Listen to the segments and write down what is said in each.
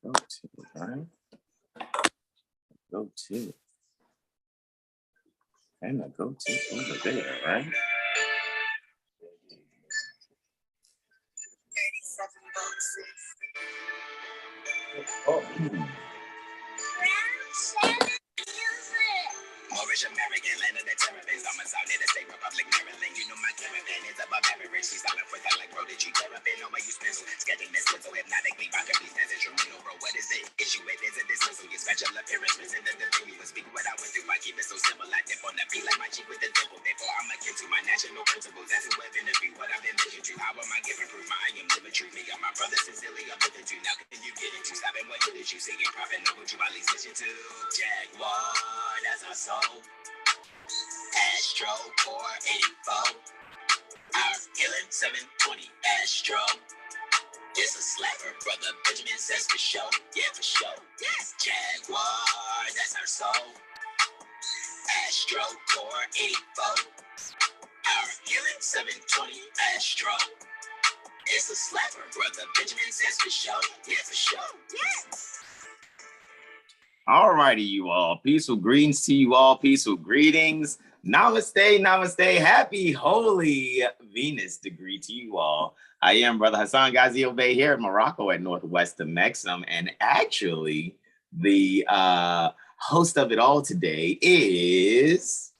go to, right? Go to. And I go to over there, right? 37 boxes. Oh. Moorish American, land of the terrorists. I'm a South near the state Republic, Maryland. You know my caravan is above average. She's selling for that like prodigy. Caravan, no way you spindle. Sketching this pencil, hypnotically rocking these as instrumental, bro. What is the issue with? Is it dismissal? Your special appearance, present the venue and speak what I went through. I keep it so simple. I dip on the beat like my cheek with the dimple. Therefore, I'm akin to my national principles. That's who I've interviewed. What I've been vision to. How am I giving proof? I am living truth. Me got my brother sincerely I'm living to. Now can you get into stopping what it is you singing? Profit, know what you at least listen to. Jaguar, that's our soul. Astro 484. Our healing 720 Astro. It's a slapper, brother Benjamin says for sure. Yeah, for sure. Yes, Jaguar, that's our soul. Astro 484. Our healing 720 Astro. It's a slapper, brother Benjamin says for sure. Yeah, for sure. Yes. All righty, you all. Peaceful greetings to you all. Peaceful greetings. Namaste, namaste. Happy Holy Venus degree to you all. I am Brother Hasan Ghaziel Bey here in Morocco at Northwest of Mexham. And actually, the host of it all today is...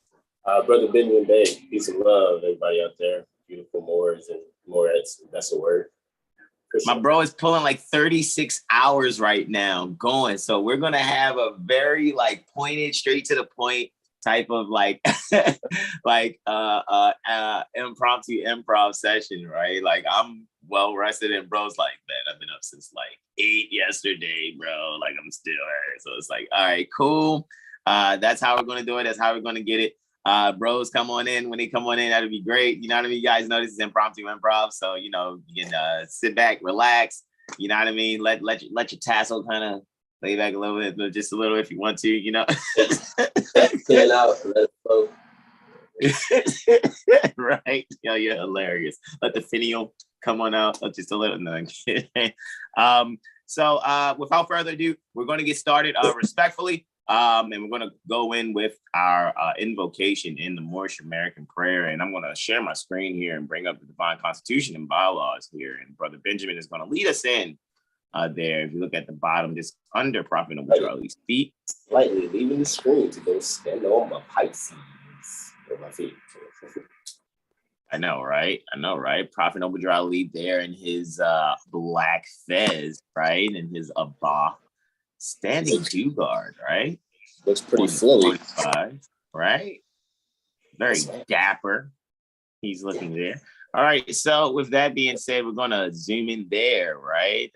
Brother Benjamin Bey. Peace and love, everybody out there. Beautiful Moors and Morettes. That's a word. My bro is pulling like 36 hours right now going. So we're going to have a very like pointed, straight to the point type of like, impromptu improv session, right? Like I'm well rested and bro's like, man, I've been up since like 8 yesterday, bro. Like I'm still here. So it's like, all right, cool. That's how we're going to do it. That's how we're going to get it. Bros come on in. When they come on in, that'd be great. You know what I mean? You guys know this is impromptu improv. So, you know, you can sit back, relax. You know what I mean? Let your tassel kind of lay back a little bit, but just a little if you want to, you know. Stand out, let it flow. Right? Yo, you're hilarious. Let the finial come on out. Just a little. No, I'm kidding. So without further ado, we're going to get started respectfully. And we're going to go in with our invocation in the Moorish American prayer. And I'm going to share my screen here and bring up the divine constitution and bylaws here. And Brother Benjamin is going to lead us in there. If you look at the bottom, just under Prophet Noble Charlie's feet. Slightly leaving the screen to go stand on my Pisces or my feet. I know, right? Prophet Noble Charlie there in his black fez, right? And his abba. Standing two guard, right? Looks pretty flowy, right? Very dapper. He's looking there. All right. So with that being said, we're gonna zoom in there, right?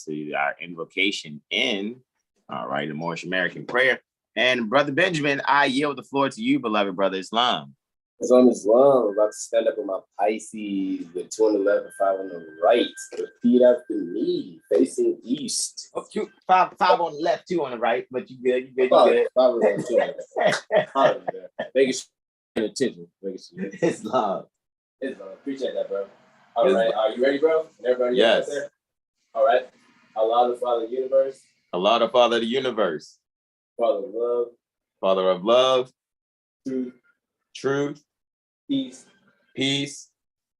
To our invocation in, all right, the Moorish American prayer. And Brother Benjamin, I yield the floor to you, beloved brother Islam. Islam, I'm about to stand up with my Pisces with 2 on the left and 5 on the right. The feet after me, facing east. Oh, five on the left, 2 on the right, but you good, you good. 5 on the left, 2 on the right. Making sure you're paying attention. Islam. Appreciate that, bro. All right, are you ready, bro? Everybody yes. Out there? All right. Allah, the Father of the universe. Allah, the Father of the universe. Father of love. Father of love. Truth. Peace,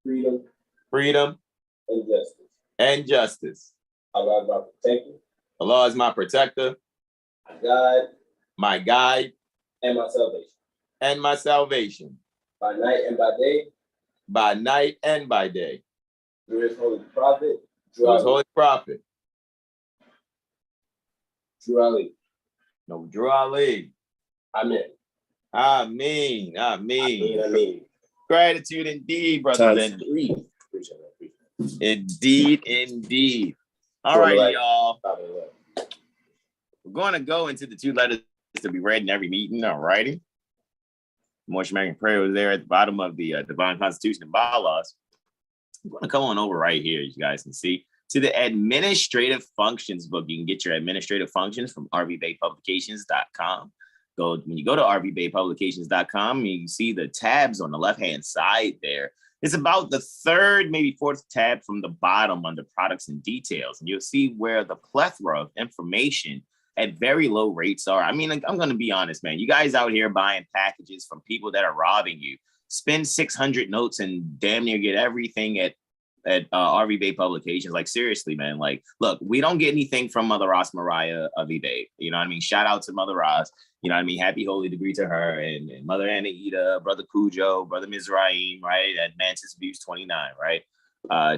freedom, and justice. Allah is my protector. Allah is my protector. My guide, and my salvation. By night and by day. Through his holy prophet. Drew Ali. Amen. Gratitude indeed, brother. Indeed. All right, y'all. We're going to go into the 2 letters to be read in every meeting. All righty. Moorish American prayer was there at the bottom of the divine constitution and bylaws. I'm going to come on over right here, as you guys can see, to the administrative functions book. You can get your administrative functions from rvbaypublications.com. When you go to rvbaypublications.com, you can see the tabs on the left-hand side there. It's about the third, maybe fourth tab from the bottom under products and details. And you'll see where the plethora of information at very low rates are. I mean, like, I'm going to be honest, man. You guys out here buying packages from people that are robbing you. Spend 600 notes and damn near get everything at RV Bay Publications. Like, seriously, man. Like, look, we don't get anything from Mother Ross Mariah of eBay. You know what I mean? Shout out to Mother Ross. You know what I mean? Happy holy degree to her and Mother Anahita, Brother Cujo, Brother Mizraim, right? At Mantis Views 29, right?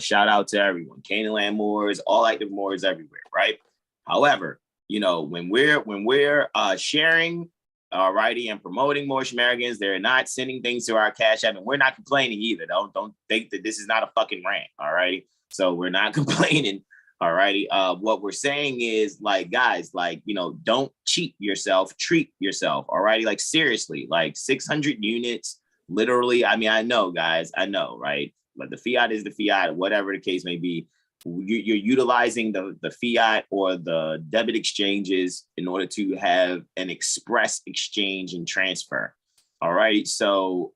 Shout out to everyone. Canaan Land Moors, all active Moors everywhere, right? However, you know, when we're sharing, alrighty, and promoting Moorish Americans, they're not sending things to our Cash App, and we're not complaining either. Don't think that this is not a fucking rant, alrighty? So we're not complaining. Alrighty. What we're saying is, like, guys, like, you know, don't cheat yourself, treat yourself. Alrighty. Like, seriously, like 600 units, literally. I mean, I know, guys, I know, right? But the fiat is the fiat, whatever the case may be. You're utilizing the fiat or the debit exchanges in order to have an express exchange and transfer. All right. So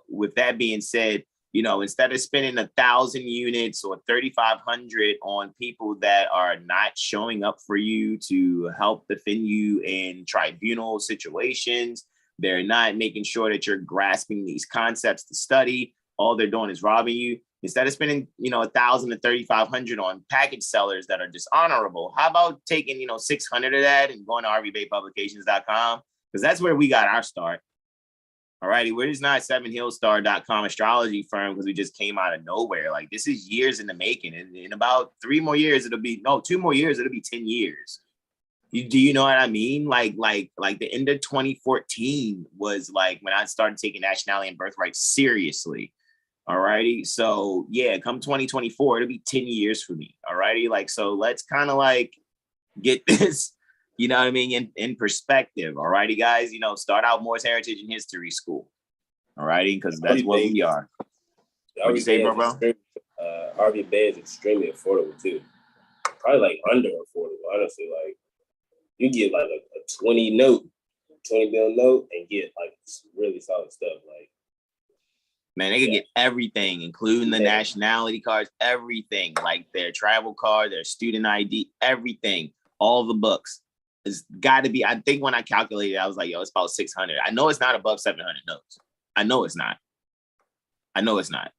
with that being said, you know, instead of spending 1,000 units or 3,500 on people that are not showing up for you to help defend you in tribunal situations, they're not making sure that you're grasping these concepts to study. All they're doing is robbing you. Instead of spending, you know, 1,000 to 3,500 on package sellers that are dishonorable, how about taking, you know, 600 of that and going to rvbaypublications.com? Because that's where we got our start. All righty, we're just not 7hillstar.com astrology firm because we just came out of nowhere. Like, this is years in the making. And in about 2 more years, it'll be 10 years. Do you know what I mean? Like the end of 2014 was like when I started taking nationality and birthright seriously. All righty. So yeah, come 2024, it'll be 10 years for me. All righty. Like, so let's kind of like get this, you know what I mean, in perspective. All righty, guys, you know, start out Moorish Heritage and History School. All righty, because that's what we are. What'd you say, bro? RV Bay is extremely affordable too. Probably like under affordable, honestly. Like, you get like a 20 bill note and get like really solid stuff. Like, man, they could get everything, including the nationality cards, everything, like their travel card, their student ID, everything, all the books. It's got to be, I think when I calculated, I was like, yo, it's about 600. I know it's not above 700 notes. I know it's not.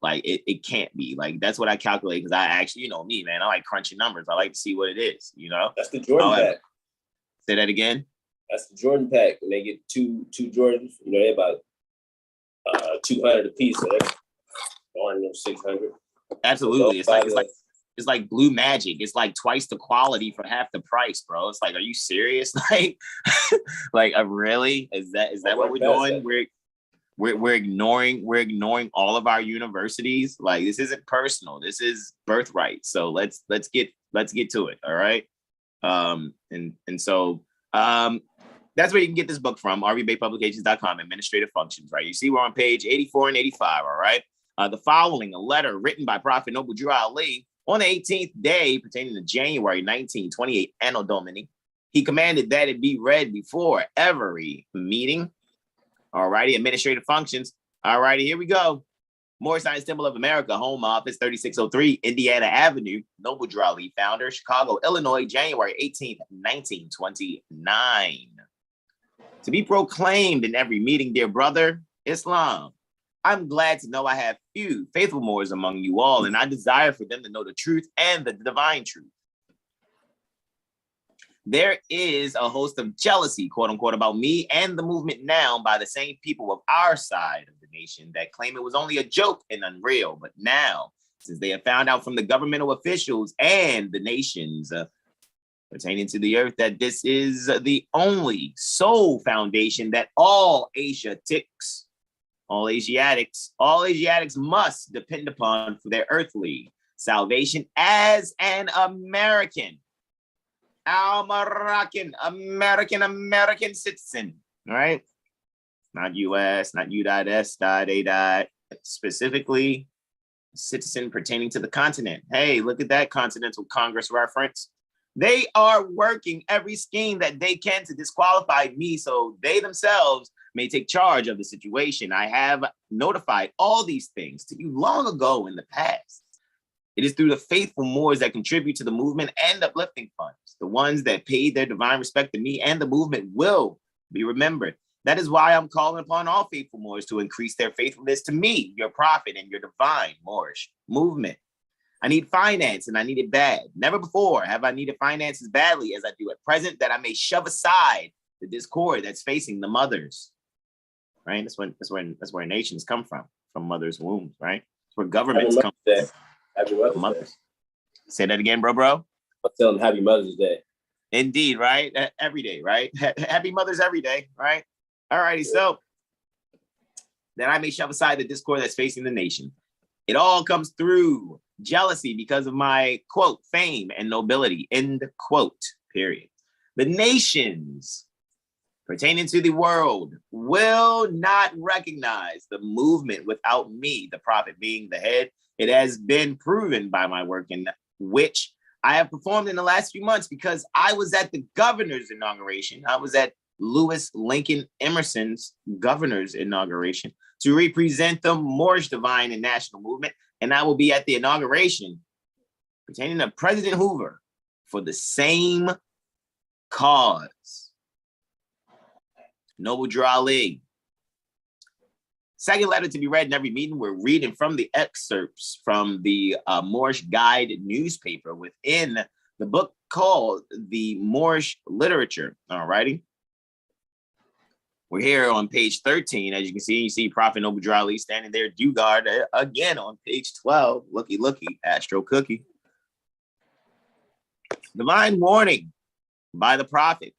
Like, it can't be. Like, that's what I calculate because I actually, you know me, man, I like crunching numbers. I like to see what it is, you know? That's the Jordan pack. Say that again? That's the Jordan pack. When they get two Jordans, you know, they're about 200 a piece. So that's 600. Absolutely. It's like Blue Magic. It's like twice the quality for half the price, bro. It's like, are you serious? Like, really? Is that what we're doing? We're ignoring all of our universities. Like, this isn't personal. This is birthright. So let's get to it. All right. So that's where you can get this book from, rvbaypublications.com, administrative functions, right? You see we're on page 84 and 85, all right? The following, a letter written by Prophet Noble Drew Ali on the 18th day pertaining to January 1928, Anno Domini. He commanded that it be read before every meeting. All righty, administrative functions. All righty, here we go. Moorish Science Temple of America, Home Office, 3603 Indiana Avenue, Noble Drew Ali, founder, Chicago, Illinois, January 18th, 1929. To be proclaimed in every meeting, dear brother, Islam. I'm glad to know I have few faithful Moors among you all, and I desire for them to know the truth and the divine truth. There is a host of jealousy, quote unquote, about me and the movement now by the same people of our side of the nation that claim it was only a joke and unreal. But now, since they have found out from the governmental officials and the nations pertaining to the earth that this is the only sole foundation that all Asiatics must depend upon for their earthly salvation as an American citizen, all right? Not U.S., not U.S.A. Specifically, citizen pertaining to the continent. Hey, look at that Continental Congress reference. They are working every scheme that they can to disqualify me so they themselves may take charge of the situation. I have notified all these things to you long ago in the past. It is through the faithful Moors that contribute to the movement and uplifting funds. The ones that paid their divine respect to me and the movement will be remembered. That is why I'm calling upon all faithful Moors to increase their faithfulness to me, your prophet, and your divine Moorish movement. I need finance, and I need it bad. Never before have I needed finance as badly as I do at present, that I may shove aside the discord that's facing the mothers. Right? That's where nations come from mothers' wombs, right? That's where governments come from. Happy Mother's Day. Say that again, bro. I'll tell them Happy Mother's Day. Indeed, right? Every day, right? Happy Mother's every day, right? All righty, so that I may shove aside the discord that's facing the nation. It all comes through jealousy because of my, quote, fame and nobility, end quote, period. The nations pertaining to the world will not recognize the movement without me, the prophet, being the head. It has been proven by my work, in which I have performed in the last few months, because I was at the governor's inauguration. I was at Lewis Lincoln Emerson's governor's inauguration to represent the Moorish divine and national movement. And I will be at the inauguration pertaining to President Hoover for the same cause. Noble Drew Ali. Second letter to be read in every meeting. We're reading from the excerpts from the Moorish Guide newspaper within the book called The Moorish Literature. All righty. We're here on page 13. As you can see, you see Prophet Noble Drew Ali standing there, due guard, again on page 12. Looky, Astro Cookie. Divine warning by the Prophet.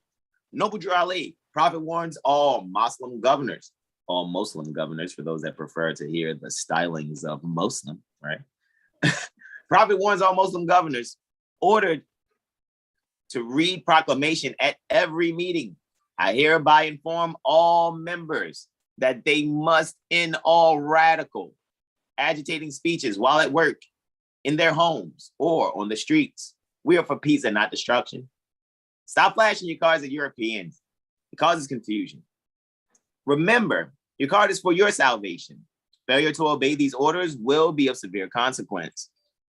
Noble Drew Ali. Prophet warns all Muslim governors for those that prefer to hear the stylings of Muslim, right? Prophet warns all Muslim governors ordered to read proclamation at every meeting. I hereby inform all members that they must end all radical, agitating speeches while at work, in their homes, or on the streets. We are for peace and not destruction. Stop flashing your cards at Europeans. It causes confusion. Remember, your card is for your salvation. Failure to obey these orders will be of severe consequence.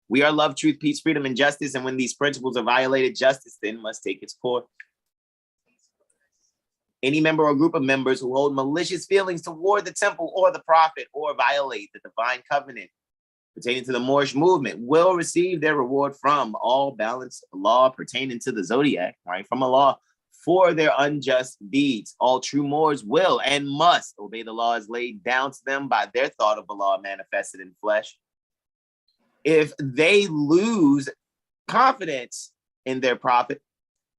We are love, truth, peace, freedom, and justice, and when these principles are violated, justice then must take its course. Any member or group of members who hold malicious feelings toward the temple or the prophet or violate the divine covenant pertaining to the Moorish movement will receive their reward from all balanced law pertaining to the Zodiac, right? From a law for their unjust deeds. All true Moors will and must obey the laws laid down to them by their thought of the law manifested in flesh. If they lose confidence in their prophet,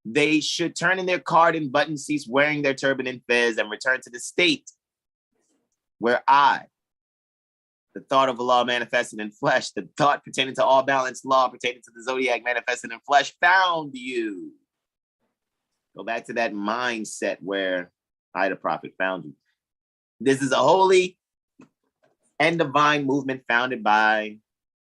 they should turn in their card and button, cease wearing their turban and fez, and return to the state where I, the thought of the law manifested in flesh, the thought pertaining to all balanced law pertaining to the Zodiac manifested in flesh, found you. Go back to that mindset where I, the prophet, found you. This is a holy and divine movement founded by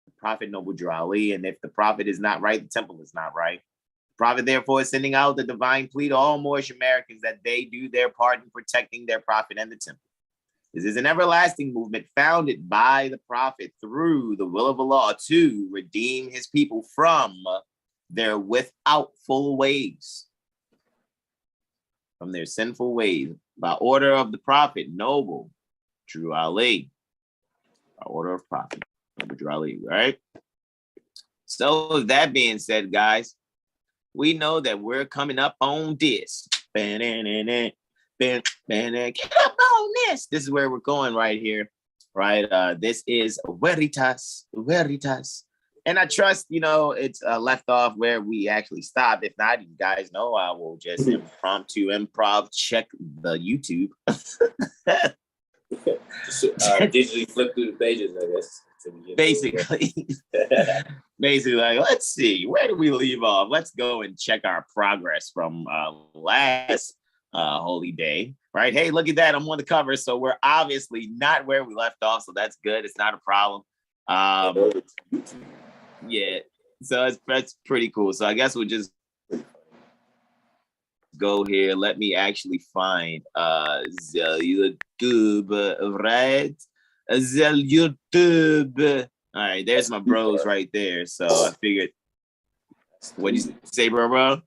the Prophet Noble Drew Ali. And if the prophet is not right, the temple is not right. The prophet, therefore, is sending out the divine plea to all Moorish Americans that they do their part in protecting their prophet and the temple. This is an everlasting movement founded by the prophet through the will of Allah to redeem his people from their withoutful ways, from their sinful ways, by order of the prophet Noble Drew Ali. By order of prophet Noble Drew Ali, right? So with that being said, guys, we know that we're coming up on this. Get up on this. This is where we're going right here, right? This is Veritas. And I trust, it's left off where we actually stopped. If not, you guys know I will just impromptu improv check the YouTube. Digitally flip through the pages, I guess. Basically, like, let's see, where do we leave off? Let's go and check our progress from last holy day, right? Hey, look at that. I'm on the cover. So we're obviously not where we left off. So that's good. It's not a problem. Yeah. So that's pretty cool. So I guess we'll just go here. Let me actually find YouTube, right? YouTube. All right, there's my bros right there. So I figured. What'd you say, bro?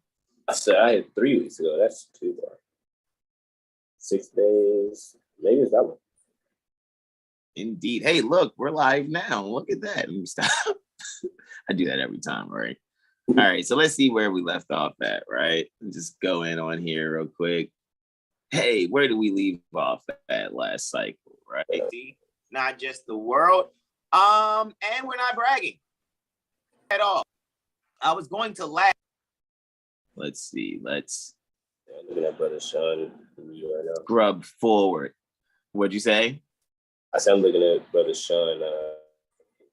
I said I had 3 weeks ago. That's too far. 6 days. Maybe it's that one. Indeed. Hey, look, we're live now. Look at that. Let me stop. I do that every time, right? All right, so let's see where we left off at, right? Just go in on here real quick. Hey, where do we leave off at last cycle, right? Not just the world. And we're not bragging at all. I was going to laugh. Let's see. Let's looking at Brother Sean right now. Scrub forward. What'd you say? I said I'm looking at Brother Sean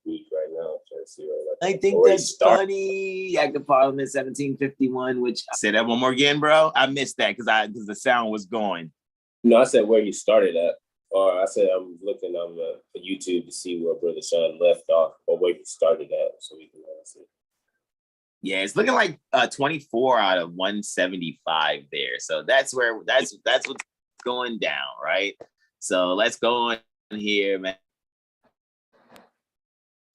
week right now. Trying to see I think that's funny. Act of Parliament 1751, which say that one more again, bro. I missed that because the sound was going. No, I said where he started at. Or I said I'm looking on YouTube to see where Brother Sean left off or where he started at, so we can see. Yeah, it's looking like 24 out of 175 there. So that's what's going down, right? So let's go on here, man.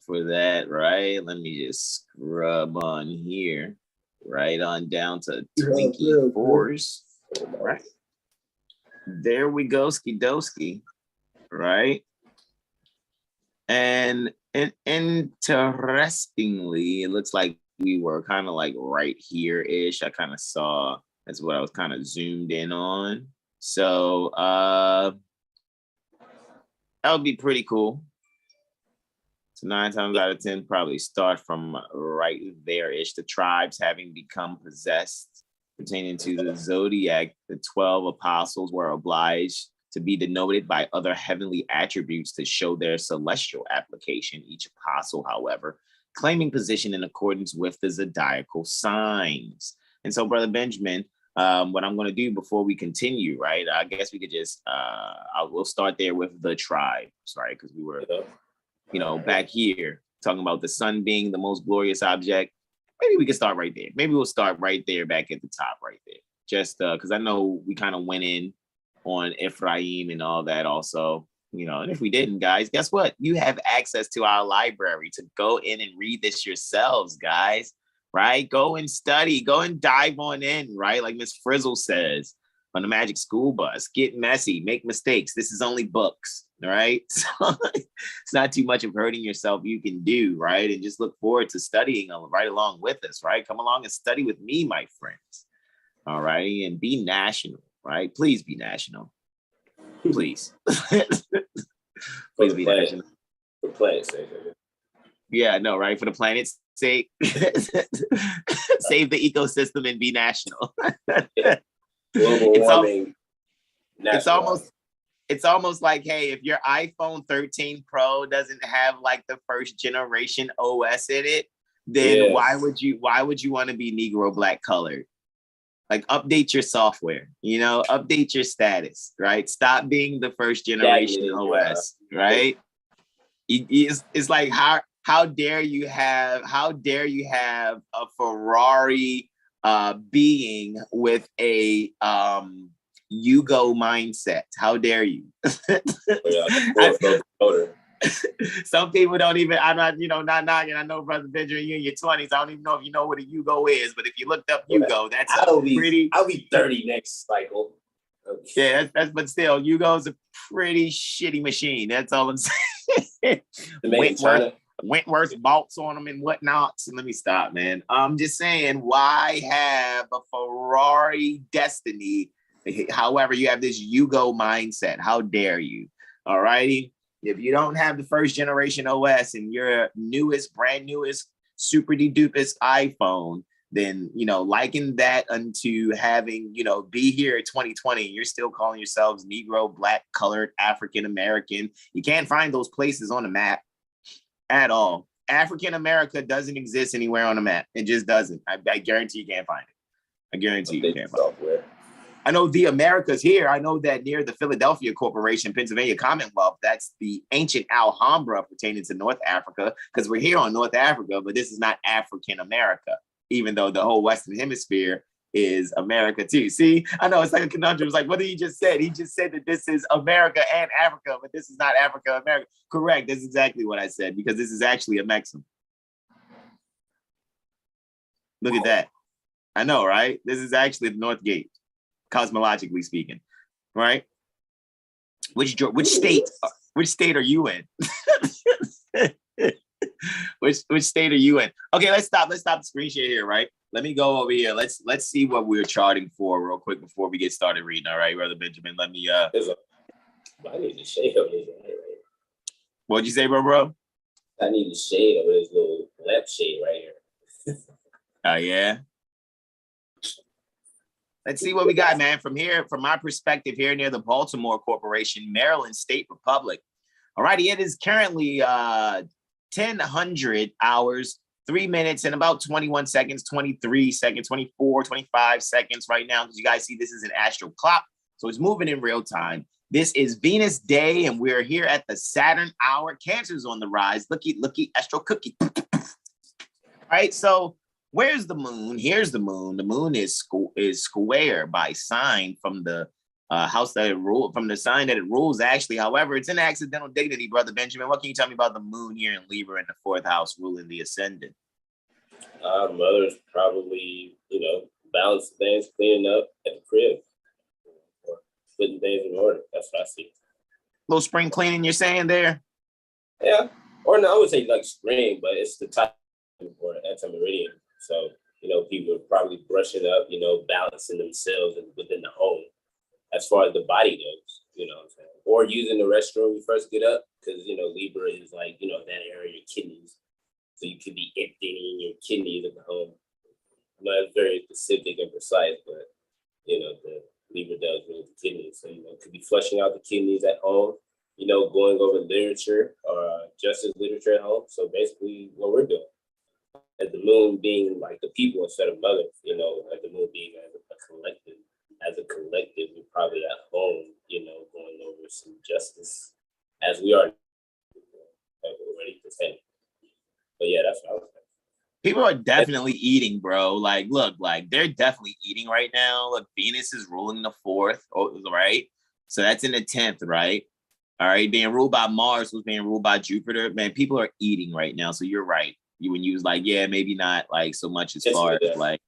For that, right? Let me just scrub on here, right on down to Twinkie Fours, right? There we go, ski-doski, right? And interestingly, it looks like we were kind of like right here-ish. I kind of saw, that's what I was kind of zoomed in on. So that would be pretty cool. So 9 times out of 10, probably start from right there-ish. The tribes having become possessed, pertaining to the zodiac, the 12 apostles were obliged to be denoted by other heavenly attributes to show their celestial application. Each apostle, however, claiming position in accordance with the zodiacal signs. And so, Brother Benjamin, what I'm going to do before we continue, right? I guess we could just, we'll start there with the tribes, right? Because we were, back here talking about the sun being the most glorious object. Maybe we can start right there. Maybe we'll start right there, back at the top, right there. Just because I know we kind of went in on Ephraim and all that also. And if we didn't, guys, guess what? You have access to our library to go in and read this yourselves, guys, right? Go and study, go and dive on in, right? Like Miss Frizzle says on the Magic School Bus, get messy, make mistakes. This is only books, right? So it's not too much of hurting yourself you can do, right? And just look forward to studying right along with us, right? Come along and study with me, my friends, all right? And be national, right? Please be national. Please. Please be national. For the planet's sake. Yeah, no, right? For the planet's sake. Save the ecosystem and be national. Global warming. It's almost like, hey, if your iPhone 13 Pro doesn't have like the first generation OS in it, then why would you want to be Negro black colored? Like, update your software, update your status, right? Stop being the first generation OS, right? It's like, how dare you have a Ferrari being with a Yugo mindset? How dare you? Some people don't even, I'm not knocking. I know, Brother Benjamin, you in your 20s. I don't even know if you know what a Yugo is, but if you looked up Yugo, that's I'll be 30 next cycle. Okay. Yeah, but still, Yugo's a pretty shitty machine. That's all I'm saying. Wentworth bolts on them and whatnot. So let me stop, man. I'm just saying, why have a Ferrari Destiny? However, you have this Yugo mindset. How dare you? All righty. If you don't have the first generation OS and your brand newest, super dupest iPhone, then, liken that unto having, be here at 2020, and you're still calling yourselves Negro, black, colored, African American. You can't find those places on the map at all. African America doesn't exist anywhere on the map. It just doesn't. I guarantee you can't find it. I guarantee you can't find it. I know the America's here. I know that near the Philadelphia Corporation, Pennsylvania Commonwealth, that's the ancient Alhambra pertaining to North Africa, because we're here on North Africa, but this is not African America, even though the whole Western Hemisphere is America too. See, I know it's like a conundrum. It's like, what did he just said? He just said that this is America and Africa, but this is not Africa, America. Correct. That's exactly what I said, because this is actually a Mexican. Look at that. I know, right? This is actually the North Gate, cosmologically speaking, right? Which state are you in? which state are you in? Okay, let's stop the screen share here, right? Let me go over here. Let's see what we're charting for real quick before we get started reading. All right, Brother Benjamin. Let me I need the shade of this right. What'd you say, bro? I need the shade of this little lamp shade right here. Oh yeah. Let's see what we got, man. From my perspective, here near the Baltimore Corporation, Maryland State Republic. All righty, it is currently 1000 hours, 3 minutes, and about 21 seconds, 23 seconds, 24, 25 seconds right now. Because you guys see, this is an astral clock, so it's moving in real time. This is Venus Day, and we're here at the Saturn hour. Cancer's on the rise. Looky, astro cookie. All right, so where's the moon? Here's the moon. The moon is square by sign from the house that it rules, from the sign that it rules, actually. However, it's an accidental dignity, Brother Benjamin. What can you tell me about the moon here in Libra in the 4th house ruling the ascendant? Mother's probably, balancing things, cleaning up at the crib, or putting things in order. That's what I see. Little spring cleaning, you're saying there? Yeah. Or no, I would say like spring, but it's the type or ante-meridian. So, people are probably brushing up, balancing themselves within the home as far as the body goes, what I'm saying? Or using the restroom when you first get up, because, Libra is like, that area, your kidneys. So you could be emptying your kidneys at the home. I know that's very specific and precise, but, the Libra does with the kidneys. So, could be flushing out the kidneys at home, going over literature or justice literature at home. So basically what we're doing. As the moon being like the people instead of mother, like the moon being as a collective. As a collective, we're probably at home, going over some justice as we are ready to say. But yeah, that's what I was saying. People are definitely eating, bro. Like, look, like they're definitely eating right now. Look, Venus is ruling the 4th, right? So that's in the 10th, right? All right, being ruled by Mars, was being ruled by Jupiter. Man, people are eating right now. So you're right. When you was like, yeah, maybe not like so much as far as like,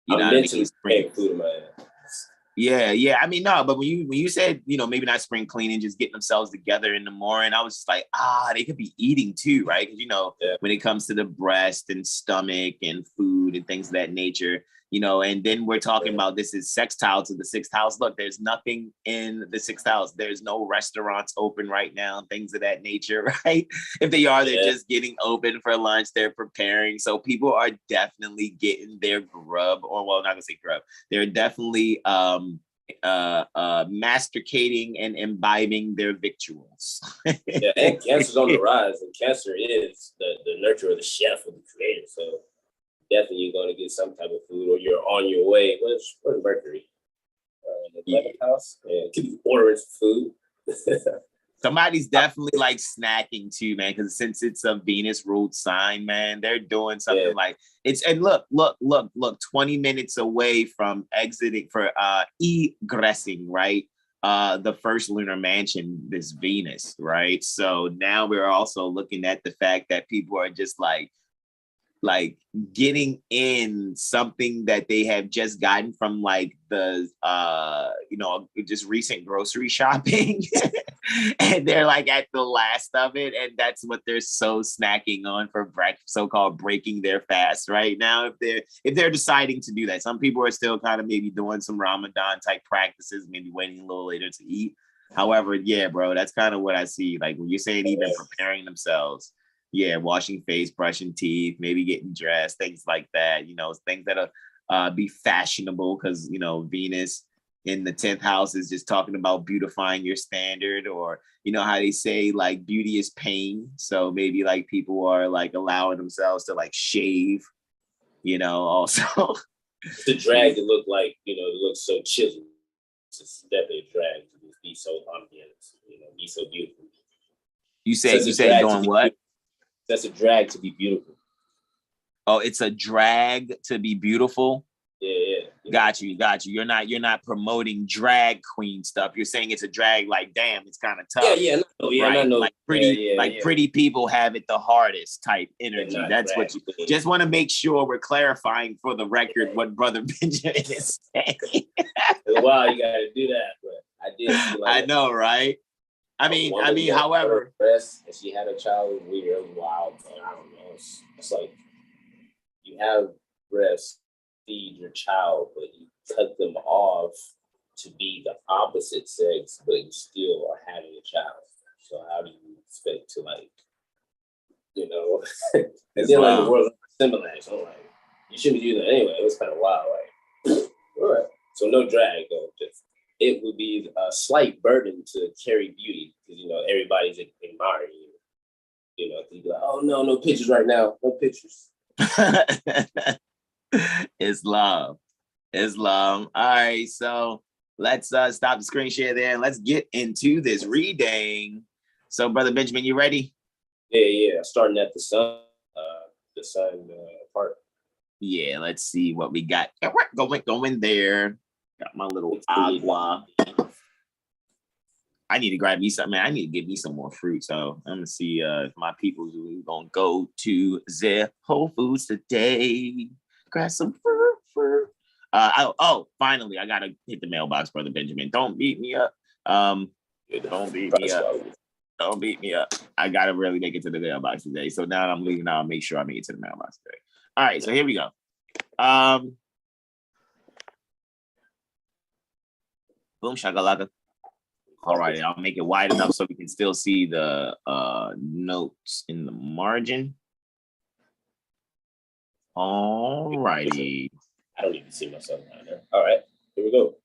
I'm mentally spring food in my ass. Yeah. I mean, no, but when you said, maybe not spring cleaning, just getting themselves together in the morning, I was just like, they could be eating too, right? Because, when it comes to the breast and stomach and food and things of that nature, and then we're talking about this is sextile to the 6th house. Look, there's nothing in the 6th house. There's no restaurants open right now, things of that nature, right? If they are, they're just getting open for lunch. They're preparing. So people are definitely getting their grub, or well, not gonna say grub. They're definitely masticating and imbibing their victuals. Yeah, and Cancer's on the rise, and Cancer is the nurturer, the chef, of the creator. So definitely you're going to get some type of food, or you're on your way. Where's Mercury? The 11th house. Yeah, could be ordering some food. Somebody's definitely like snacking too, man, because since it's a Venus ruled sign, man, they're doing something like it's, and look, 20 minutes away from exiting for egressing, right? The first lunar mansion, this Venus, right? So now we're also looking at the fact that people are just like getting in something that they have just gotten from like the just recent grocery shopping and they're like at the last of it, and that's what they're so snacking on for so-called breaking their fast right now, if they're deciding to do that. Some people are still kind of maybe doing some Ramadan type practices, maybe waiting a little later to eat. However, yeah, bro, that's kind of what I see. Like when you're saying even preparing themselves, washing face, brushing teeth, maybe getting dressed, things like that, things that'll be fashionable, because, Venus in the 10th house is just talking about beautifying your standard, or, how they say like beauty is pain. So maybe like people are like allowing themselves to like shave, also. It's a drag to look like, it looks so chiseled. It's definitely a drag to just be so obvious, be so beautiful. You say doing what? That's a drag to be beautiful. Oh, it's a drag to be beautiful? Yeah. Got you. You're not promoting drag queen stuff. You're saying it's a drag, like, damn, it's kind of tough. I know. Like pretty people have it the hardest type energy. That's what you just want to make sure we're clarifying for the record what Brother Benjamin is saying. Wow, you gotta do that, but I did. I know, right? I mean, however, breast and she had a child was weird. It was wild, man. I don't know. It's like you have breasts, feed your child, but you cut them off to be the opposite sex, but you still are having a child. So how do you expect to, like, you know? And then like the world similar. So I'm like, you shouldn't be doing that anyway. It was kind of wild, like, all right. So no drag though. Just it would be a slight burden to carry beauty because you know everybody's admiring you. You know, you'd be like, oh no pictures right now, no pictures. Islam. All right, so let's stop the screen share there and let's get into this reading. So, Brother Benjamin, you ready? Yeah. Starting at the sun part. Yeah, let's see what we got. Going there. Got my little agua. I need to grab me something, man. I need to get me some more fruit. So I'm gonna see if my people who gonna go to the Whole Foods today. Grab some fruit. Finally, I gotta hit the mailbox, Brother Benjamin. Don't beat me up. Don't beat me up. I gotta really make it to the mailbox today. So now I'm leaving. I'll make sure I make it to the mailbox today. All right, so here we go. Boom shakalaka. All right, I'll make it wide enough so we can still see the notes in the margin. All righty. I don't even see myself down there. All right, here we go.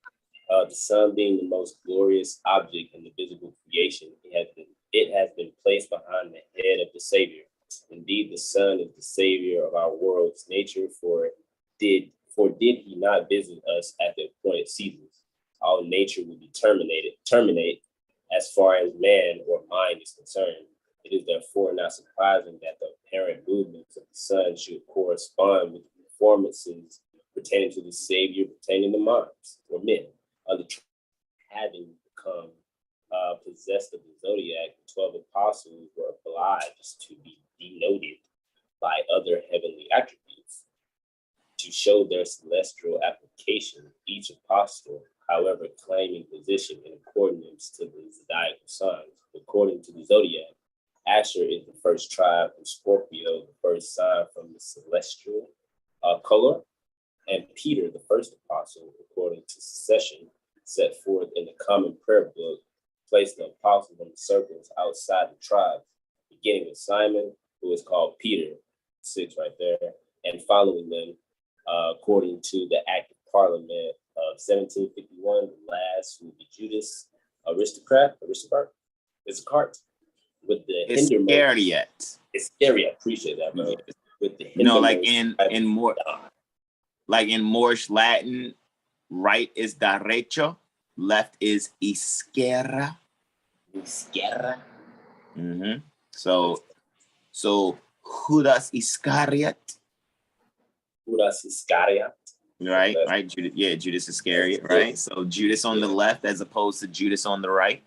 The sun being the most glorious object in the visible creation, it has been placed behind the head of the Savior. Indeed, the sun is the Savior of our world's nature, for did he not visit us at the appointed seasons? All nature will be terminate as far as man or mind is concerned. It is therefore not surprising that the apparent movements of the sun should correspond with the performances pertaining to the Savior, pertaining to minds or men. Having become possessed of the zodiac, the 12 apostles were obliged to be denoted by other heavenly attributes to show their celestial application. Each apostle, however, claiming position in accordance to the zodiacal signs. According to the zodiac, Asher is the first tribe from Scorpio, the first sign from the celestial color, and Peter, the first apostle, according to succession, set forth in the common prayer book, placed the apostles in the circles outside the tribes, beginning with Simon, who is called Peter, 6 right there, and following them, according to the Act of Parliament of 1751, the last will be Judas Iscariot, with the Iscariot. Iscariot, appreciate that, bro. With the like in Moorish Latin, right is derecho, left is izquierda. Mm-hmm. So Judas Iscariot. Right. Judas Iscariot, right? So Judas on the left as opposed to Judas on the right.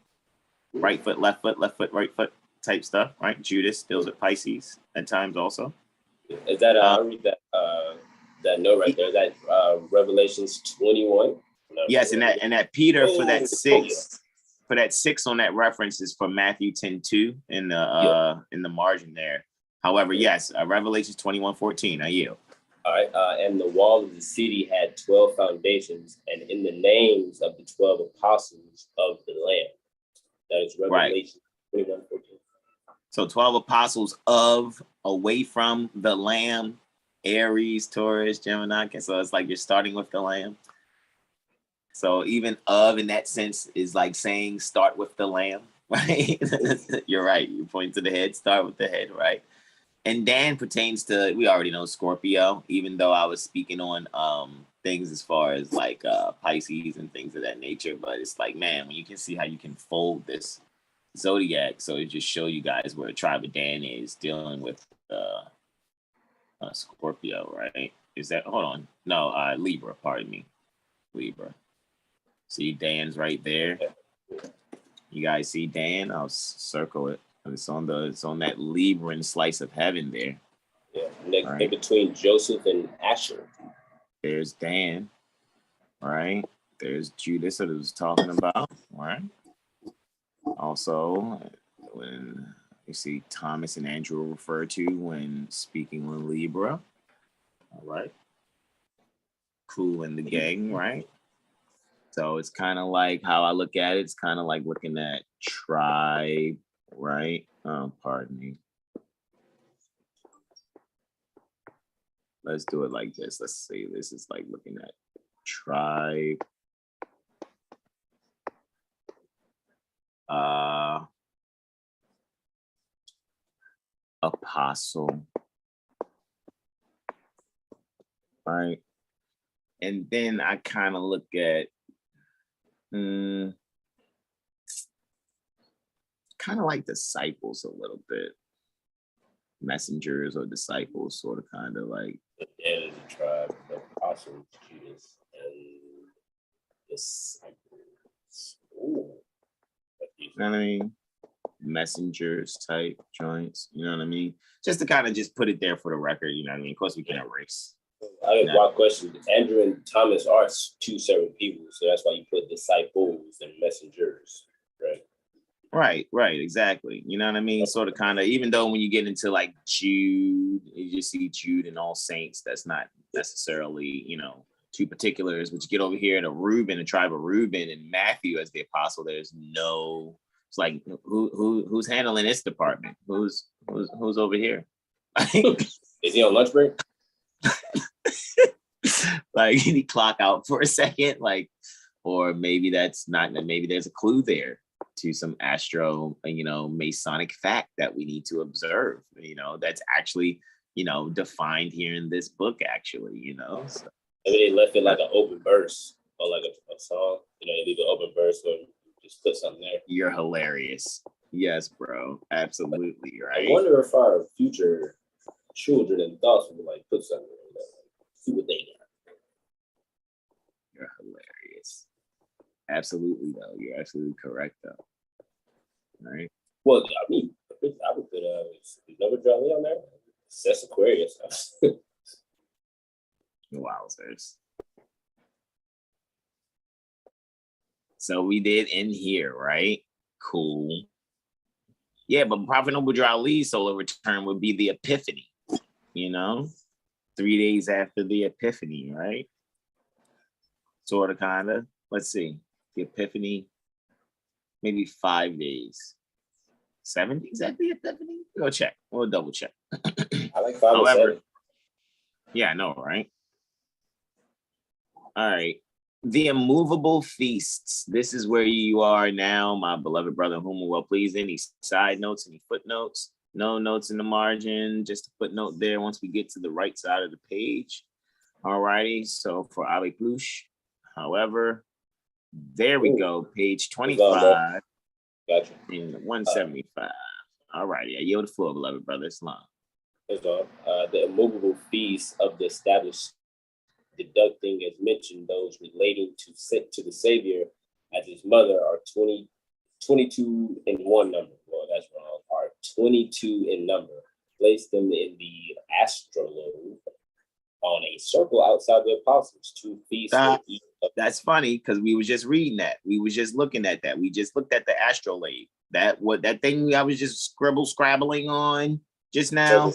Right foot, left foot, right foot type stuff, right? Judas deals with Pisces at times also. Is that I read that note right there? That Revelations 21. Yes, and that Peter for that 6. For that 6 on that reference is from Matthew 10:2 in the margin there. However, yes, Revelations 21:14. I yield. All right, and the wall of the city had 12 foundations, and in the names of the 12 apostles of the Lamb. That is Revelation 21:14. So 12 apostles of, away from the Lamb, Aries, Taurus, Gemini. So it's like you're starting with the Lamb. So even of in that sense is like saying start with the Lamb, right? You're right. You point to the head, start with the head, right? And Dan pertains to, we already know Scorpio, even though I was speaking on things as far as like Pisces and things of that nature. But it's like, man, when you can see how you can fold this zodiac, so it just show you guys where a tribe of Dan is dealing with Scorpio, right? is that, hold on. No, Libra, pardon me. Libra. See, Dan's right there. You guys see Dan? I'll circle it. It's on that Libran slice of heaven there. Yeah, right. In between Joseph and Asher. There's Dan. Right. There's Judas that I was talking about. Right. Also, when you see Thomas and Andrew referred to when speaking on Libra. All right. Cool in the gang, right? So it's kind of like how I look at it. It's kind of like looking at tribe, right? Pardon me. Let's do it like this. Let's see. This is like looking at tribe. Apostle. Right. And then I kind of look at kind of like disciples a little bit. Messengers or disciples, sort of kind of like. The dead of the tribe, the apostles, Judas, and disciples. Ooh. You know what I mean? Messengers type joints, you know what I mean? Just to kind of just put it there for the record, you know what I mean? Of course we can erase. I have one question. Andrew and Thomas are two separate people, so that's why you put disciples and messengers, right? Right, exactly. You know what I mean? Sort of kind of, even though when you get into like Jude, you just see Jude and all saints, that's not necessarily, you know, two particulars. But you get over here to Reuben, the tribe of Reuben, and Matthew as the apostle, there's no, it's like who's handling this department? Who's over here? Is he on lunch break? Like, did he clock out for a second? Like, or maybe that's not, maybe there's a clue there to some Masonic fact that we need to observe, that's actually, defined here in this book, actually, So. Maybe they left it like an open verse or like a song, they leave an open verse or just put something there. You're hilarious. Yes, bro. Absolutely, right? I wonder if our future children and adults will like put something in there, see what they got. You're hilarious. Absolutely, though. You're absolutely correct, though. Right? Well, I mean, I would put Nova Jolly on there. That's Aquarius. Wowzers. So we did in here, right? Cool. Yeah, but Prophet Noble Ali's solar return would be the Epiphany, 3 days after the Epiphany, right? Sort of, kind of. Let's see. The Epiphany, maybe 5 days. 7 days after the Epiphany? Go check. We'll double check. I like 5 and 7. Yeah, I know, right? All right. The immovable feasts. This is where you are now, my beloved brother, whom will well please. Any side notes, any footnotes? No notes in the margin, just a footnote there once we get to the right side of the page. All righty. So for Ali Plush, however, there we go. Page 25. Gotcha. And 175. All righty. I yield the floor, beloved brother. Islam. The immovable feasts of the established, deducting as mentioned those relating to the Savior as his mother are 22 in one number. Well, that's wrong. Are 22 in number. Place them in the astrolobe on a circle outside the apostles. 2 feasts. That's funny because we was just reading that. We was just looking at that. We just looked at the astrolabe. That thing I was just scrabbling on just now.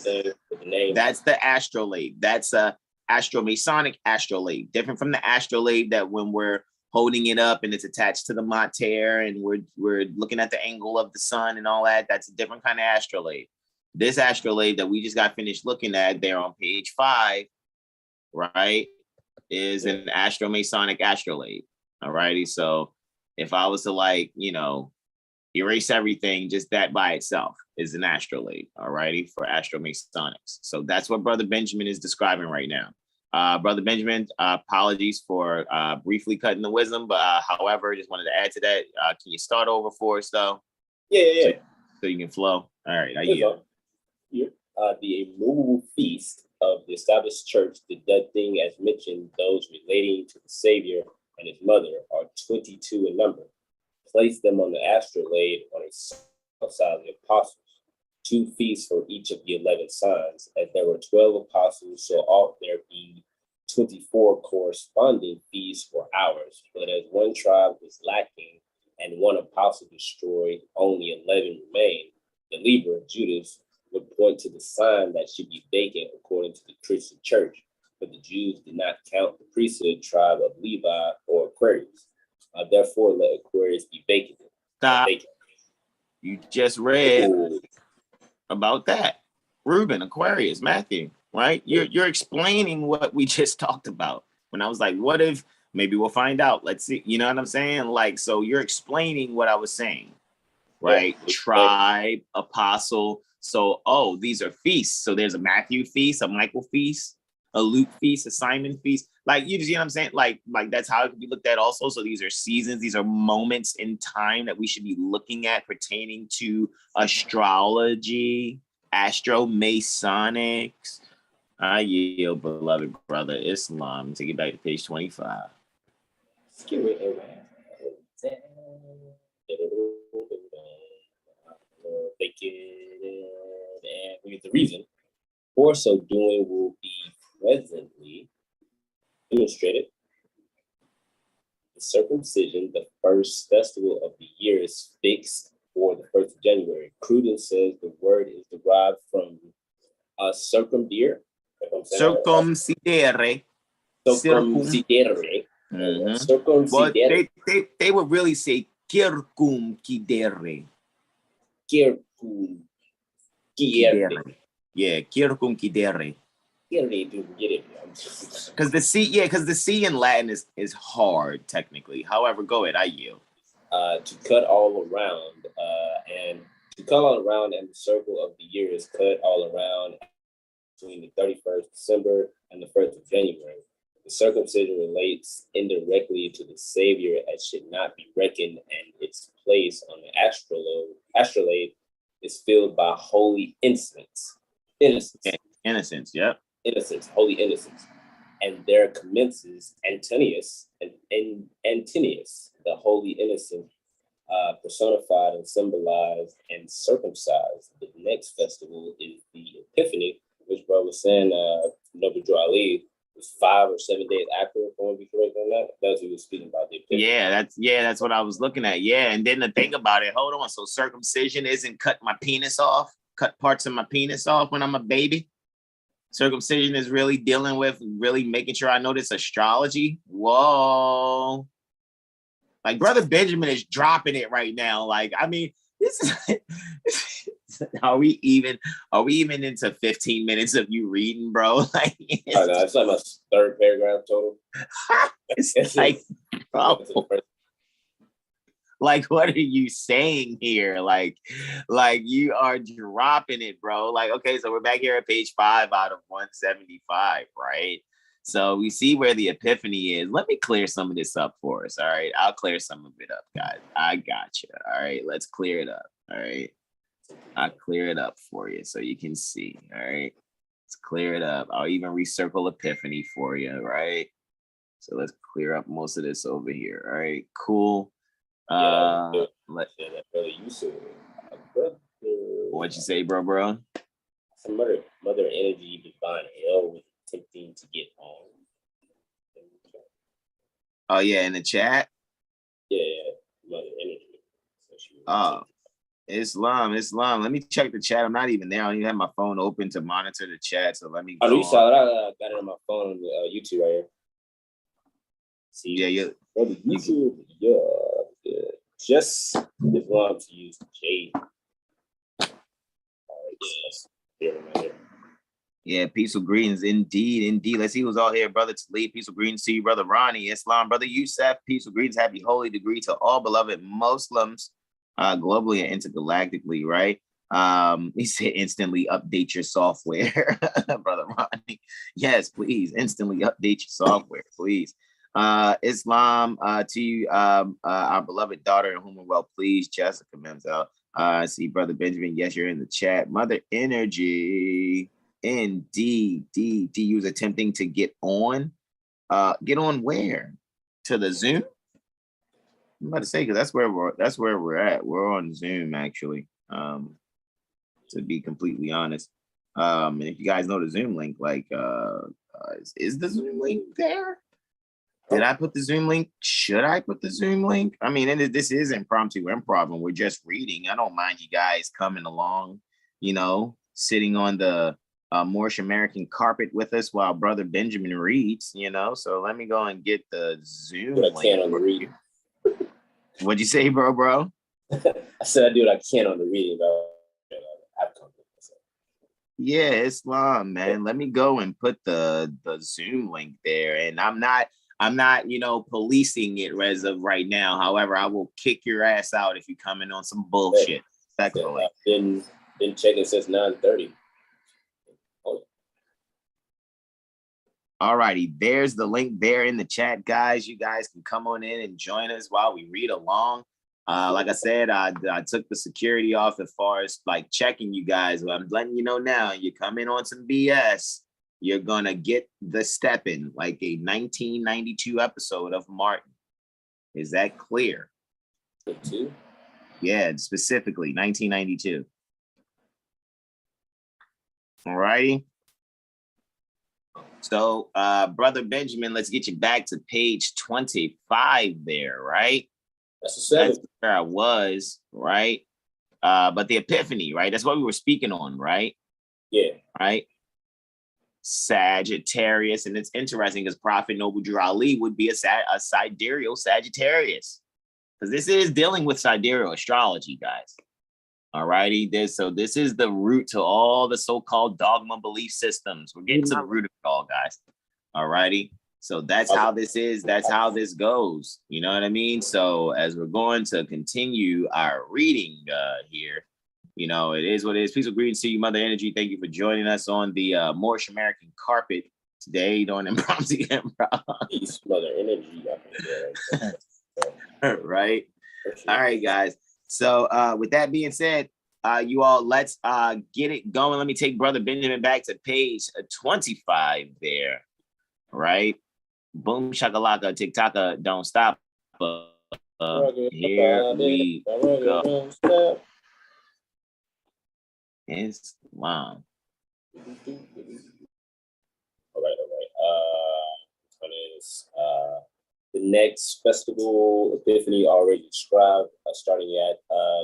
That's the astrolabe. That's a Astro-Masonic astrolabe, different from the astrolabe that when we're holding it up and it's attached to the mater and we're looking at the angle of the sun and all that. That's a different kind of astrolabe. This astrolabe that we just got finished looking at there on page 5, right, is an Astro-Masonic astrolabe. All righty. So if I was to erase everything, just that by itself is an astrolabe. All righty, for Astro-Masonics. So that's what Brother Benjamin is describing right now. Brother Benjamin, apologies for briefly cutting the wisdom, but however, just wanted to add to that. Can you start over for us, though? Yeah. So you can flow. All right, the immovable feast of the established church, deducting as mentioned those relating to the Savior and his mother, are 22 in number. Place them on the astrolabe on a side of the apostles, 2 feasts for each of the 11 signs, as there were 12 apostles, so ought there be 24 corresponding feasts for hours. But as one tribe was lacking and one apostle destroyed, only 11 remained. The Libra, Judas, would point to the sign that should be vacant according to the Christian church, but the Jews did not count the priesthood tribe of Levi or Aquarius. Therefore, let Aquarius be vacant. Stop. You just read about that. Reuben, Aquarius, Matthew, right? You're explaining what we just talked about. When I was like, what if, maybe we'll find out. Let's see. You know what I'm saying? Like, so you're explaining what I was saying, right? Yeah. Tribe, apostle. So, oh, these are feasts. So there's a Matthew feast, a Michael feast, a Luke feast, a Simon feast. Like, you know what I'm saying? Like that's how it could be looked at also. So these are seasons, these are moments in time that we should be looking at pertaining to astrology, astro-masonics. I yield, beloved brother Islam. Take it back to page 25. And here's the reason. For so doing will be presently demonstrated. The circumcision, the first festival of the year, is fixed for the 1st of January. Cruden says the word is derived from circumdere. Circumcidere. Circumcidere. Mm-hmm. Circumcidere. But they would really say circumcidere. Circumcidere. Yeah, circumcidere. Because the C in Latin is hard technically. However, go ahead, I yield. To cut all around, and the circle of the year is cut all around between the 31st December and the 1st of January. The circumcision relates indirectly to the Savior as should not be reckoned, and its place on the astrolabe is filled by holy innocence. Innocence, yep. Innocence, holy innocence. And there commences Antonius, the holy innocent, personified and symbolized and circumcised. The next festival is the Epiphany, which bro was saying, Noble Joe Ali, was 5 or 7 days after, if I want to be correct on that. That's what he was speaking about, the Epiphany. That's what I was looking at. Yeah, and then the thing about it, hold on, so circumcision isn't cut my penis off, cut parts of my penis off when I'm a baby? Circumcision is really dealing with really making sure I know this astrology. Whoa. Like Brother Benjamin is dropping it right now. Like, I mean, this is are we even into 15 minutes of you reading, bro? Like, it's like my 3rd paragraph total. It's like, bro, like, what are you saying here? Like you are dropping it, bro. Like, okay, so we're back here at page 5 out of 175, right? So we see where the epiphany is. Let me clear some of this up for us, all right? I'll clear some of it up, guys. I got you, all right? Let's clear it up, all right? I'll clear it up for you so you can see, all right? Let's clear it up. I'll even recircle epiphany for you, right? So let's clear up most of this over here, all right? Cool. What'd you say, bro? Some mother energy divine hell was attempting to get on. Oh yeah, in the chat. Yeah, mother energy. So Islam. Let me check the chat. I'm not even there. I don't even have my phone open to monitor the chat. So let me. Oh, you saw it. I got it on my phone on YouTube right here. See, yeah, YouTube, just Islam to use J. Yeah, peaceful greetings, indeed. Let's see who's all here. Brother Talib, peaceful greetings to you. Brother Ronnie, Islam. Brother Youssef, peaceful greetings. Happy holy degree to all beloved Muslims globally and intergalactically, right? He said instantly update your software. Brother Ronnie. Yes, please, instantly update your software, please. Islam to you, our beloved daughter in whom we're well pleased, Jessica Menzel. I see Brother Benjamin. Yes, you're in the chat. Mother Energy. Indeed. You was attempting to get on. Get on where? To the Zoom? I'm about to say, because that's where we're at. We're on Zoom, actually. To be completely honest. And if you guys know the Zoom link, like is the Zoom link there? Did I put the Zoom link? Should I put the Zoom link? I mean, this is Impromptu Improv, and we're just reading. I don't mind you guys coming along, sitting on the Moorish American carpet with us while Brother Benjamin reads, So let me go and get the Zoom link. I can on the reading. What'd you say, bro? I said I do what I can on the reading, bro. Yeah, Islam, man. Let me go and put the Zoom link there. And I'm not, policing it as of right now. However, I will kick your ass out if you come in on some bullshit. Respectfully. Been checking since 9:30. All righty, there's the link there in the chat, guys. You guys can come on in and join us while we read along. Like I said, I took the security off as far as like checking you guys. I'm letting you know now, you come in on some BS, you're going to get the step-in, like a 1992 episode of Martin. Is that clear? 92? Yeah, specifically 1992. All righty. So, Brother Benjamin, let's get you back to page 25 there, right? That's where I was, right? But the Epiphany, right? That's what we were speaking on, right? Yeah. Right? Sagittarius, and it's interesting because Prophet Noble Drew Ali would be a sidereal Sagittarius, because this is dealing with sidereal astrology, guys. All righty, this is the root to all the so-called dogma belief systems. We're getting to the root of it all, guys. All righty. So that's how this is. That's how this goes. You know what I mean? So as we're going to continue our reading here, it is what it is. Peace and greetings to you, Mother Energy. Thank you for joining us on the Moorish American carpet today during Impromptu Improv. Peace, Mother Energy. Right. All right, guys. So with that being said, you all, let's get it going. Let me take Brother Benjamin back to page 25 there. Right. Boom shakalaka, tick-tocka, don't stop. Here we go. It's wow. All right. The next festival, Epiphany, already described, starting at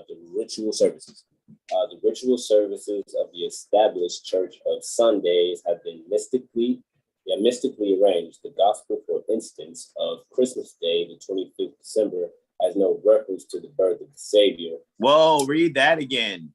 the ritual services. The ritual services of the established Church of Sundays have been mystically arranged. The gospel, for instance, of Christmas Day, the 25th December, has no reference to the birth of the Savior. Whoa, read that again.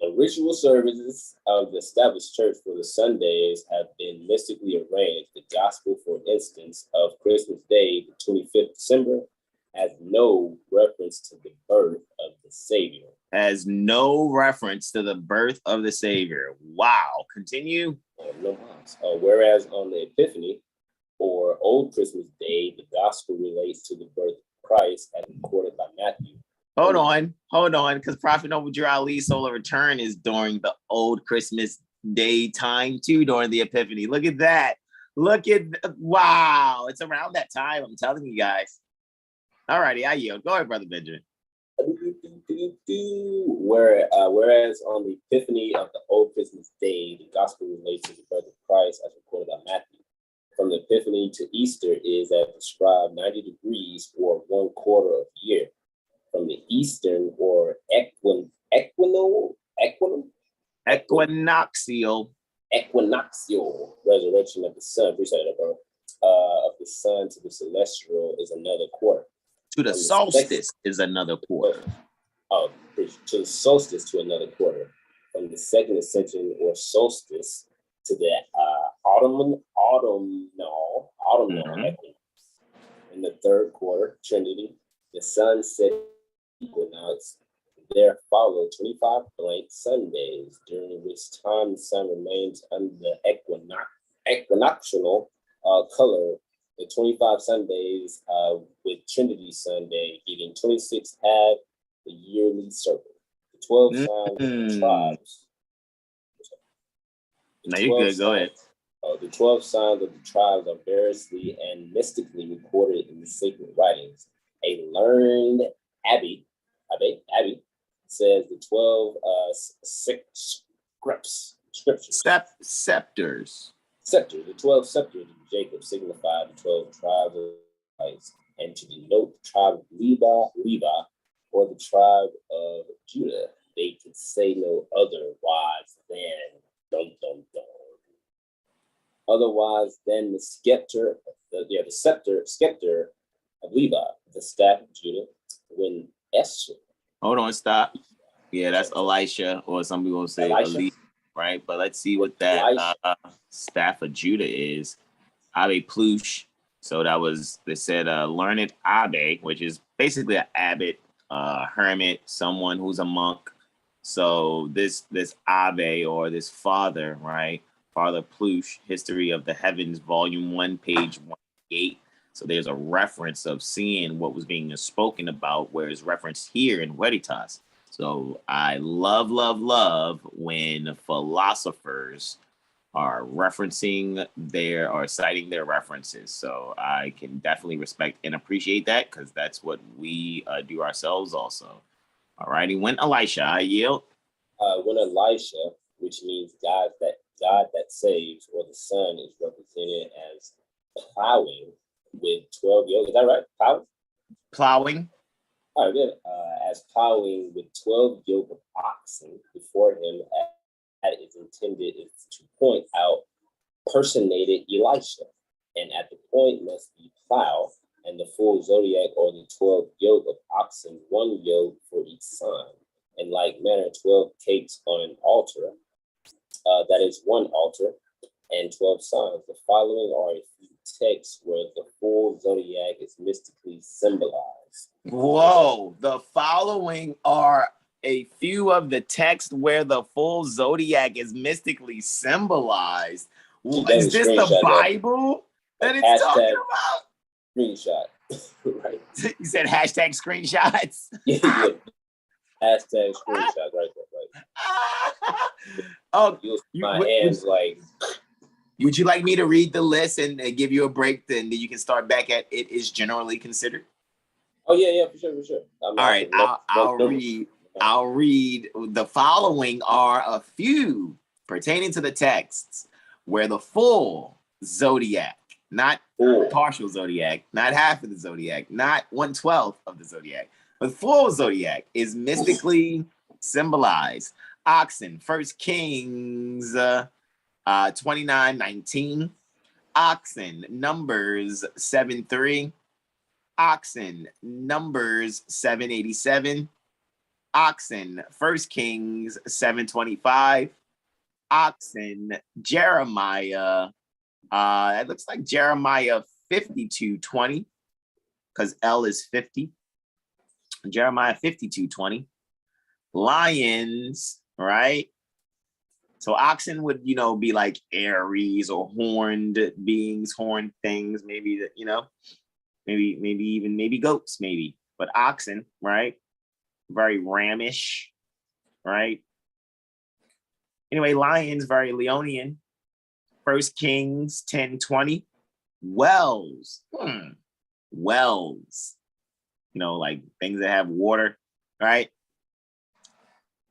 The ritual services of the established church for the Sundays have been mystically arranged. The gospel, for instance, of Christmas Day, the 25th December, has no reference to the birth of the Savior. Has no reference to the birth of the Savior. Wow. Continue. Whereas on the Epiphany, or Old Christmas Day, the gospel relates to the birth of Christ as recorded by Matthew. Hold on, because Prophet Noble Drew Ali's solar return is during the Old Christmas Day time too, during the Epiphany. Look at that. Wow. It's around that time. I'm telling you guys. All righty, I yield. Go ahead, Brother Benjamin. Whereas on the Epiphany of the Old Christmas Day, the gospel relates to the birth of Christ as recorded by Matthew. From the Epiphany to Easter is as described 90 degrees or 1/4 of the year. From the Eastern or equinoxial resurrection of the sun, appreciate it, bro, of the sun to the celestial is another quarter. To the solstice is another quarter. To the solstice to another quarter. From the second ascension or solstice to the autumnal equinox. In the third quarter, Trinity, the sunset equinox. There follow 25 blank Sundays, during which time the sun remains under the equinoctial color. The 25 Sundays with Trinity Sunday, giving 26 half the yearly circle. The 12 signs of the tribes. No, you're good. Go ahead. The 12 signs of the tribes are variously and mystically recorded in the sacred writings. A learned Abbey says the 12 scriptures. Scepters. The 12 scepters of Jacob signify the 12 tribes of Israelites, and to denote the tribe of Levi, or the tribe of Judah, they can say no otherwise than otherwise than the scepter of Levi, the staff of Judah, when Esther. Hold on, stop. Yeah, that's Elisha, or some people say Elisha, right? But let's see what that staff of Judah is. Abbé Pluche. So that was, they said, learned Abbé, which is basically an abbot, hermit, someone who's a monk. So this Abbé, or this father, right? Father Pluche, History of the Heavens, Volume 1, page 188. So there's a reference of seeing what was being spoken about, where it's referenced here in Veritas. So I love when philosophers are referencing or citing their references. So I can definitely respect and appreciate that, because that's what we do ourselves also. All righty, when Elisha, I yield. When Elisha, which means God that saves, or the sun, is represented as plowing with 12 yoke. Is that right? Plowing. All right, good. As plowing with 12 yoke of oxen before him, that is intended is to point out personated Elisha, and at the point must be plow, and the full zodiac, or the 12 yoke of oxen, one yoke for each sign. In like manner, 12 cakes on an altar, that is one altar, and 12 signs. The following are a few texts where the full zodiac is mystically symbolized. Whoa, the following are a few of the texts where the full zodiac is mystically symbolized. Is this the Bible that it's talking about? Screenshot. Right. You said hashtag screenshots? Yeah. Hashtag screenshot right there. Right. Oh, my hands like. Would you like me to read the list and give you a break, then you can start back at it is generally considered? Oh yeah, for sure. All right, I'll read. The following are a few pertaining to the texts where the full zodiac, not partial zodiac, not half of the zodiac, not 1/12 of the zodiac, but full zodiac is mystically symbolized. Oxen, 1 Kings 29:19. Oxen, Numbers 7:3. Oxen, Numbers 7:87. Oxen, 1 Kings 7:25. Oxen, Jeremiah. It looks like Jeremiah 52:20, because L is 50. Jeremiah 52:20. Lions, right? So oxen would, be like Aries or horned beings, horned things, maybe, maybe goats, maybe. But oxen, right? Very ramish, right? Anyway, lions, very Leonian. 1 Kings 10:20. Wells. Wells. Like things that have water, right?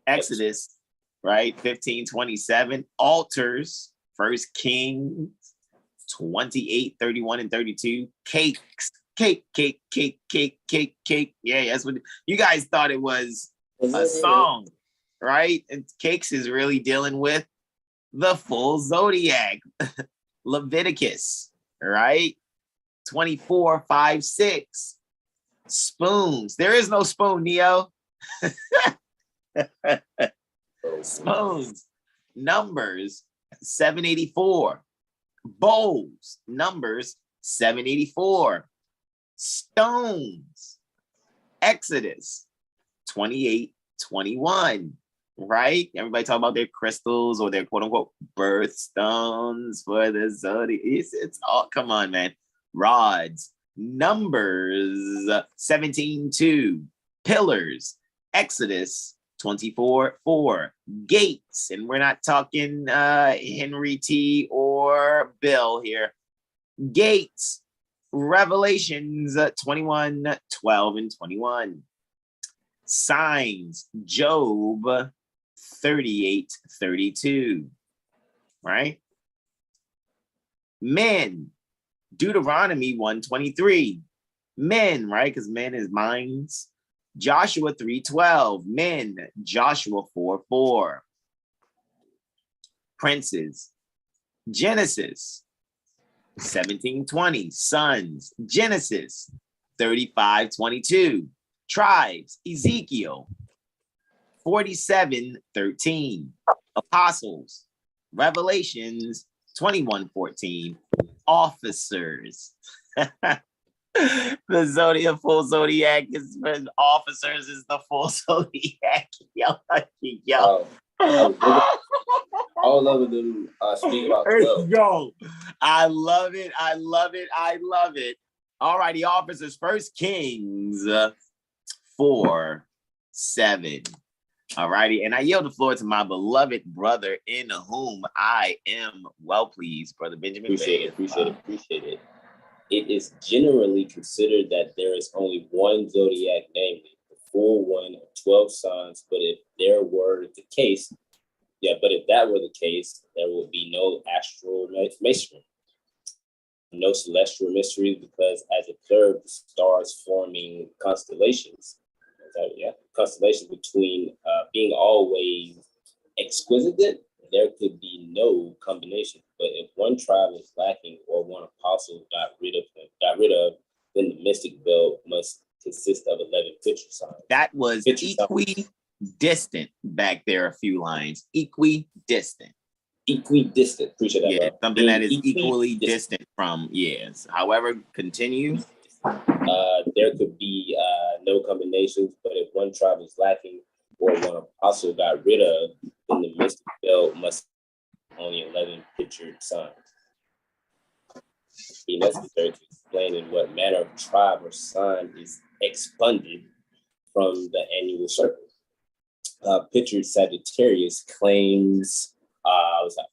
Exodus, right? 15:27. Altars. 1 Kings 28:31 and 32. Cakes. Cake. Yeah, that's what you guys thought it was, a song, right? And cakes is really dealing with the full zodiac. Leviticus, right? 24:5-6. Spoons. There is no spoon, Neo. Spoons. Numbers 784. Bowls. Numbers 784. Stones. Exodus 28:21. Right? Everybody talking about their crystals or their quote unquote birthstones for the zodiac. It's all, come on, man. Rods. Numbers 17:2. Pillars. Exodus 24-4. Gates, and we're not talking Henry T or Bill here. Gates, Revelations 21:12-21. Signs, Job 38:32. Right? Men, Deuteronomy 1:23. Men, right? Because men is minds. Joshua 3:12. Men, Joshua 4:4. Princes, Genesis 17:20. Sons, Genesis 35:22. Tribes, Ezekiel 47:13. Apostles, Revelations 21:14. Officers. The zodiac, full zodiac is for officers is the full zodiac. Yo. All of them speak about 12. Yo, I love it. I love it. I love it. All righty, officers. First Kings 4:7. All righty, and I yield the floor to my beloved brother, in whom I am well pleased, Brother Benjamin. Appreciate it. It is generally considered that there is only one zodiac, namely the full one of 12 signs. But if that were the case, there would be no astral mystery, no celestial mysteries, because as observed, the stars forming constellations. Constellations between being always exquisite, there could be no combination. But if one tribe is lacking or one apostle got rid of, then the mystic belt must consist of 11 picture signs. That was equidistant back there, a few lines. Equidistant. Appreciate that. Yeah, bro. Something that is equally distant from, yes. However, continue. There could be no combinations, but if one tribe is lacking or one apostle got rid of, then the mystic belt must only 11 pictured signs. Be necessary to explain in what manner of tribe or sign is expunged from the annual circle. Pictured Sagittarius claims was that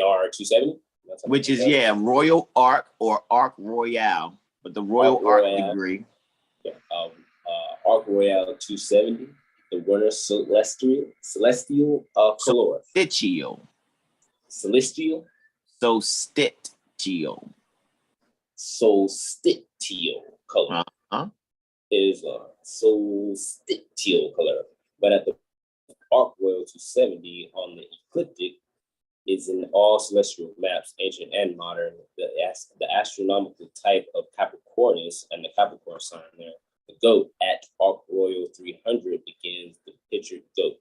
AR 270? Which is Royal Arc or Arc Royale, but the Royal Arc degree. Arc Royale 270, the winner celestial color. Celestial color. Is solstitial color. But at the Arc Royale 270 on the ecliptic is in all celestial maps, ancient and modern, the astronomical type of Capricornus, and the Capricorn sign there. The goat at Arc Royale 300 begins the pictured goat.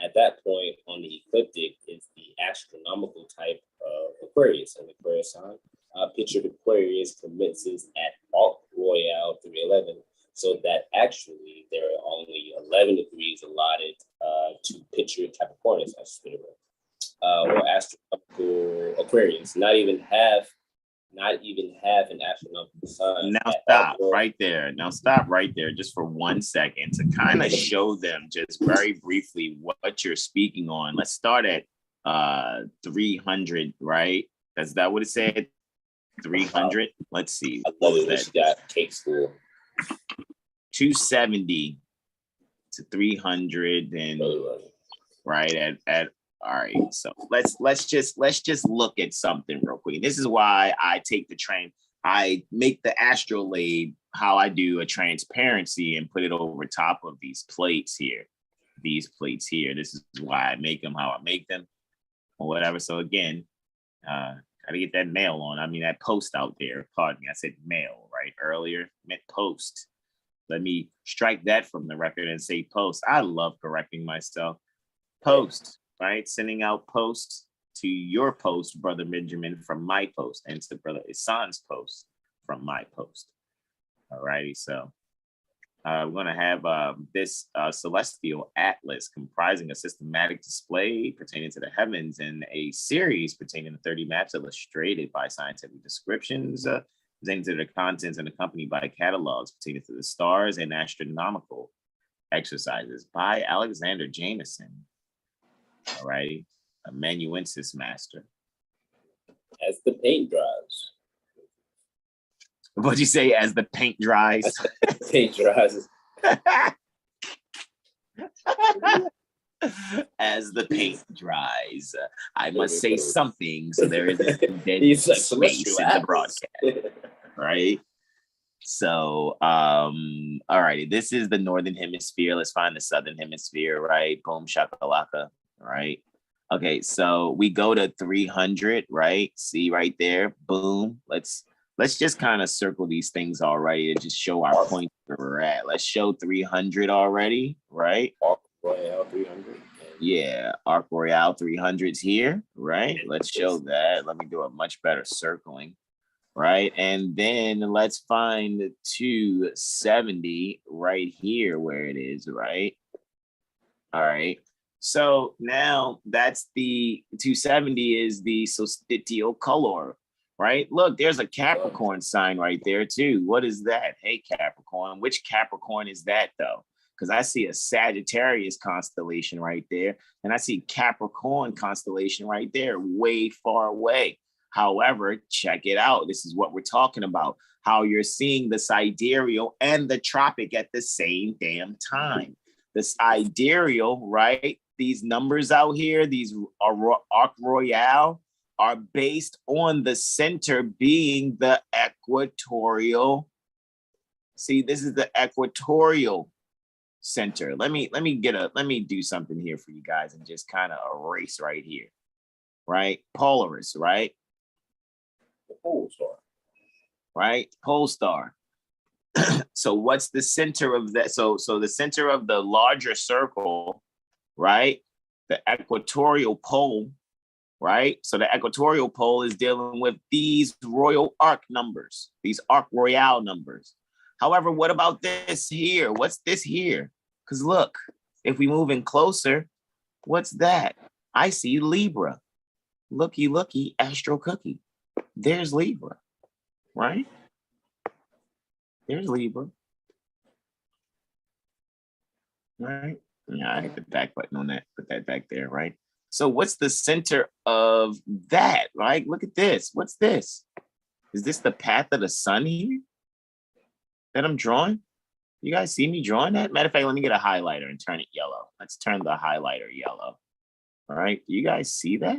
At that point on the ecliptic is the astronomical type of Aquarius, and the Aquarius sign. Pictured Aquarius commences at Arc Royale 311, so that actually there are only 11 degrees allotted to pictured Capricornus, or astronomical Aquarius. Not even have an astronomical sign. Now stop right there. Just for 1 second to kind of show them just very briefly what you're speaking on. Let's start at 300, right? Is that what it said? 300. Let's see. I love it. She got cake school. 270 to 300 and right at all right. So let's just look at something real quick. This is why I take the train. I make the astrolabe how I do a transparency and put it over top of these plates here. This is why I make them how I make them or whatever. So again, gotta get that mail on. I mean, that post out there. Pardon me. I said mail, right? Earlier, meant post. Let me strike that from the record and say post. I love correcting myself. Post, right? Sending out posts to your post, Brother Benjamin, from my post, and to Brother Hasan's post from my post. All righty. So we're going to have this celestial atlas comprising a systematic display pertaining to the heavens and a series pertaining to 30 maps illustrated by scientific descriptions pertaining to the contents and accompanied by catalogs pertaining to the stars and astronomical exercises by Alexander Jameson. All right, amanuensis master. As the paint dries. What'd you say? As the paint dries. Paint dries. As the paint dries, I must say something so there isn't dead He's like, space in the broadcast, right? So, all righty, this is the northern hemisphere. Let's find the southern hemisphere, right? Boom shakalaka, right? Okay, so we go to 300, right? See right there, boom. Let's just kind of circle these things already to just show our point where we're at. Let's show 300 already, right? Arc Royale 300. Yeah, Arc Royale 300's here, right? Let's show that. Let me do a much better circling, right? And then let's find the 270 right here where it is, right? All right. So now that's the 270 is the solstitial color, right? Look, there's a Capricorn sign right there too. What is that? Hey, Capricorn. Which Capricorn is that though? Because I see a Sagittarius constellation right there. And I see Capricorn constellation right there, way far away. However, check it out. This is what we're talking about. How you're seeing the sidereal and the tropic at the same damn time. The sidereal, right? These numbers out here, these are Arc Royale, are based on the center being the equatorial. See, this is the equatorial center. Let me do something here for you guys and just kind of erase right here, right? Polaris, right? The pole star. Right? Pole star. So what's the center of that? So the center of the larger circle, right? The equatorial pole, right? So the equatorial pole is dealing with these royal arc numbers, these Arc Royale numbers. However, what about this here? What's this here? Because look, if we move in closer, what's that? I see Libra. Looky, looky, Astro Cookie. There's Libra, right? There's Libra. Right? Yeah, I hit the back button on that. Put that back there, right? So what's the center of that, right? Look at this. What's this? Is this the path of the sun here that I'm drawing? You guys see me drawing that? Matter of fact, let me get a highlighter and turn it yellow. Let's turn the highlighter yellow. All right, do you guys see that?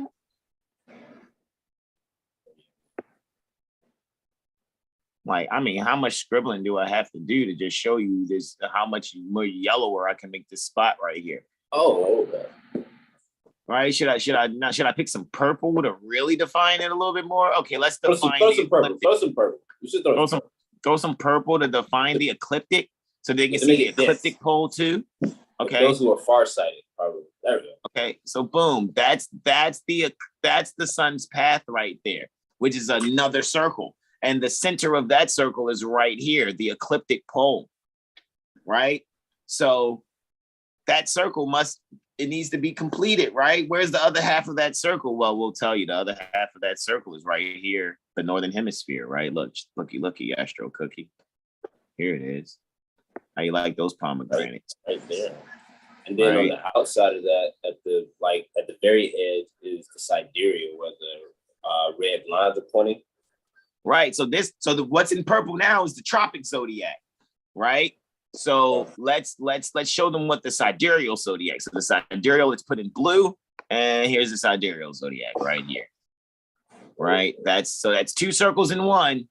Like, I mean, how much scribbling do I have to do to just show you this, how much more yellower I can make this spot right here? Oh, okay. Right? Should I pick some purple to really define it a little bit more? Okay, let's define throw some purple. Throw some purple. You should throw some purple to define the ecliptic so they can see the ecliptic pole too. Okay. Those who are farsighted, probably. There we go. Okay, so boom, that's the sun's path right there, which is another circle. And the center of that circle is right here, the ecliptic pole, right? So that circle needs to be completed, right? Where's the other half of that circle? Well, we'll tell you the other half of that circle is right here, the northern hemisphere, right? Look, looky, Astro Cookie. Here it is. How you like those pomegranates? Right there. And then on the outside of that, at the very edge is the sidereal where the red lines are pointing. Right. So what's in purple now is the tropic zodiac, right? So let's show them what the sidereal zodiac. So the sidereal is put in blue, and here's the sidereal zodiac right here. Right. That's two circles in one.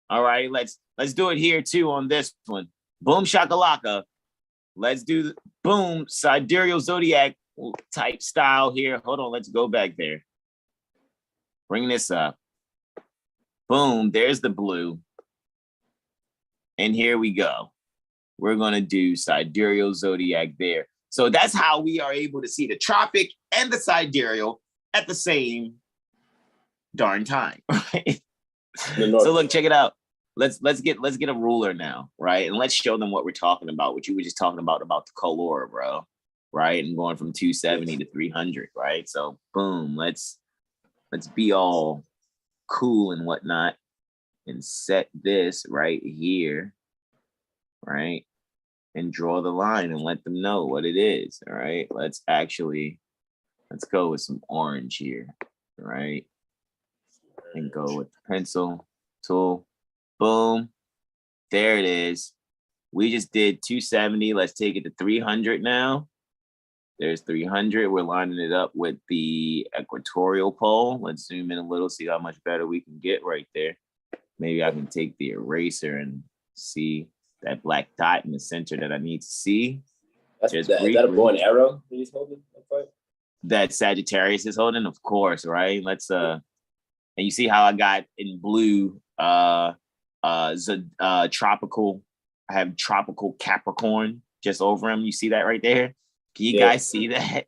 All right. Let's do it here too on this one. Boom shakalaka. Let's do the boom sidereal zodiac type style here. Hold on. Let's go back there. Bring this up. Boom, there's the blue. And here we go. We're going to do sidereal zodiac there. So that's how we are able to see the tropic and the sidereal at the same darn time. Right? So look, check it out. Let's get a ruler now, right? And let's show them what we're talking about, what you were just talking about the color, bro. Right? And going from 270 to 300, right? So boom, let's be all cool and whatnot and set this right here, right? and draw the line and let them know what it is. All right. Let's go with some orange here. All right. And go with the pencil tool. Boom. There it is. We just did 270. Let's take it to 300 now. There's 300. We're lining it up with the equatorial pole. Let's zoom in a little, see how much better we can get right there. Maybe I can take the eraser and see that black dot in the center that I need to see. Is that a bow and arrow that he's holding? That Sagittarius is holding, of course, right? Let's and you see how I got in blue tropical. I have tropical Capricorn just over him. You see that right there? Can you guys see that?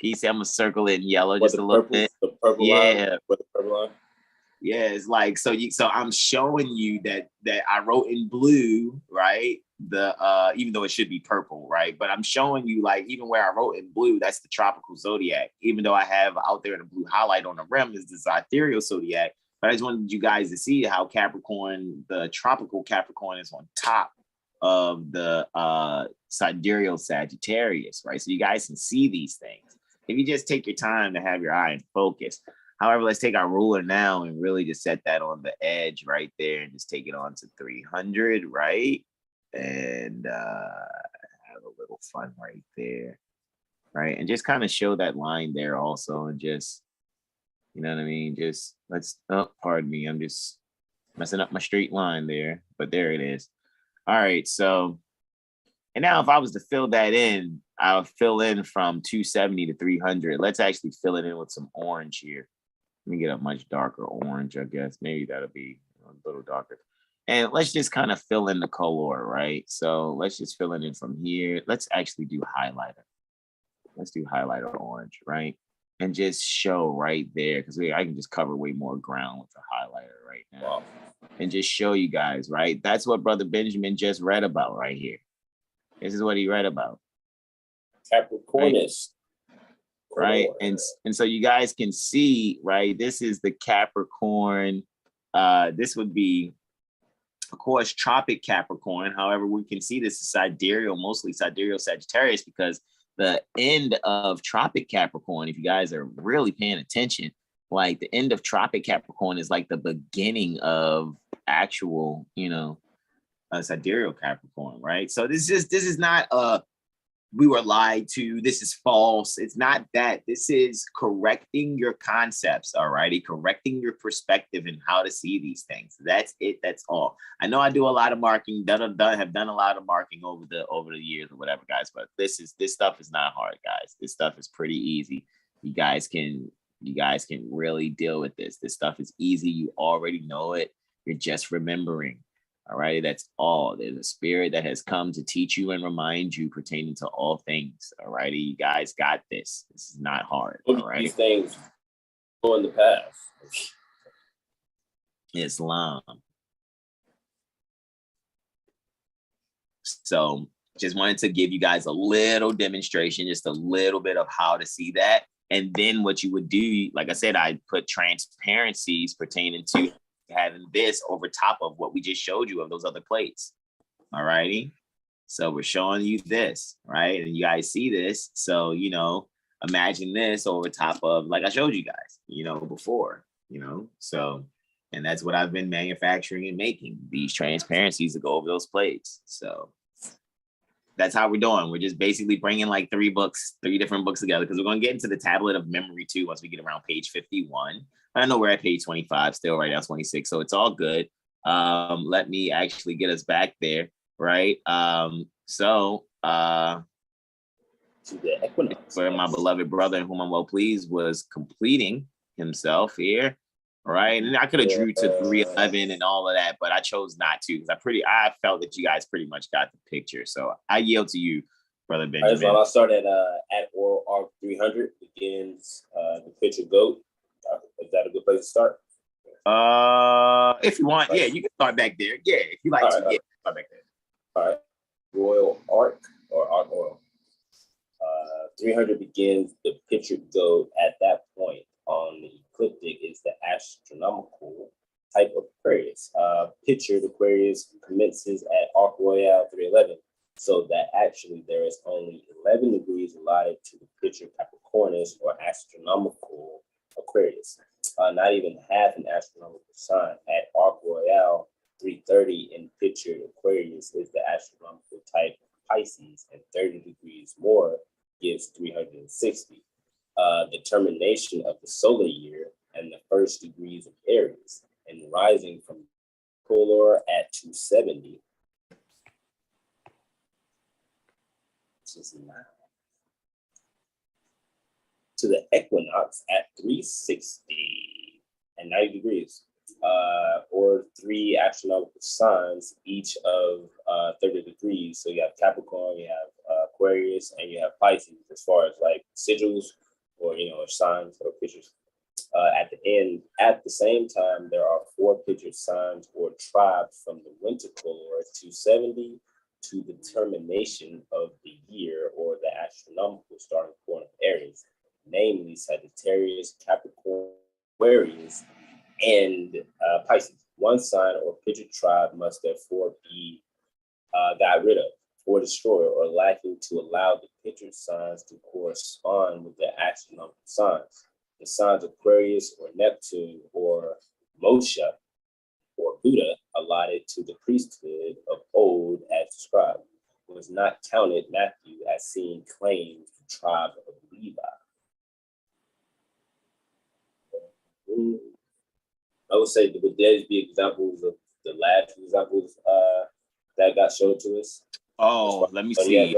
Can you see I'm gonna circle it in yellow just a little bit? The purple line. With the purple line. Yeah, it's like so I'm showing you that I wrote in blue, right? The even though it should be purple, right? But I'm showing you like even where I wrote in blue, that's the tropical zodiac. Even though I have out there in the blue highlight on the rim is the sidereal zodiac. But I just wanted you guys to see how Capricorn, the tropical Capricorn, is on top of the sidereal Sagittarius, right? So you guys can see these things. If you just take your time to have your eye in focus. However, let's take our ruler now and really just set that on the edge right there and just take it on to 300, right? And have a little fun right there, right? And just kind of show that line there also and just, you know what I mean? Just pardon me. I'm just messing up my straight line there, but there it is. All right, so, and now if I was to fill that in, I'll fill in from 270 to 300. Let's actually fill it in with some orange here. Let me get a much darker orange, I guess. Maybe that'll be a little darker. And let's just kind of fill in the color, right? So let's just fill it in from here. Let's actually do highlighter. Let's do highlighter orange, right? And just show right there, because I can just cover way more ground with the highlighter right now. Wow. And just show you guys, right? That's what Brother Benjamin just read about right here. This is what he read about. Capricornus. Right. And so you guys can see, right? This is the Capricorn. This would be, of course, Tropic Capricorn. However, we can see this is sidereal, mostly sidereal Sagittarius, because the end of Tropic Capricorn, if you guys are really paying attention, like the end of Tropic Capricorn is like the beginning of actual, sidereal Capricorn, right? So this is not we were lied to, this is false. It's not that. This is correcting your concepts, all righty? Correcting your perspective and how to see these things. That's it. That's all. I know I do a lot of marking, have done a lot of marking over the years or whatever, guys, but this stuff is not hard, guys. This stuff is pretty easy. You guys can really deal with this. This stuff is easy. You already know it. You're just remembering. All right, that's all. There's a spirit that has come to teach you and remind you pertaining to all things. All righty, you guys got this. This is not hard. All right, these things go in the past. Islam. So, just wanted to give you guys a little demonstration, just a little bit of how to see that, and then what you would do. Like I said, I put transparencies pertaining to having this over top of what we just showed you of those other plates. All righty. So we're showing you this, right? And you guys see this. So, imagine this over top of, like I showed you guys, before, so, and that's what I've been manufacturing and making, these transparencies to go over those plates. So that's how we're doing. We're just basically bringing like three different books together, because we're going to get into the tablet of memory too once we get around page 51. I know we're at page 25 still, right now 26, so it's all good. Let me actually get us back there, right? Where my beloved brother, whom I'm well pleased, was completing himself here, right? And I could have drew to 311 and all of that, but I chose not to, because I felt that you guys pretty much got the picture. So I yield to you, Brother Benjamin. I'll start at oral arc 300 begins the picture goat. Is that a good place to start? If you want, yeah, you can start back there. Yeah, if you like to, start back there. All right. Royal arc or arc oil. 300 begins the picture goat. At that point on the ecliptic is the astronomical type of Aquarius. Pictured Aquarius commences at arc royale 311 So that actually there is only 11 degrees allotted to the picture Capricornus or astronomical Aquarius. Not even half an astronomical sign. At Arc Royale 330 in pictured Aquarius is the astronomical type Pisces, and 30 degrees more gives 360. The termination of the solar year and the first degrees of Aries, and rising from polar at 270. To the equinox at 360 and 90 degrees, or 3 astronomical signs, each of 30 degrees. So you have Capricorn, you have Aquarius, and you have Pisces as far as like sigils or, or signs or pictures. At the end, at the same time, there are 4 pictured signs or tribes from the winter color 270 to the termination of the year or the astronomical starting point of Aries, namely Sagittarius, Capricorn, Aquarius, and Pisces. One sign or pictured tribe must therefore be got rid of or destroyed or lacking to allow the pictured signs to correspond with the astronomical signs. The signs Aquarius or Neptune or Moshe or Buddha allotted to the priesthood of old as described was not counted Matthew as seeing claims the tribe of Levi. I would say, would there be examples of the last examples that got shown to us? Oh, let me see.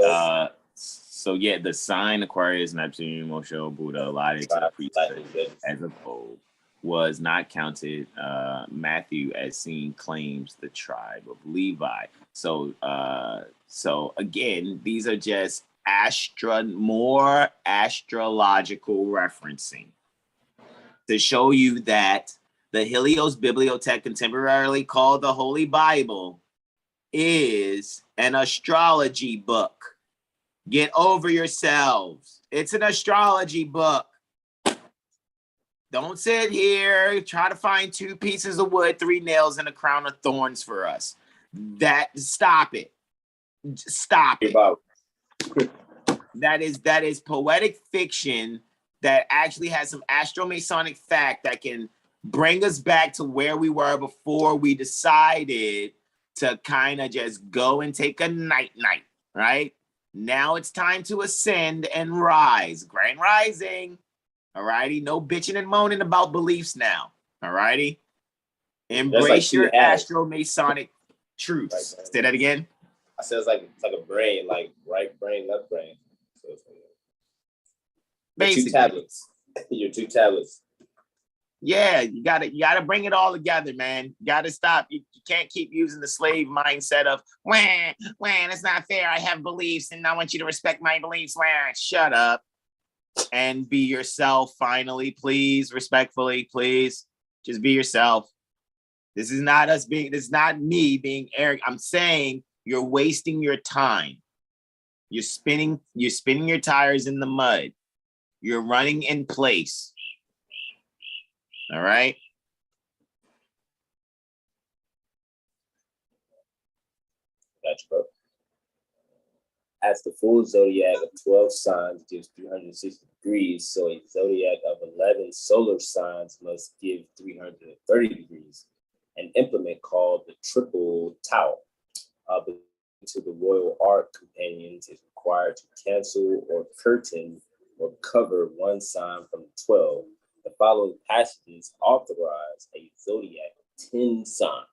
So yeah, the sign Aquarius, Neptune, Moshe, Buddha allotted to the priesthood as of old was not counted Matthew as seeing claims the tribe of Levi. So again, these are just more astrological referencing to show you that the Helios Bibliothèque, contemporarily called the Holy Bible, is an astrology book. Get over yourselves. It's an astrology book. Don't sit here, try to find 2 pieces of wood, 3 nails, and a crown of thorns for us. Stop it. Stop it. That is poetic fiction that actually has some astromasonic fact that can bring us back to where we were before we decided to kind of just go and take a night-night, right? Now it's time to ascend and rise. Grand rising. All righty. No bitching and moaning about beliefs now. All righty. Embrace your astromasonic truths. Say that again. I said it's like a brain, like right brain, left brain. So it's like basically 2 tablets. Your 2 tablets. Yeah, you gotta bring it all together, man. You gotta stop. You can't keep using the slave mindset of when it's not fair. I have beliefs and I want you to respect my beliefs. Shut up and be yourself. Finally, please, respectfully, please, just be yourself. This is not me being arrogant. I'm saying you're wasting your time. You're spinning your tires in the mud. You're running in place. All right. Gotcha, bro. As the full zodiac of 12 signs gives 360 degrees, so a zodiac of 11 solar signs must give 330 degrees. An implement called the triple tau to the royal art companions is required to cancel or curtain or cover one sign from the 12. The following passages authorize a zodiac of 10 signs.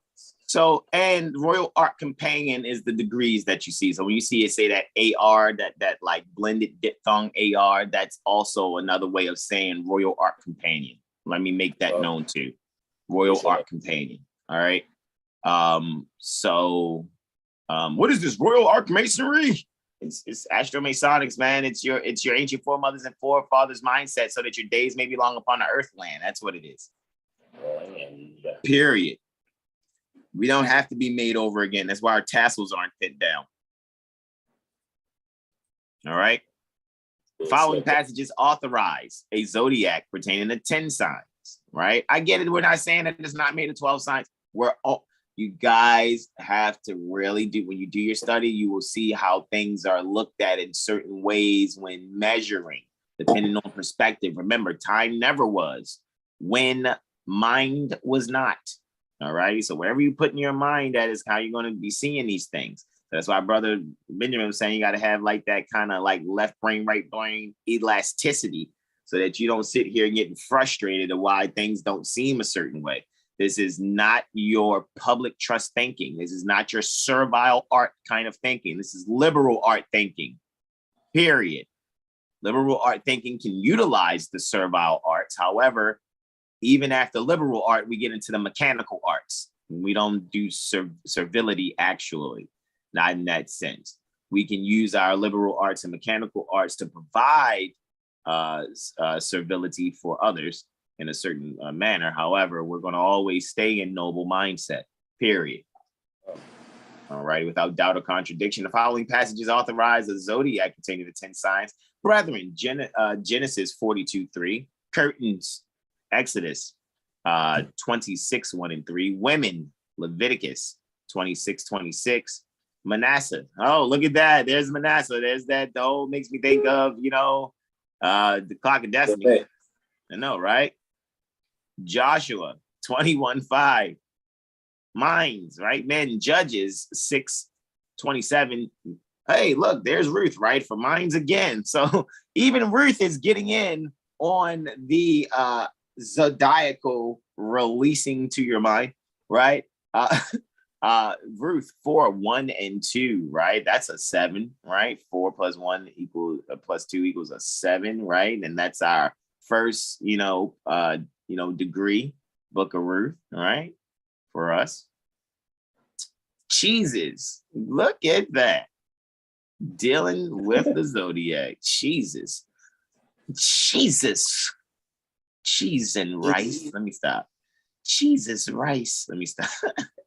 So, and Royal Art Companion is the degrees that you see. So when you see it say that AR, that like blended diphthong AR, that's also another way of saying Royal Art Companion. Let me make that known too. Royal Art Companion. All right. What is this Royal Arc Masonry? It's astromasonics, man. It's your ancient foremothers and forefathers mindset so that your days may be long upon the earth land. That's what it is. Period. We don't have to be made over again. That's why our tassels aren't fit down. All right. The following passages authorize a zodiac pertaining to 10 signs. Right. I get it. We're not saying that it's not made of 12 signs. You guys have to really do, when you do your study, you will see how things are looked at in certain ways when measuring, depending on perspective. Remember, time never was when mind was not. All right. So wherever you put in your mind, that is how you're going to be seeing these things. That's why Brother Benjamin was saying you got to have like that kind of like left brain, right brain elasticity so that you don't sit here getting frustrated at why things don't seem a certain way. This is not your public trust thinking. This is not your servile art kind of thinking. This is liberal art thinking, period. Liberal art thinking can utilize the servile arts. However, even after liberal art, we get into the mechanical arts. We don't do servility actually, not in that sense. We can use our liberal arts and mechanical arts to provide servility for others in a certain manner. However, we're going to always stay in noble mindset, period. All right, without doubt or contradiction, the following passages authorize the zodiac containing the 10 signs. Brethren, Genesis 42:3, curtains, Exodus 26:1-3, women, Leviticus 26:26, Manasseh. Oh, look at that. There's Manasseh. There's that. The whole makes me think of, the clock of destiny. I know, right? Joshua 21:5, minds, right? Men, Judges 6:27. Hey, look, there's Ruth, right? For minds again. So even Ruth is getting in on the zodiacal releasing to your mind, right? Ruth 4:1-2, right? That's a 7, right? 4 + 1 + 2 equals a 7, right? And that's our first, degree, Book of Ruth, right? For us. Jesus, look at that. Dealing with the zodiac. Jesus. Cheese and rice. Let me stop. Jesus, rice. Let me stop.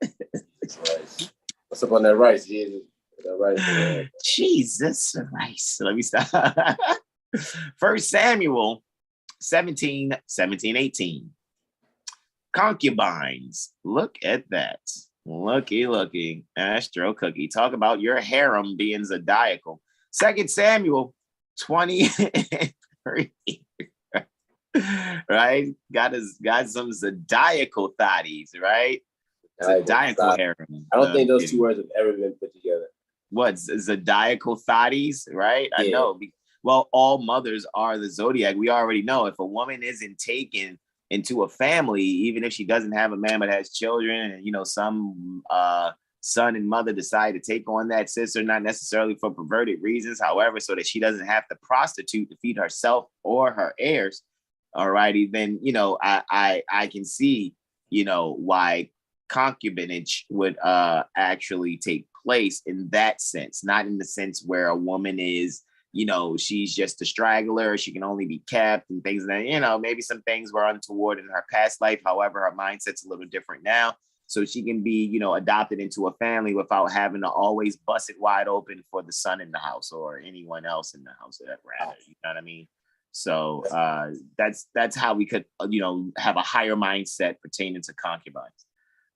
Rice. What's up on that rice, Jesus? That rice. Jesus, rice. Let me stop. 1 Samuel 17:18. Concubines. Look at that. Looky. Astro Cookie. Talk about your harem being zodiacal. 2 Samuel 23. Right? Got some zodiacal thotties, right? Zodiacal harem. I don't think those two words have ever been put together. What? Zodiacal thotties, right? Yeah. I know. Well, all mothers are the zodiac. We already know if a woman isn't taken into a family, even if she doesn't have a man but has children, and some son and mother decide to take on that sister, not necessarily for perverted reasons, however, so that she doesn't have to prostitute to feed herself or her heirs. All righty, then I can see why concubinage would actually take place in that sense, not in the sense where a woman is she's just a straggler, she can only be kept and things that, maybe some things were untoward in her past life. However, her mindset's a little different now. So she can be, adopted into a family without having to always bust it wide open for the son in the house or anyone else in the house, rather, you know what I mean? So that's how we could, have a higher mindset pertaining to concubines,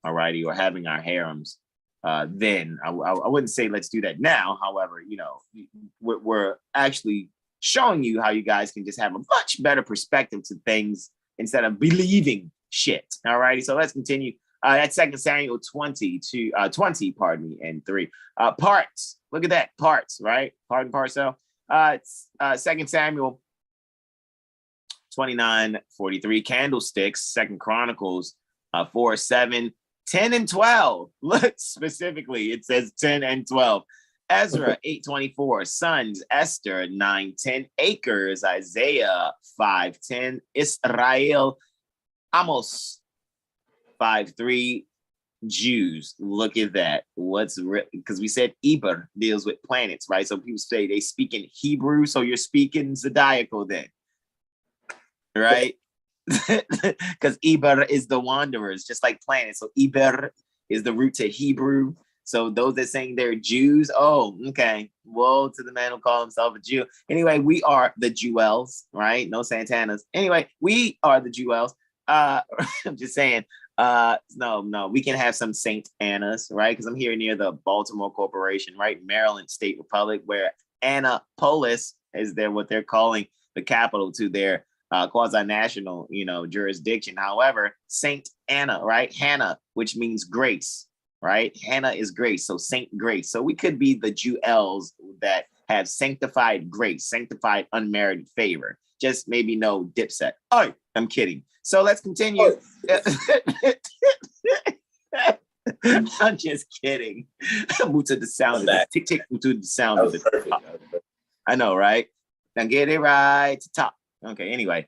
all righty, or having our harems. Then I wouldn't say let's do that now. However, we're actually showing you how you guys can just have a much better perspective to things instead of believing shit. All righty, so let's continue. That's 2 Samuel 20, and 3. Parts. Look at that, parts, right? Pardon, Parcel. 2 Samuel 29:43. Candlesticks. 2 Chronicles 4:7. 10 and 12. Look specifically, it says 10 and 12. Ezra 8:24. Sons, Esther 9:10. Acres, Isaiah 5:10. Israel, Amos 5:3. Jews. Look at that. Because we said Eber deals with planets, right? So people say they speak in Hebrew, so you're speaking zodiacal then, right? Because Eber is the wanderers, just like planets. So Eber is the root to Hebrew. So those that saying they're Jews, oh, okay. Woe to the man who calls himself a Jew. Anyway, we are the Jewels, right? No Santanas. Anyway, we are the Jewels. I'm just saying. No, we can have some Saint Annas, right? Because I'm here near the Baltimore Corporation, right? Maryland State Republic, where Annapolis is what they're calling the capital to their quasi-national, jurisdiction. However, Saint Anna, right? Hannah, which means grace, right? Hannah is grace, so Saint Grace. So we could be the Jewels that have sanctified grace, sanctified unmerited favor. Just maybe no Dipset. Oh, I'm kidding. So let's continue. I'm just kidding. Move to the sound of that. Tick tick. Move to the sound of the. I know, right? Now get it right to top. Okay. Anyway,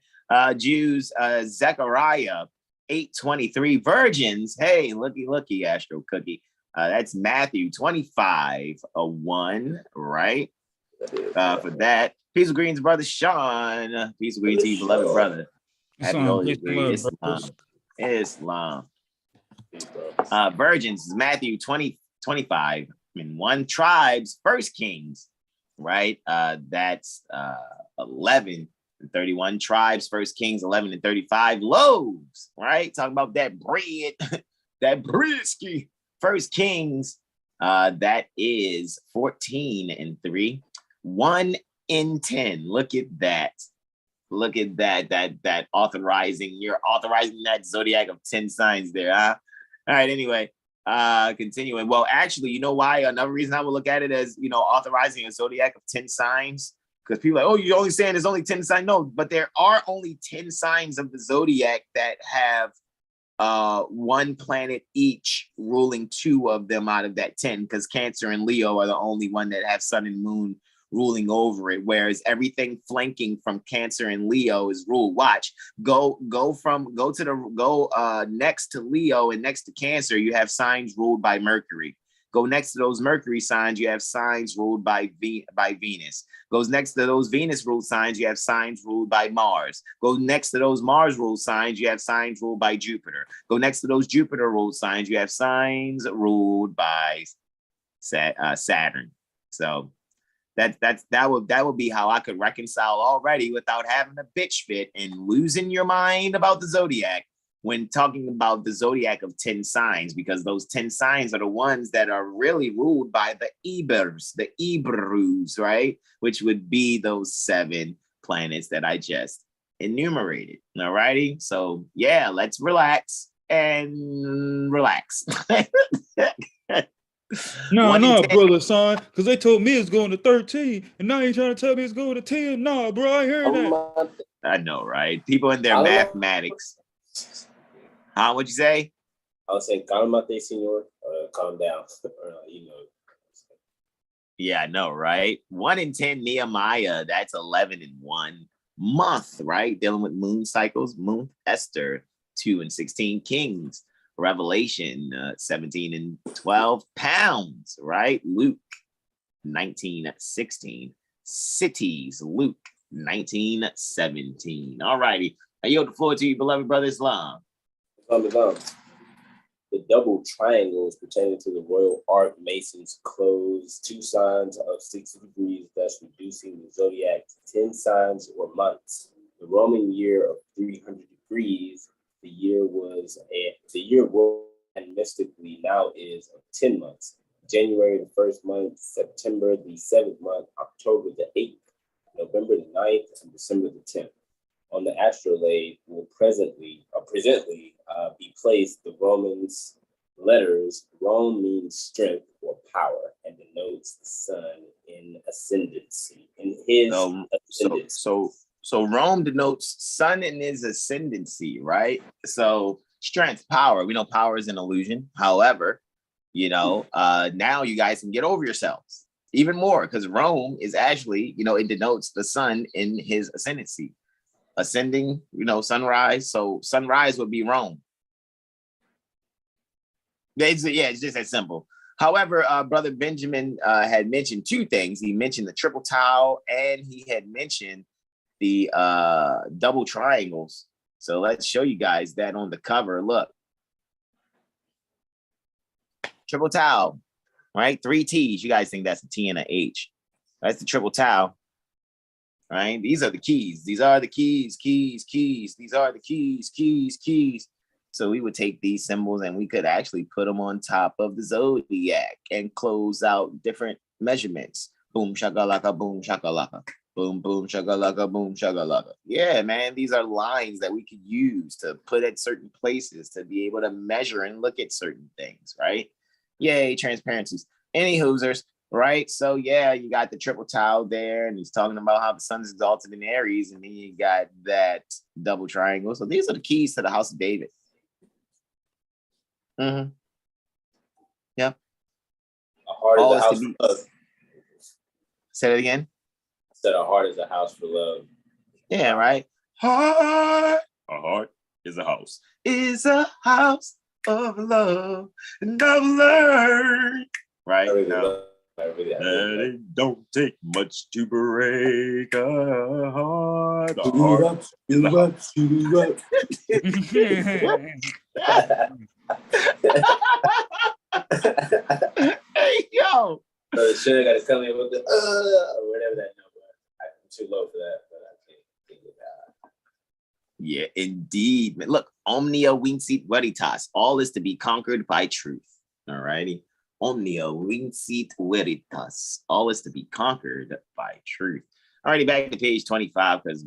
Jews, Zechariah 8:23. Virgins. Hey, looky, Astro Cookie. That's Matthew 25:1, right? For that. Peace of greens, brother Sean. Peace of greens to you, beloved brother. Happy Holy Week. Islam. Virgins is Matthew 20:25. Tribes, first kings, right? That's 11:31. Tribes, first kings, 11:35. Loaves, right? Talking about that bread, that brisky. First kings, that is 14:3. 1 in 10. Look at that. Look at that authorizing. You're authorizing that zodiac of 10 signs there, huh? All right, anyway, continuing. Well, actually, you know why? Another reason I would look at it as, authorizing a zodiac of 10 signs, because people are like, oh, you're only saying there's only 10 signs. No, but there are only 10 signs of the zodiac that have one planet each ruling 2 of them out of that 10, because Cancer and Leo are the only one that have sun and moon ruling over it, whereas everything flanking from Cancer and Leo is ruled. Watch, go next to Leo and next to Cancer, you have signs ruled by Mercury. Go next to those Mercury signs, you have signs ruled by Venus. Goes next to those Venus ruled signs, you have signs ruled by Mars. Go next to those Mars ruled signs, you have signs ruled by Jupiter. Go next to those Jupiter ruled signs, you have signs ruled by Saturn. So that would be how I could reconcile already without having a bitch fit and losing your mind about the zodiac when talking about the zodiac of 10 signs, because those 10 signs are the ones that are really ruled by the Ibrus, right? Which would be those 7 planets that I just enumerated. All righty. So yeah, let's relax and relax. No, brother, son, because they told me it's going to 13, and now you're trying to tell me it's going to 10. No, bro, I heard that. I know, right? People in their mathematics. What'd you say? I was saying, calmate, senor. Calm down. Yeah, I know, right? 1 in 10 Nehemiah, that's 11:1. Month, right? Dealing with moon cycles. Moon Esther, 2 and 16 Kings. Revelation 17:12. Pounds, right? Luke 19:16. Cities, Luke 19:17. All righty. I yield the floor to you, beloved brother Islam. The double triangles pertaining to the royal art masons close 2 signs of 60 degrees, thus reducing the zodiac to 10 signs or months. The Roman year of 300 degrees. The year was and mystically now is of 10 months. January the 1st month, September the 7th month, October the 8th, November the 9th, and December the 10th. On the astrolabe will presently be placed the Romans letters. Rome means strength or power and denotes the sun in ascendancy. In his ascendancy. So Rome denotes sun in his ascendancy, right? So strength, power. We know power is an illusion. However, now you guys can get over yourselves even more, because Rome is actually, it denotes the sun in his ascendancy. Ascending, sunrise. So sunrise would be Rome. It's just that simple. However, Brother Benjamin had mentioned 2 things. He mentioned the triple tau, and he had mentioned the double triangles. So let's show you guys that on the cover. Look, triple tau, right? 3 T's. You guys think that's a T and a H. That's the triple tau, right? These are the keys. These are the keys. These are the keys. So we would take these symbols and we could actually put them on top of the zodiac and close out different measurements. Boom, shakalaka, boom, shakalaka. Boom, boom, shakalaka, boom, shakalaka. Yeah, man, these are lines that we could use to put at certain places to be able to measure and look at certain things, right? Yay, transparencies. Any hoosers, right? So yeah, you got the triple tile there, and he's talking about how the sun's exalted in Aries, and then you got that double triangle. So these are the keys to the house of David. Mm-hmm. Yep. A heart is a house for love. Say that again. I said a heart is a house for love. Yeah, right. Heart. A heart is a house. Is a house of love and of learn. Right? I really No. love It don't take much to break a heart. A heart is a house. Hey, yo. So Shannon got to tell me about the or whatever that number. I'm too low for that, but I can't think of that. Yeah, indeed. Man, look, omnia vincit veritas. All is to be conquered by truth. All righty. Omnia vincit veritas. All is to be conquered by truth. Alrighty, back to page 25, because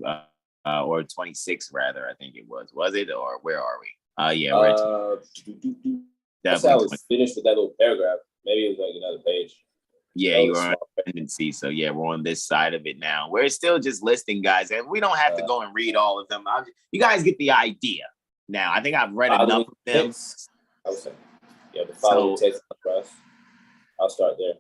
or 26 rather, I think it was. Was it, or where are we? Yeah, we're that's how I was finished with that little paragraph. Maybe it was like another page. Yeah, you are on dependency. So yeah, we're on this side of it now. We're still just listing, guys, and we don't have to go and read all of them. You guys get the idea. Now, I think I've read enough of them. Okay. Yeah, the following text. I'll start there.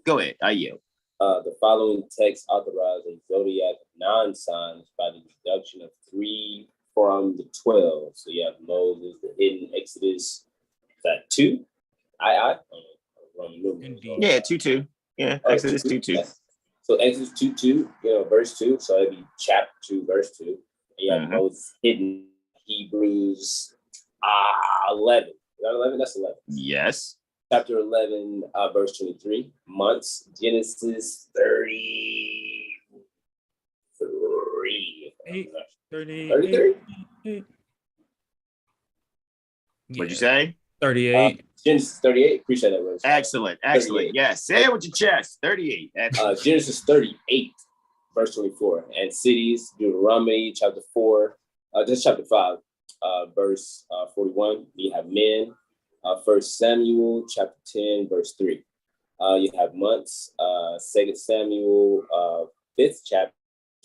Go ahead. I yield. The following text authorizing zodiac non-signs by the deduction of 3 from the 12. So you have Moses, the hidden Exodus. Is that 2? Yeah, 2:2. Yeah, Exodus 2:2. So Exodus 2:2, verse 2. So it'd be chapter 2, verse 2. And you have Moses hidden, Hebrews 11. Is that 11? That's 11. Yes. Chapter 11, verse 23. Months, Genesis 33. 33? What'd you say? 38. Genesis 38. Appreciate that, Rose. Excellent. 38. Yes. Say it with your chest. 38. Genesis 38, verse 24. And cities, Deuteronomy chapter 4, just chapter 5, verse 41. You have men. 1 Samuel chapter 10, verse 3. You have months, 2 Samuel 5th chapter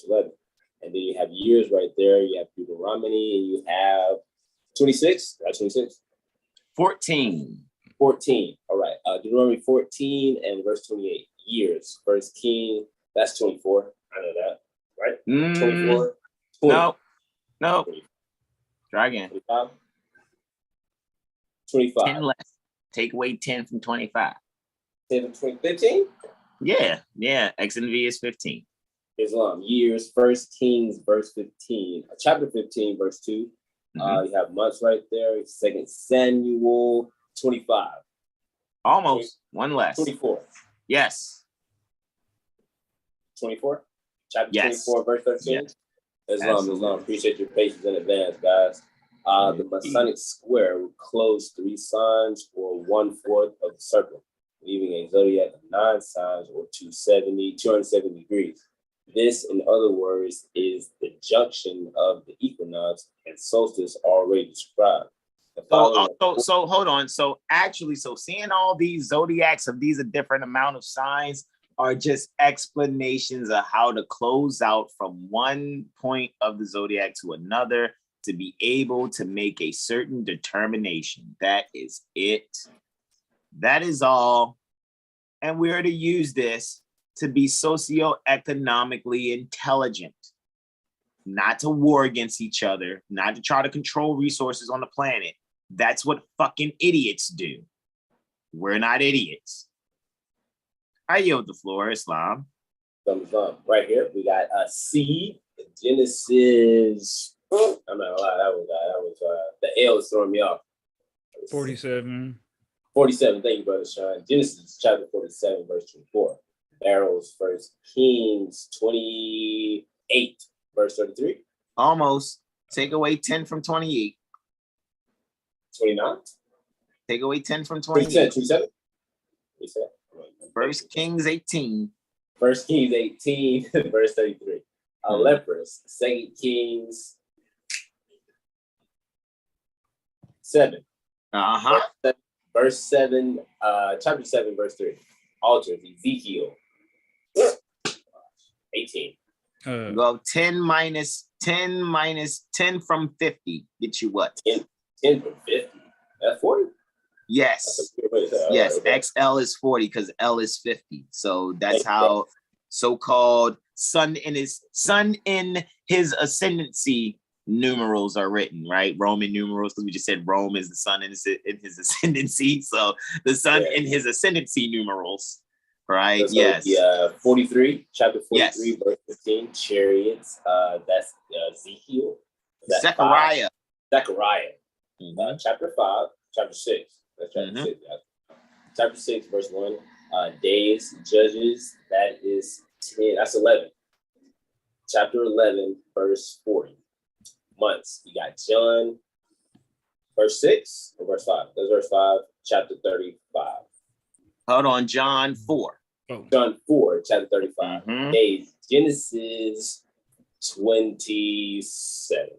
11. And then you have years right there. You have Deuteronomy, and you have 26. 26. 14. 14. All right. Deuteronomy 14 and verse 28. Years. First King, that's 24. I know that. Right? 24. 20. No. Try again. 25. 25. 10 less. Take away 10 from 25. 10 from 20. 15? Yeah. X and V is 15. Islam. Years. First Kings, verse 15. Chapter 15, verse 2. You have months right there. 2 Samuel 25. Almost. 1 less. 24. Yes. 24. Chapter 24, verse 13. Yes. Islam. Appreciate your patience in advance, guys. The Masonic square would close 3 signs or 1/4 of the circle, leaving a zodiac of 9 signs or 270 degrees. This, in other words, is the junction of the equinox and solstice already described. So hold on. So seeing all these zodiacs of these different amount of signs are just explanations of how to close out from one point of the zodiac to another to be able to make a certain determination. That is it. That is all. And we are to use this to be socioeconomically intelligent, not to war against each other, not to try to control resources on the planet. That's what fucking idiots do. We're not idiots. I yield the floor, Islam. Right here, we got a C, Genesis. I'm not gonna lie, that was the L is throwing me off. 47. 47, thank you, Brother Sean. Genesis chapter 47, verse 24. Barrels, 1 Kings 28, verse 33. Almost. Take away 10 from 28. 29. Take away 10 from 28. 27. 1 Kings 18. 1 Kings 18, verse 33. Leprous. 2 Kings 7. Verse 7, chapter 7, verse 3. Altars, Ezekiel. 18. Go 10 minus 10 from 50. Get you what? 10 from 50. That's 40? Yes. Yes. Right. XL is 40 because L is 50. So that's how so-called sun in his ascendancy numerals are written, right? Roman numerals, because we just said Rome is the sun in his ascendancy. So the sun in his ascendancy numerals, right? So yes. 43, chapter 43, verse 15, chariots. That's Ezekiel. That's Zechariah. Zechariah. Chapter 5, chapter 6. That's chapter 6. Chapter 6, verse 1. Days, judges. That is 10. That's 11. Chapter 11, verse 40. Months. You got John, verse 6 or verse 5. That's verse 5, chapter 35. Hold on, John 4. John 4, chapter 35. Days, Genesis 27.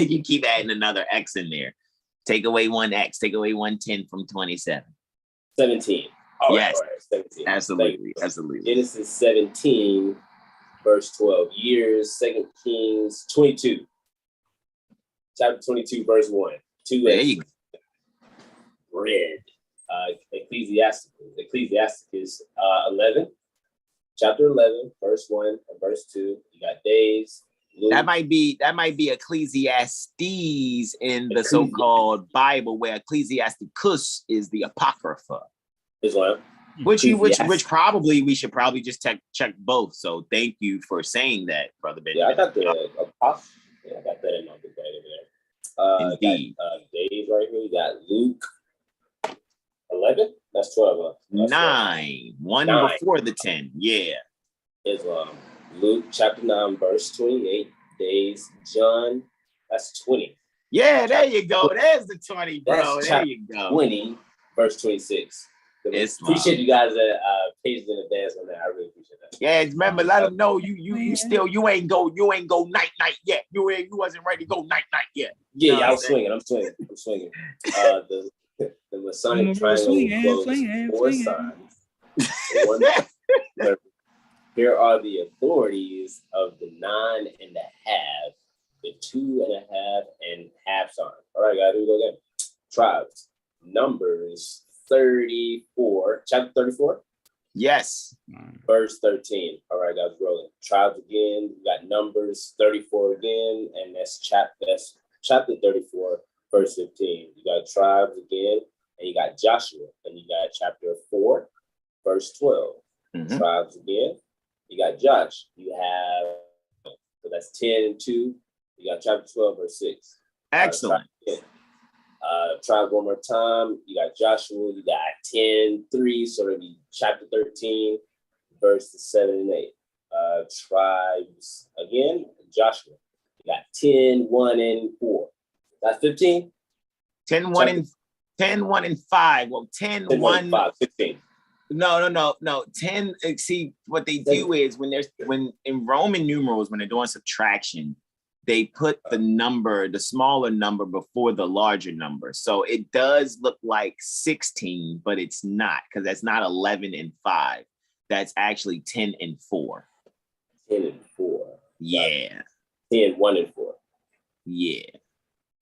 You keep adding another X in there. Take away one X, take away 110 from 27. 17. Yes. Right, 17. Absolutely. Absolutely. Genesis 17, verse 12. Years, 2 Kings 22. Chapter 22, verse 1. 2 there you go. Red. Ecclesiasticus 11. Chapter 11, verse 1 and verse 2. You got days. Luke. That might be Ecclesiastes in the so-called Bible, where Ecclesiasticus is the Apocrypha. Islam. Which probably we should probably just check both. So thank you for saying that, Brother Ben. Yeah, I got the Apocrypha. Yeah, I got that in my book right over there. Indeed. Got, days right here. You got Luke 11. That's 12. That's 9. 9. Before the 10. Yeah. Islam. Luke chapter 9, verse 28. Days. John. That's 20. Yeah, there you go. There's the 20, bro. There you go. 20, verse 26. Appreciate you guys that pages in advance on that. I really appreciate that. Yeah, remember, let them know you ain't go night yet. You wasn't ready to go night yet. Yeah, I'm swinging. The Masonic triangle encloses 4 signs. Here are the authorities of the 9.5, the 2.5, and half sign. All right, guys, here we go again. Tribes. Numbers 34, chapter 34? Yes. Verse 13. All right, guys, rolling. Tribes again. We got Numbers 34 again, and that's chapter 34, verse 15. You got tribes again, and you got Joshua, and you got chapter 4, verse 12. Tribes again. You got Josh. You have, so that's 10 and 2. You got chapter 12, verse 6. Excellent. Tribes one more time. You got Joshua. You got 10, 3. So it'll be chapter 13, verses 7 and 8. Tribes again. Joshua. You got 10, 1, and 4. That's 15. 10, 1, and 10, 1, and 5. Well, 10, 1, 5, 15. No. 10. See, what they do is when in Roman numerals, when they're doing subtraction, they put the smaller number before the larger number. So it does look like 16, but it's not, because that's not 11 and 5. That's actually 10 and 4. 10 and 4. Yeah. 10, 1, and 4. Yeah.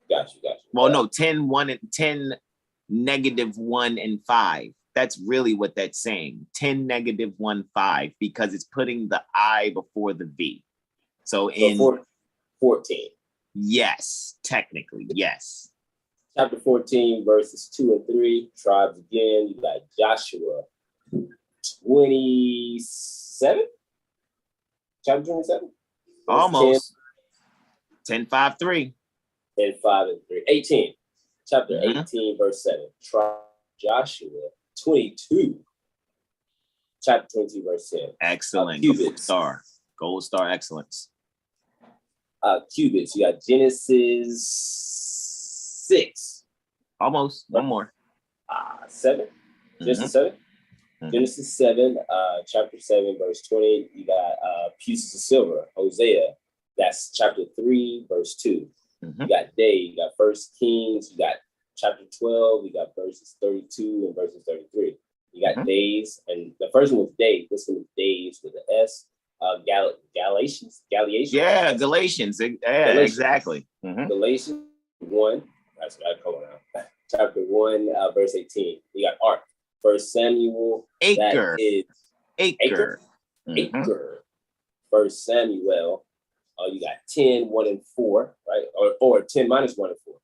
Got you. Well, no, 10, 1, and 10, -1 and 5. That's really what that's saying. 10, -1, 5, because it's putting the I before the V. So in 14. Yes, technically, yes. Chapter 14, verses 2 and 3. Tribes again. You got Joshua 27. Chapter 27. Almost. 10, 5, 3. 10, 5, and 3. 18. Chapter 18, verse 7. Joshua 22. Chapter 22, verse 10. Excellent. Gold star excellence. Cubits. You got Genesis 6. Almost. One more. 7. Genesis 7. Genesis 7, chapter 7, verse 20. You got pieces of silver, Hosea. That's chapter 3, verse 2. You got day. You got First Kings. You got chapter 12. You got verses 32 and verses 33. You got days, and the first one was day. This one is days with an S. Galatians. Yeah, Galatians. Yeah, Galatians. Exactly. Galatians 1. That's what I call it now. Chapter 1, verse 18. You got ark. First Samuel. Acre. That is Acre. Acre. First Samuel. You got 10, 1 and 4, right? Or 10 minus 1 and 4.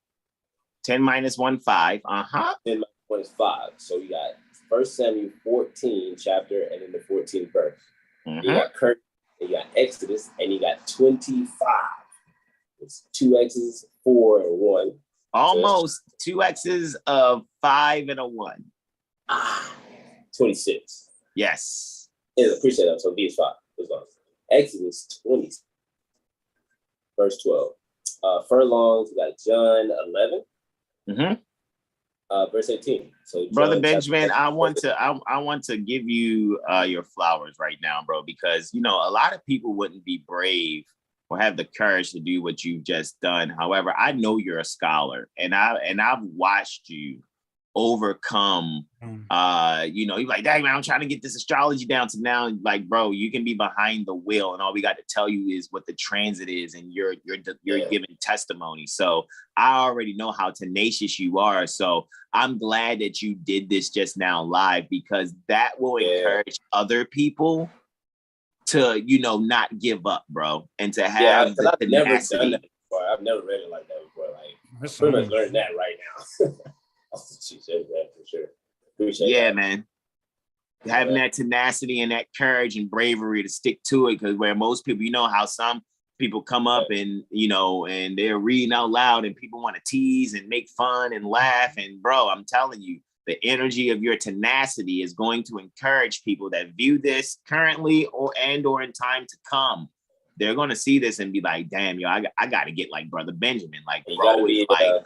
10 minus 1, 5. 10 minus 1 is 5. So you got First Samuel 14 chapter and then the 14th verse. You got Kurt, and you got Exodus, and you got 25. It's 2 X's, 4 and 1. Almost so 2 X's of 5 and a 1. 26. Yes. Yeah, appreciate that. So B is 5. Exodus 20, verse 12. Furlongs, you got John 11. Verse 18. So Brother Benjamin, I want to give you your flowers right now, bro, because a lot of people wouldn't be brave or have the courage to do what you've just done. However, I know you're a scholar, and I've watched you overcome. You're like, dang man, I'm trying to get this astrology down to now. Like, bro, you can be behind the wheel, and all we got to tell you is what the transit is, and you're giving testimony. So I already know how tenacious you are. So I'm glad that you did this just now live, because that will encourage other people to not give up, bro, and to have the I've never tenacity. done that before. I've never read it like that before. Like, I'm pretty much learning that right now. She said that for sure. Appreciate that. Man. Having that tenacity and that courage and bravery to stick to it, because where most people, how some people come up and and they're reading out loud and people want to tease and make fun and laugh. And bro, I'm telling you, the energy of your tenacity is going to encourage people that view this currently or in time to come. They're going to see this and be like, damn, yo, I got to get like Brother Benjamin. Like, you bro, is like,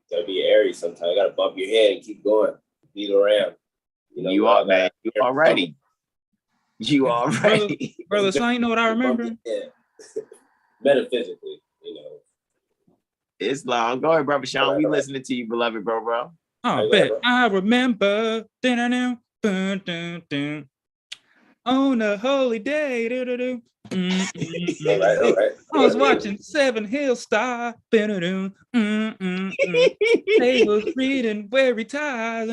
gotta be Aries sometimes. You gotta bump your head and keep going. Beat around. You are, man. You already. You already. Brother, so you know what I remember? Yeah. Metaphysically, It's long. Go ahead, Brother Sean. We listening to you, beloved bro. Oh, bet. I remember. On a holy day. All right. I was watching Seven Hill Star. They was reading Veritas.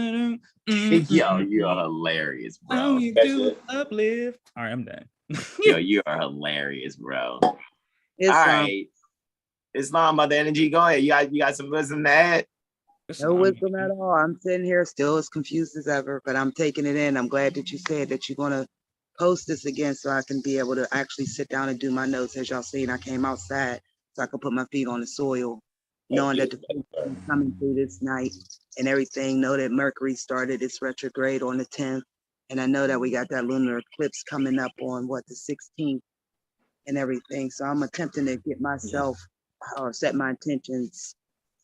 Yo, you are hilarious, bro. All you do uplift. All right, I'm done. Yo, you are hilarious, bro. All right. Islam about the energy. Go ahead. You got some wisdom to add? No wisdom at all. I'm sitting here still as confused as ever, but I'm taking it in. I'm glad that you said that you're going to post this again so I can be able to actually sit down and do my notes. As y'all seen, I came outside so I could put my feet on the soil, knowing that the is coming through this night and everything. Know that Mercury started its retrograde on the 10th. And I know that we got that lunar eclipse coming up on the 16th and everything. So I'm attempting to get myself or set my intentions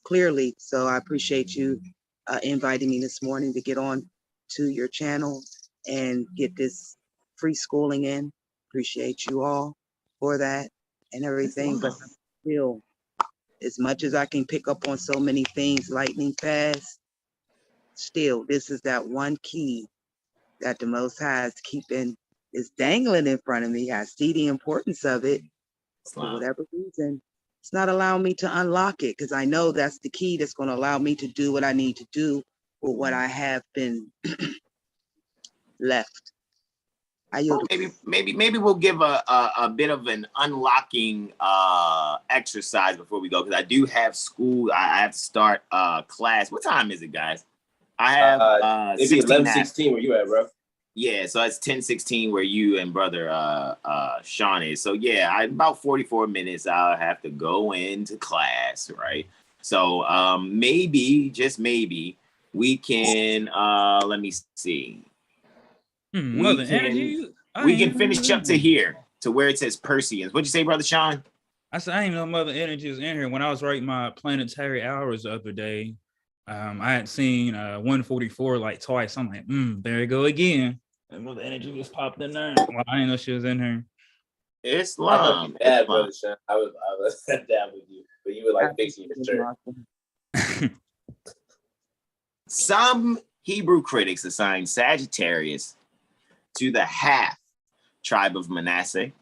clearly. So I appreciate you inviting me this morning to get on to your channel and get this free schooling in. Appreciate you all for that and everything. But still, as much as I can pick up on so many things lightning fast, still, this is that one key that the Most High is dangling in front of me. I see the importance of it. For whatever reason, it's not allowing me to unlock it, because I know that's the key that's going to allow me to do what I need to do with what I have been left. Maybe we'll give a bit of an unlocking exercise before we go, because I do have school. I have to start class. What time is it, guys? I have it'd be 11:16 where you at, bro. Yeah, so it's 10:16 where you and Brother Sean is. So yeah, about 44 minutes I'll have to go into class, right? So maybe, just maybe, we can let me see. We can finish up to here, to where it says Perseans. What'd you say, Brother Sean? I said I didn't know Mother Energy was in here. When I was writing my planetary hours the other day, I had seen 144 like twice. I'm like, there you go again. And the energy just popped in there. Well, I didn't know she was in here. Islam. Bad, brother Sean. I was down with you, but you were like fixing your shirt. Some Hebrew critics assign Sagittarius to the half tribe of Manasseh,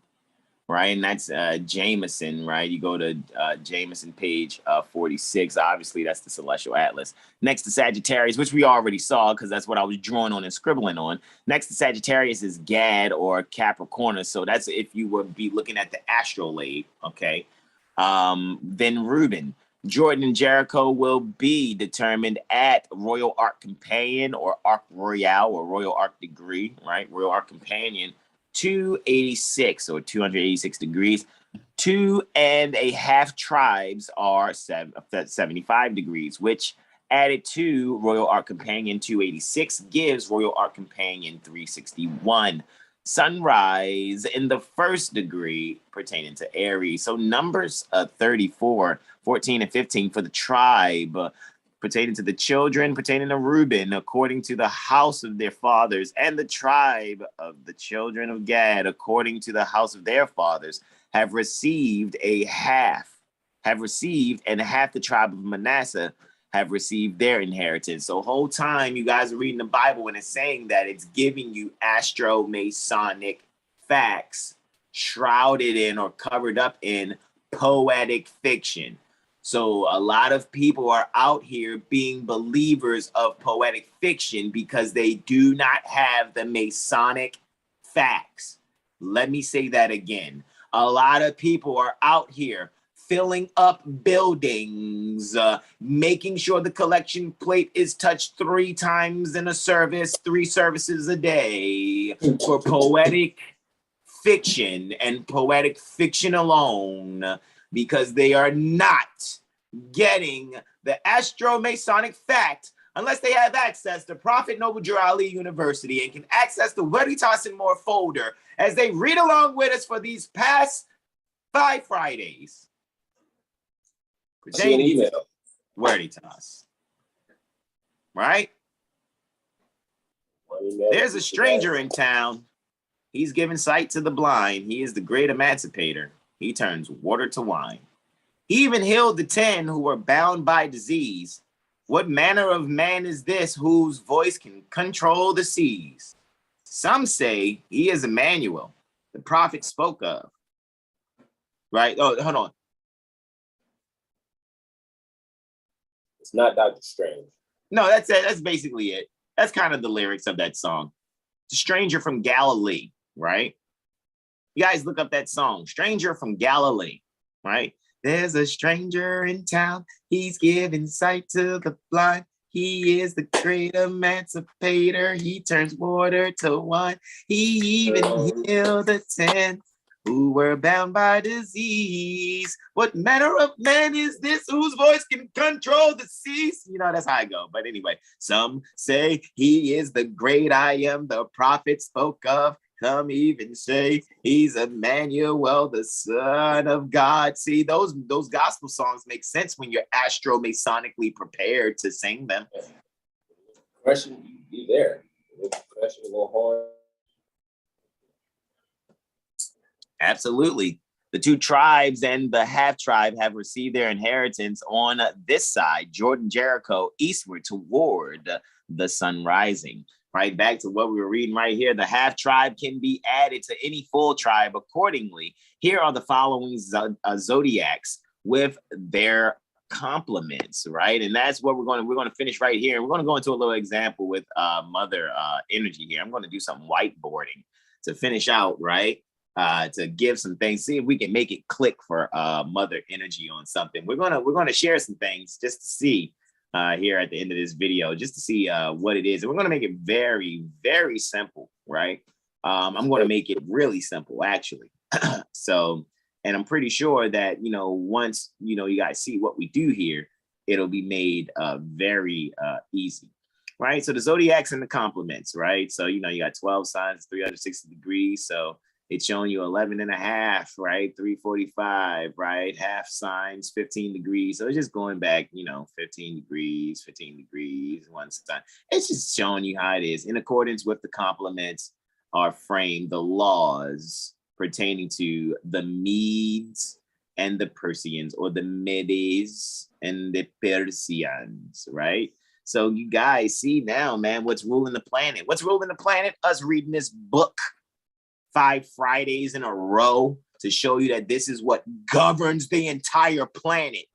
right? And that's Jameson, right? You go to Jameson page 46. Obviously, that's the Celestial Atlas. Next to Sagittarius, which we already saw because that's what I was drawing on and scribbling on. Next to Sagittarius is Gad or Capricornus. So that's if you would be looking at the astrolabe, okay? Then Reuben. Jordan and Jericho will be determined at Royal Arc Companion or Arc Royale or Royal Arc Degree, right? Royal Arc Companion, 286 or 286 degrees. 2.5 tribes are 75 degrees, which added to Royal Arc Companion 286 gives Royal Arc Companion 361. Sunrise in the first degree pertaining to Aries. So numbers 34, 14, and 15 for the tribe pertaining to the children, pertaining to Reuben, according to the house of their fathers, and the tribe of the children of Gad, according to the house of their fathers, have received, and half the tribe of Manasseh have received their inheritance. So whole time you guys are reading the Bible and it's saying that it's giving you astro-Masonic facts shrouded in or covered up in poetic fiction. So a lot of people are out here being believers of poetic fiction because they do not have the Masonic facts. Let me say that again. A lot of people are out here filling up buildings, making sure the collection plate is touched 3 times in a service, 3 services a day for poetic fiction and poetic fiction alone, because they are not getting the Astro-Masonic fact unless they have access to Prophet Noble Drew Ali University and can access the Veritas and Moor folder as they read along with us for these past 5 Fridays. See an email. Veritas. Right? There's a stranger in town. He's giving sight to the blind. He is the great emancipator. He turns water to wine. He even healed the 10 who were bound by disease. What manner of man is this whose voice can control the seas? Some say he is Emmanuel, the prophet spoke of. Right? Oh, hold on. It's not Dr. Strange. No, that's it. That's basically it. That's kind of the lyrics of that song. The stranger from Galilee, right? You guys look up that song, Stranger from Galilee, right? There's a stranger in town. He's giving sight to the blind. He is the great emancipator. He turns water to wine. He even healed the 10 who were bound by disease. What manner of man is this whose voice can control the seas? You know, that's how I go. But anyway, some say he is the great I am the prophet spoke of. Some even say he's Emmanuel, the Son of God. See, those gospel songs make sense when you're astro-masonically prepared to sing them. Question, you there. Question, a little hard. Absolutely. The 2 tribes and the half tribe have received their inheritance on this side, Jordan Jericho, eastward toward the sun rising. Right, back to what we were reading right here. The half tribe can be added to any full tribe accordingly. Here are the following zodiacs with their complements, right? And that's what we're going to finish right here. And we're going to go into a little example with mother energy here. I'm going to do some whiteboarding to finish out, right? To give some things, see if we can make it click for mother energy on something. We're gonna share some things just to see here at the end of this video, just to see what it is. And we're gonna make it very, very simple, right? I'm gonna make it really simple, actually. So, and I'm pretty sure that, you know, once, you know, you guys see what we do here, it'll be made very easy. Right, so the zodiacs and the complements, right? So, you know, you got 12 signs, 360 degrees. So It's showing you 11 and a half, right? 345, right? Half signs, 15 degrees. So it's just going back, 15 degrees, one sign. It's just showing you how it is. In accordance with the complements are framed the laws pertaining to the Medes and the Persians, or the Medes and the Persians, right? So you guys see now, man, what's ruling the planet? What's ruling the planet? Us reading this book 5 Fridays in a row to show you that this is what governs the entire planet.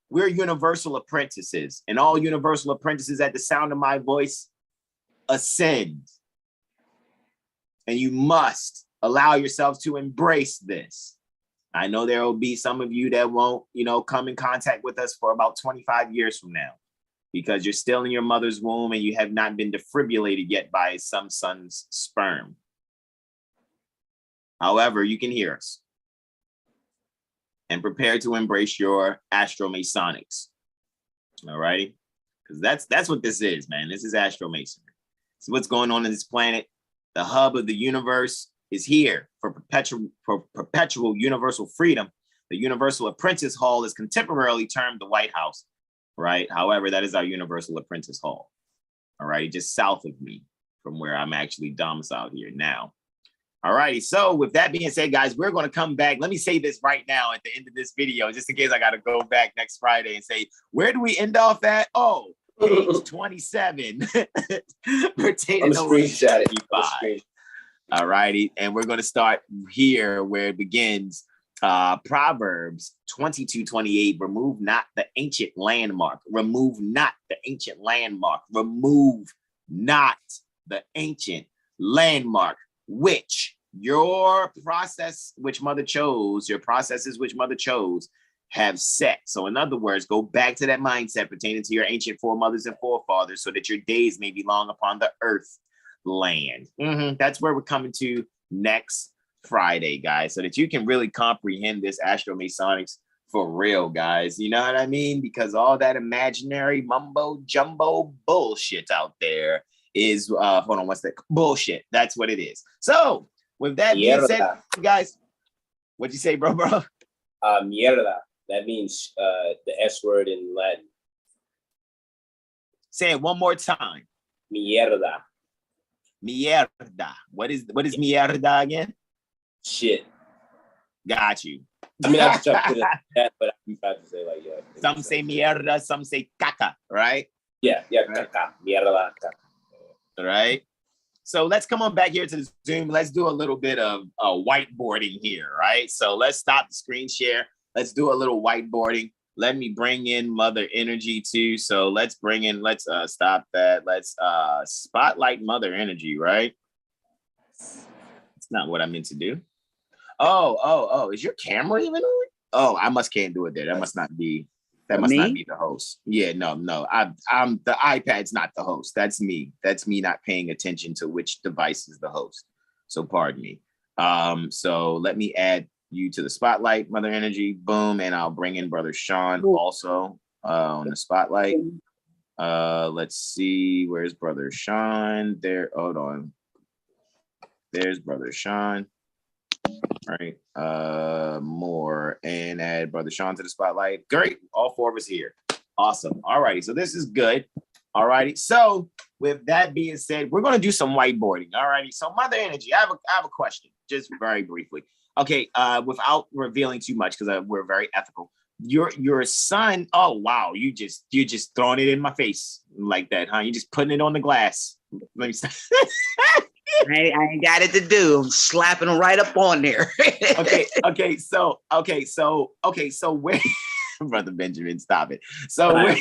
We're universal apprentices, and all universal apprentices at the sound of my voice ascend. And you must allow yourselves to embrace this. I know there will be some of you that won't, come in contact with us for about 25 years from now, because you're still in your mother's womb and you have not been defibrillated yet by some son's sperm. However, you can hear us and prepare to embrace your astromasonics. All righty? Because that's what this is, man. This is astromasonry. So what's going on in this planet? The hub of the universe is here for perpetual universal freedom. The Universal Apprentice Hall is contemporarily termed the White House, right? However, that is our Universal Apprentice Hall, all right? Just south of me from where I'm actually domiciled here now. All righty, so with that being said, guys, we're going to come back. Let me say this right now at the end of this video, just in case I got to go back next Friday and say, where do we end off at? Oh, page 27. Pertaining to screenshot it. All righty, and we're going to start here where it begins. Proverbs 22:28. Remove not the ancient landmark. Remove not the ancient landmark. Remove not the ancient landmark, which your process, which mother chose, your processes, which mother chose, have set. So in other words, go back to that mindset pertaining to your ancient foremothers and forefathers so that your days may be long upon the earth land. That's where we're coming to next Friday, guys, so that you can really comprehend this astromasonics for real, guys. You know what I mean? Because all that imaginary mumbo jumbo bullshit out there is hold on, what's that? Bullshit. That's what it is. So with that being said, guys, what'd you say, bro? Mierda. That means the S word in Latin. Say it one more time. Mierda. Mierda. What is mierda again? Shit. Got you. I mean, I just jumped to that, but I tried to say like, yeah. Some say mierda, some say caca, right? Yeah, caca. Mierda, caca. Right. So let's come on back here to the Zoom. Let's do a little bit of whiteboarding here, right? So let's stop the screen share. Let's do a little whiteboarding. Let me bring in Mother Energy too. So let's stop that. Let's spotlight Mother Energy, right? It's not what I meant to do. Oh, is your camera even on? Oh, I can't do it there. That must not be the host. Yeah, no. I'm the iPad's not the host. That's me. That's me not paying attention to which device is the host. So pardon me. So let me add you to the spotlight, Mother Energy. Boom, and I'll bring in Brother Sean also on the spotlight. Let's see, where's Brother Sean? There, hold on. There's Brother Sean. All right, more and add Brother Sean to the spotlight. Great, all 4 of us here. Awesome. All righty, so this is good. All righty, so with that being said, we're going to do some whiteboarding. All righty, so Mother Energy, I have a question, just very briefly. Okay, without revealing too much, because we're very ethical. Your son, oh wow, you're just throwing it in my face like that, huh? You're just putting it on the glass. Let me stop. I ain't got it to do. I'm slapping them right up on there. Okay. So where, Brother Benjamin, stop it. So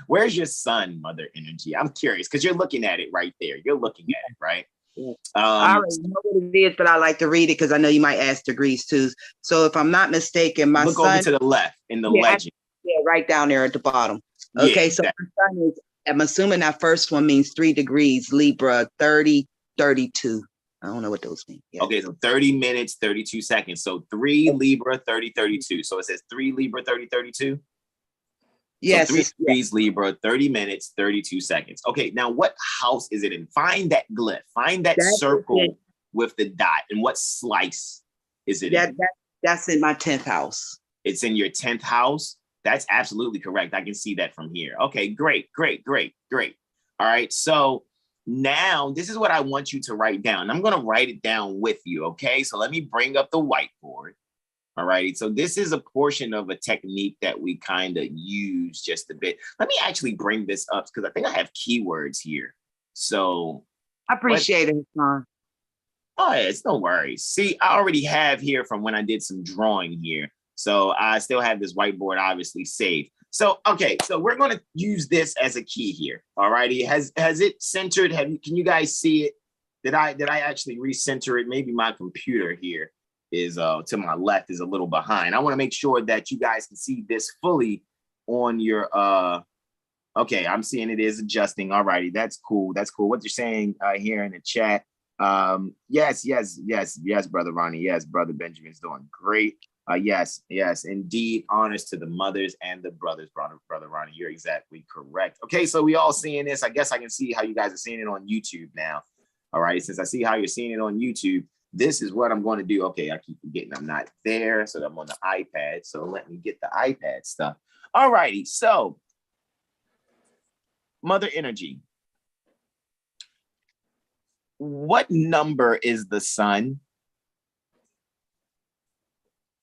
where's your son, Mother Energy? I'm curious because you're looking at it right there. You're looking at it, right? I already know what it is, but I like to read it because I know you might ask degrees too. So if I'm not mistaken, my look son over to the left in the legend. Right down there at the bottom. Okay, yeah, so my son is. I'm assuming that first one means 3 degrees, Libra, 30, 32. I don't know what those mean. Yeah. Okay, so 30 minutes, 32 seconds. So 3 Libra, 30, 32. So it says 3 Libra, 30, 32. Yes. So 3 degrees Libra, 30 minutes, 32 seconds. Okay, now what house is it in? Find that glyph. Find that circle with the dot. And what slice is it in? That's in my 10th house. It's in your 10th house? That's absolutely correct. I can see that from here. Okay, great. All right, so now this is what I want you to write down. I'm going to write it down with you, okay? So let me bring up the whiteboard. All righty, so this is a portion of a technique that we kind of use just a bit. Let me actually bring this up because I think I have keywords here. So I appreciate it, Hassan. Oh, yeah, it's no worries. See, I already have here from when I did some drawing here. So I still have this whiteboard obviously saved. So, okay, so we're going to use this as a key here. All righty. Has it centered? Can you guys see it? Did I actually recenter it? Maybe my computer here is to my left is a little behind. I want to make sure that you guys can see this fully on your okay, I'm seeing it is adjusting. All righty, that's cool. What you're saying here in the chat. Yes, brother Ronnie. Yes, brother Benjamin's doing great. Yes, indeed. Honors to the mothers and the brothers, brother Ronnie. You're exactly correct. Okay, so we all seeing this. I guess I can see how you guys are seeing it on YouTube now. All right, since I see how you're seeing it on YouTube, this is what I'm going to do. Okay, I keep forgetting I'm not there, so I'm on the iPad. So let me get the iPad stuff. All righty, so mother energy. What number is the sun?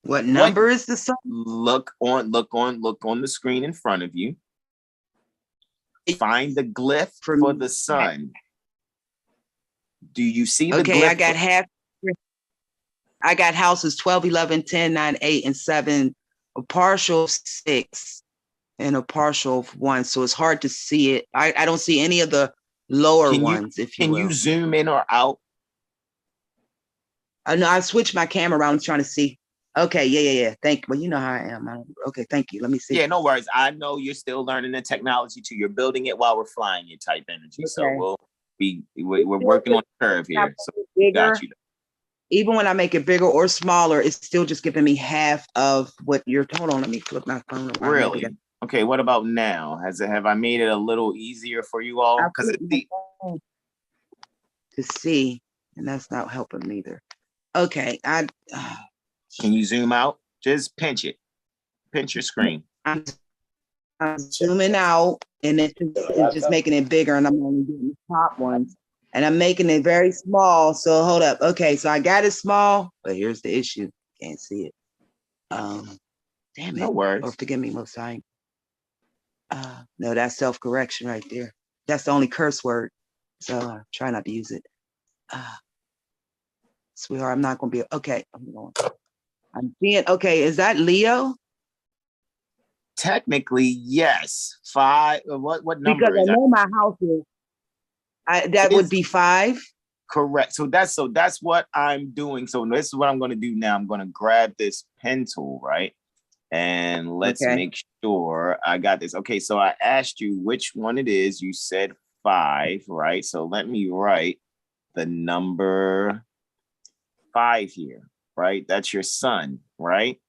What number is the sun? Look on the screen in front of you. Find the glyph for the sun. Do you see the glyph? Okay, I got half. I got houses 12, 11, 10, 9, 8, and 7, a partial 6, and a partial 1. So it's hard to see it. I don't see any of the lower ones, if you will. Can you zoom in or out? No, I switched my camera around trying to see. Okay, yeah. Thank you. Well, you know how I am. Okay, thank you. Let me see. Yeah, no worries. I know you're still learning the technology too. You're building it while we're flying it type energy. Okay. So we're working on the curve here. So we got you. Even when I make it bigger or smaller, it's still just giving me half of what you're. Hold on, let me flip my phone around. Really? Okay, what about now? Have I made it a little easier for you all? Because to see, and that's not helping either. Okay, can you zoom out? Just pinch it. Pinch your screen. I'm zooming out, and it's just making it bigger, and I'm only getting the top ones. And I'm making it very small. So hold up. Okay, so I got it small, but here's the issue. Can't see it. Damn it. No worries. Or forgive me, most time. No, that's self-correction right there. That's the only curse word. So try not to use it. Sweetheart, I'm not gonna be okay. I'm being okay. Is that Leo? Technically, yes. 5. What number because is I know my house is. That would be 5. Correct. So that's what I'm doing. So this is what I'm going to do now. I'm going to grab this pen tool, right? And let's make sure I got this. Okay, so I asked you which one it is. You said 5, right? So let me write the number 5 here, right? That's your sun, right?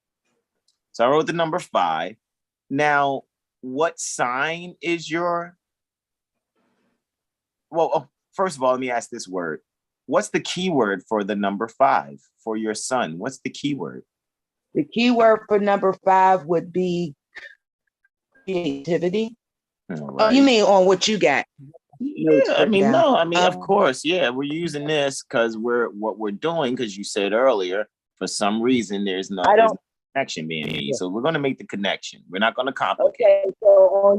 So I wrote the number 5. Now, what sign is your... Well, first of all, let me ask this word. What's the keyword for the number 5 for your son? What's the keyword? The keyword for number 5 would be creativity. Right. Oh, you mean on what you got? Yeah, of course. Yeah, we're using this because what we're doing, because you said earlier, for some reason, there's no connection being made. So we're going to make the connection. We're not going to complicate. Okay, so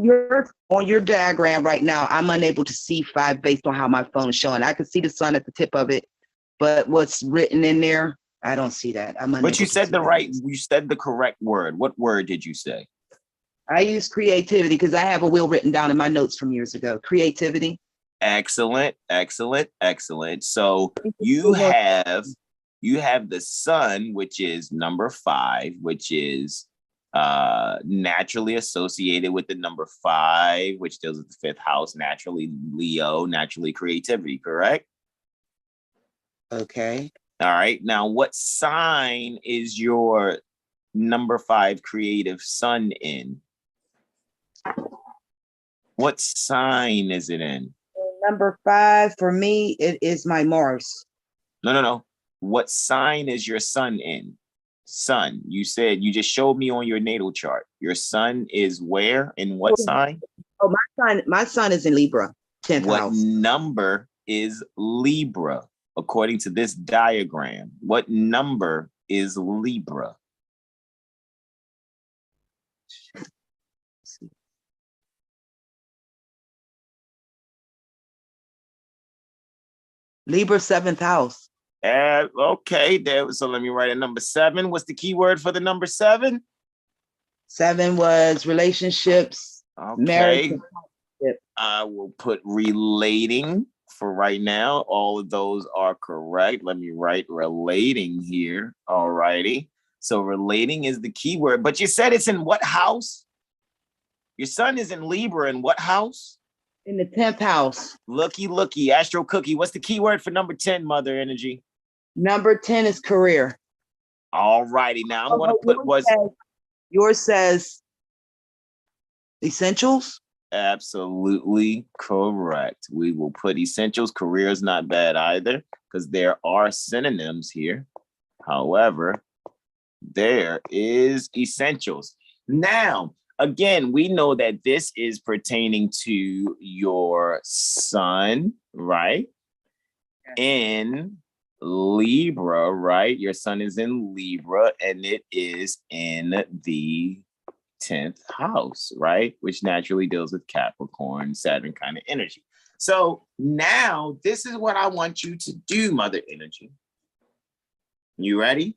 on your diagram right now, I'm unable to see 5 based on how my phone is showing. I can see the sun at the tip of it, but what's written in there, I don't see that. But you said you said the correct word. What word did you say? I use creativity because I have a will written down in my notes from years ago. Creativity. Excellent. So you have the sun, which is number 5, which is naturally associated with the number 5, which deals with the 5th house, naturally Leo, naturally creativity, correct? Okay. All right. Now, what sign is your number 5 creative sun in? What sign is it in? Number 5 for me, it is my Mars. No. What sign is your sun in? Sun. You said you just showed me on your natal chart. Your sun is where? In what sign? Oh, my son is in Libra, 10th What house. number is Libra according to this diagram? What number is Libra? Libra, 7th house. Okay, there. So let me write a number 7. What's the key word for the number 7? 7 was relationships, marriage. Okay. I will put relating for right now. All of those are correct. Let me write relating here. All righty. So relating is the key word, but you said it's in what house? Your son is in Libra in what house? In the 10th house. Looky, Astro Cookie. What's the key word for number 10, Mother Energy? Number 10 is career. All righty. Now I'm going to put yours says essentials. Absolutely correct. We will put essentials. Career is not bad either because there are synonyms here. However, there is essentials. Now, again, we know that this is pertaining to your sun, right? In Libra, right? Your sun is in Libra and it is in the 10th house, right? Which naturally deals with Capricorn, Saturn kind of energy. So now this is what I want you to do, Mother Energy. You ready?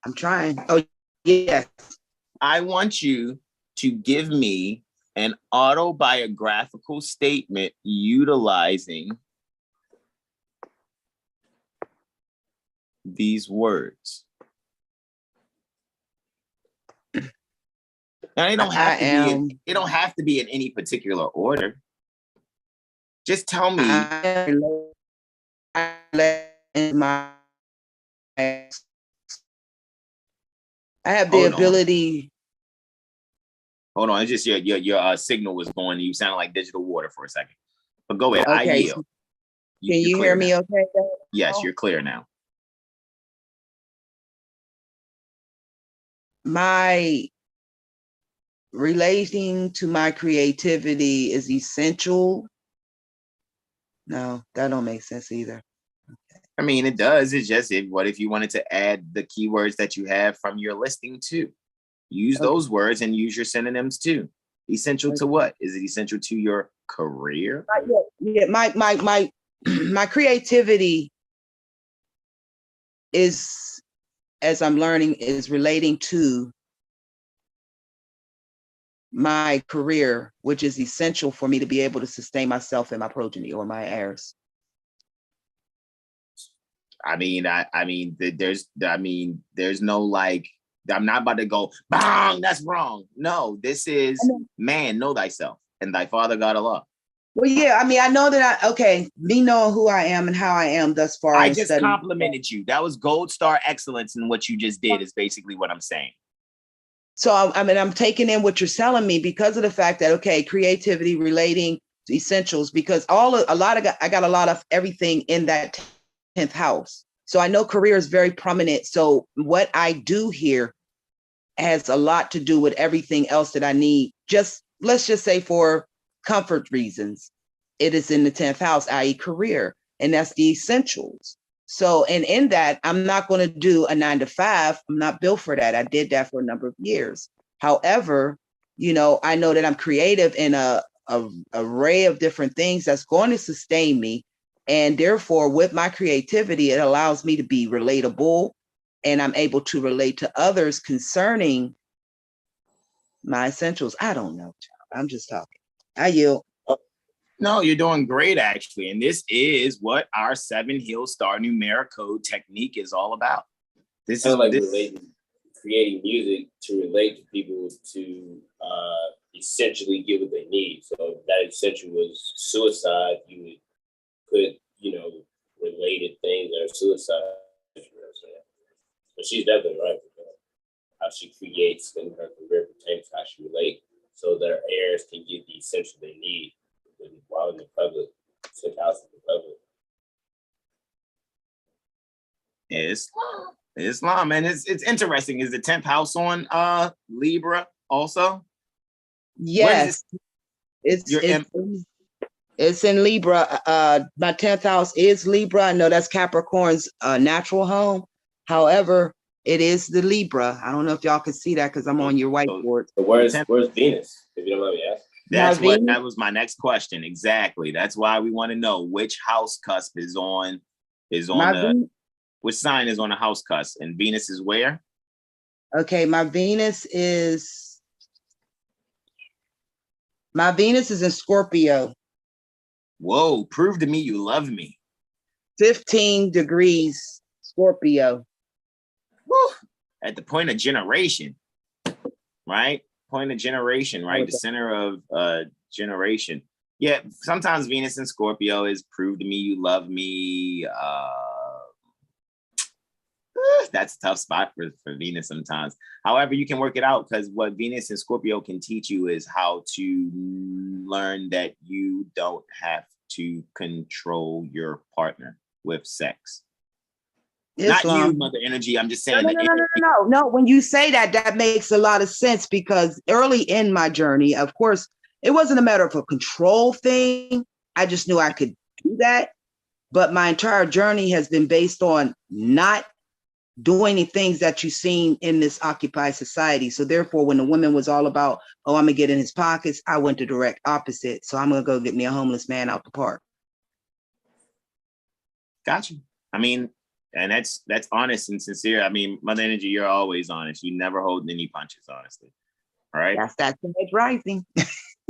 I'm trying. Oh, yes. I want you to give me an autobiographical statement utilizing these words. Now it don't have to be in any particular order. Just tell me. I have the ability. Hold on, it's just your signal was going. You sounded like digital water for a second. But go ahead. Okay. I yield. Can you hear me okay? Yes, you're clear now. My relating to my creativity is essential. No, that don't make sense either. I mean, it does. It's just what if you wanted to add the keywords that you have from your listing too? Use those words and use your synonyms too. Essential to what? Is it essential to your career? Yeah, my creativity is, as I'm learning, is relating to my career, which is essential for me to be able to sustain myself and my progeny or my heirs. There's no like, I'm not about to go, bang, that's wrong. No, this is man, know thyself and thy father God Allah. Well, yeah, I know that me knowing who I am and how I am thus far. I just complimented you. That was gold star excellence in what you just did is basically what I'm saying. So, I'm taking in what you're telling me because of the fact that, creativity relating to essentials, because I got a lot of everything in that 10th house. So I know career is very prominent. So what I do here has a lot to do with everything else that I need. Let's just say for comfort reasons, it is in the 10th house, i.e. career, and that's the essentials. So, and in that, I'm not going to do a 9 to 5. I'm not built for that. I did that for a number of years. However, I know that I'm creative in a array of different things that's going to sustain me. And therefore, with my creativity, it allows me to be relatable and I'm able to relate to others concerning my essentials. I don't know. I'm just talking. I yield. No, you're doing great, actually. And this is what our 7 Hill Star numeric code technique is all about. This is like creating music to relate to people to essentially get what they need. So if that essential was suicide, you would put, related things that are suicide. But she's definitely right. How she creates in her career pertains to how she relates so that her heirs can get the essential they need while in the public, 10th house in the public. Islam, and it's interesting. Is the 10th house on Libra also? Yes, it's in Libra. My 10th house is Libra. I know that's Capricorn's natural home. However, it is the Libra. I don't know if y'all can see that because I'm on your whiteboard. So where's Venus? If you don't mind me asking. That was my next question. Exactly. That's why we want to know which house cusp is on which sign is on the house cusp, and Venus is where? Okay, my Venus is in Scorpio. Whoa, prove to me you love me. 15 degrees Scorpio. Woo. At the point of generation, right? Point of generation, right? The center of generation. Yeah, sometimes Venus in Scorpio is prove to me you love me. That's a tough spot for Venus sometimes. However, you can work it out because what Venus and Scorpio can teach you is how to learn that you don't have to control your with sex. Islam. Not you, Mother Energy. I'm just saying. No. When you say that, that makes a lot of sense because early in my journey, of course, it wasn't a matter of a control thing. I just knew I could do that. But my entire journey has been based on not doing the things that you've seen in this occupied society. So therefore, when the woman was all about, oh, I'm gonna get in his pockets, I went the direct opposite. So I'm gonna go get me a homeless man out the park. Gotcha. I mean, and that's honest and sincere. I mean, Mother Energy, you're always honest. You never hold any punches, honestly. All right. That's that rising.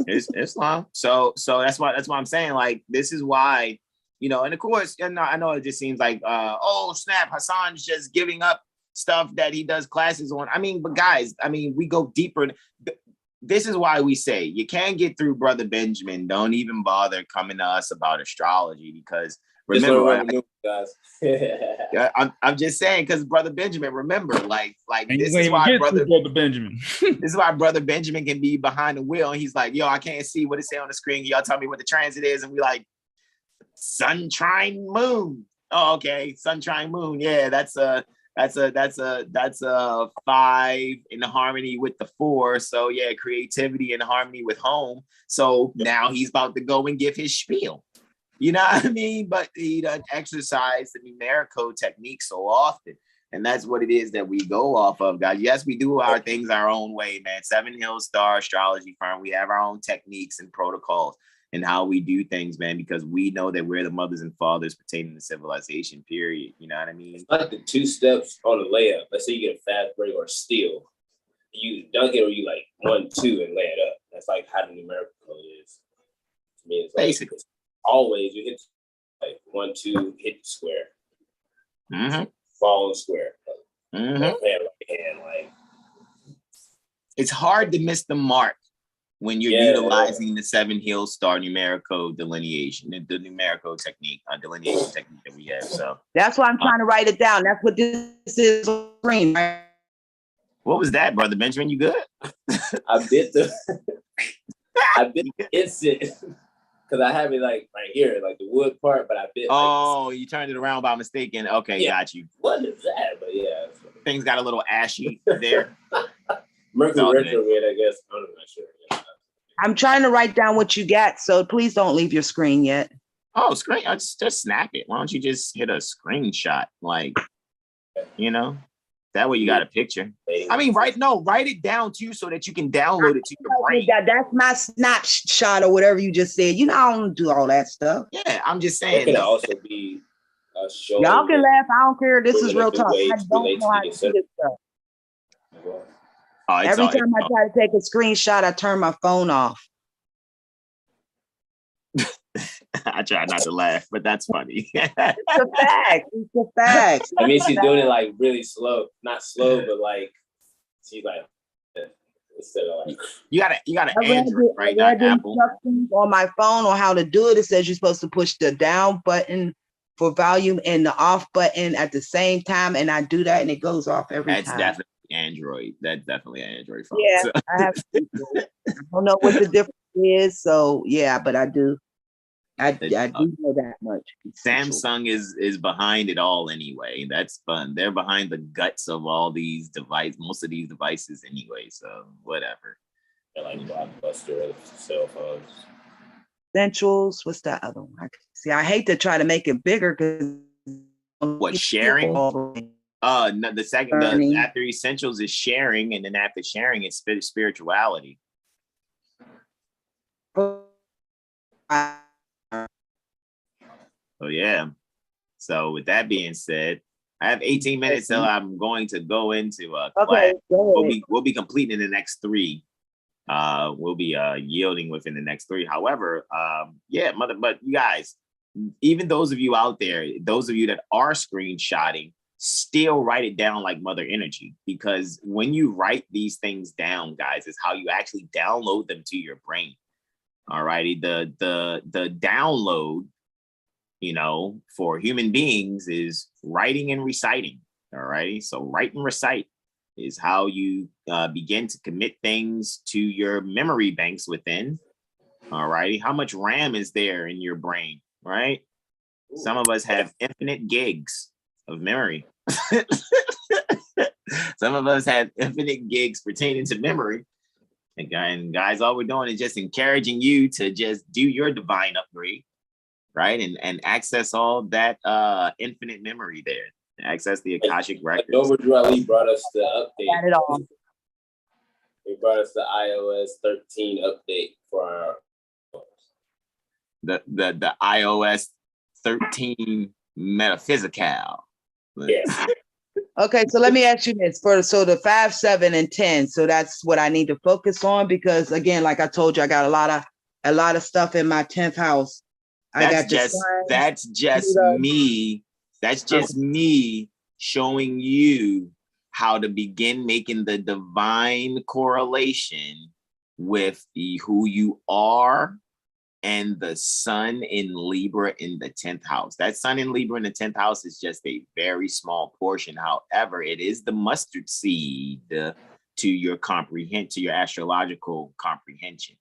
It's Islam. So that's why I'm saying, like, this is why, and of course, I know it just seems like, oh snap, Hasan's just giving up stuff that he does classes on. I mean, but guys, we go deeper. This is why we say you can't get through Brother Benjamin. Don't even bother coming to us about astrology because remember, guys. I'm just saying because Brother Benjamin, remember, like this is why Brother Benjamin. This is why Brother Benjamin can be behind the wheel and he's like, yo, I can't see what it say on the screen. Y'all tell me what the transit is, and we like sun trine moon. Oh, okay, sun trine moon. Yeah, that's a 5 in harmony with the 4. So yeah, creativity in harmony with home. So now he's about to go and give his spiel. You know what I mean? But he doesn't exercise the numerical technique so often. And that's what it is that we go off of, guys. Yes, we do our things our own way, man. 7 Hills Star Astrology Firm. We have our own techniques and protocols and how we do things, man, because we know that we're the mothers and fathers pertaining to civilization, period. You know what I mean? It's like the 2 steps on the layup. Let's say you get a fast break or a steal. You dunk it or you like 1, 2 and lay it up. That's like how the numerical code is. To me, it's like, basically. Always you hit like 1, 2, hit the square. Mm-hmm. Fall in square. Mm-hmm. Like, it's hard to miss the mark when you're utilizing the 7 Hills Star numerical delineation, the numerical technique, delineation technique that we have. So that's why I'm trying to write it down. That's what this is on screen, right? What was that, Brother Benjamin? You good? I bit the instant. Because I have it like right here, like the wood part, but I bit. Oh, you turned it around by mistake. Okay, got you. What is that? But yeah. Things got a little ashy there. Mercury retrograde, I guess. I'm not sure. Yeah. I'm trying to write down what you got, so please don't leave your screen yet. Oh, screen. Just snap it. Why don't you just hit a screenshot? Like, that way you got a picture. I mean, write it down too so that you can download it to your brain. That's my snapshot or whatever you just said. I don't do all that stuff. Yeah, I'm just saying. It can also be a show. Y'all can laugh. I don't care. This is real talk. I don't know how to do this stuff. Every time I try to take a screenshot, I turn my phone off. I try not to laugh, but that's funny. It's a fact. It's a fact. I mean, she's doing it like really slow, not slow, but like she's like instead of like you gotta Android, right? Not Apple. On my phone on how to do it. It says you're supposed to push the down button for volume and the off button at the same time, and I do that, and it goes off every time. That's definitely Android. That's definitely an Android phone. Yeah, so. I don't know what the difference is, so yeah, but I do. I do know that much. Samsung is behind it all anyway. That's fun. They're behind the guts of all these most of these devices anyway. So whatever. They're like Blockbuster cell phones. Essentials. What's that other one? See, I hate to try to make it bigger because what, sharing? No, the second after essentials is sharing, and then after sharing it's spirituality. So yeah. So with that being said, I have 18 minutes till I'm going to go into class. We'll be completing in the next 3. We'll be yielding within the next 3. However, but you guys, even those of you out there, those of you that are screenshotting, still write it down like Mother Energy, because when you write these things down, guys, is how you actually download them to your brain. All righty, the download, for human beings is writing and reciting. All righty, so write and recite is how you begin to commit things to your memory banks within. All righty, how much RAM is there in your brain, right? Some of us have infinite gigs of memory. Some of us have infinite gigs pertaining to memory. And guys, all we're doing is just encouraging you to just do your divine upgrade, right? And access all that infinite memory there. Access the Akashic records. Overdue Ali brought us the update. Got it all. He brought us the iOS 13 update for our the iOS 13 metaphysical. Yes. Okay, so let me ask you this: so the 5, 7, and 10. So that's what I need to focus on, because again, like I told you, I got a lot of stuff in my 10th house. That's just me. That's just me showing you how to begin making the divine correlation with who you are and the sun in Libra in the 10th house. That sun in Libra in the 10th house is just a very small portion. However, it is the mustard seed to your astrological comprehension.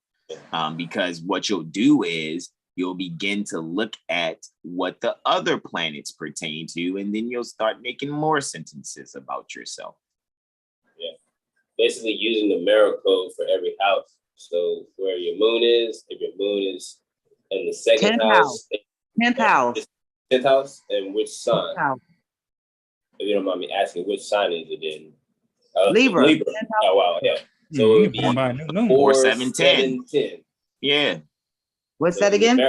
Because what you'll do is you'll begin to look at what the other planets pertain to, and then you'll start making more sentences about yourself. Yeah. Basically using the mirror code for every house. So where your moon is, if your moon is in the second house. 10th house. 10th house, and which sign? If you don't mind me asking, which sign is it in? Libra. Oh, wow, yeah. So it would be 4, 7, 10. Yeah. What's that again?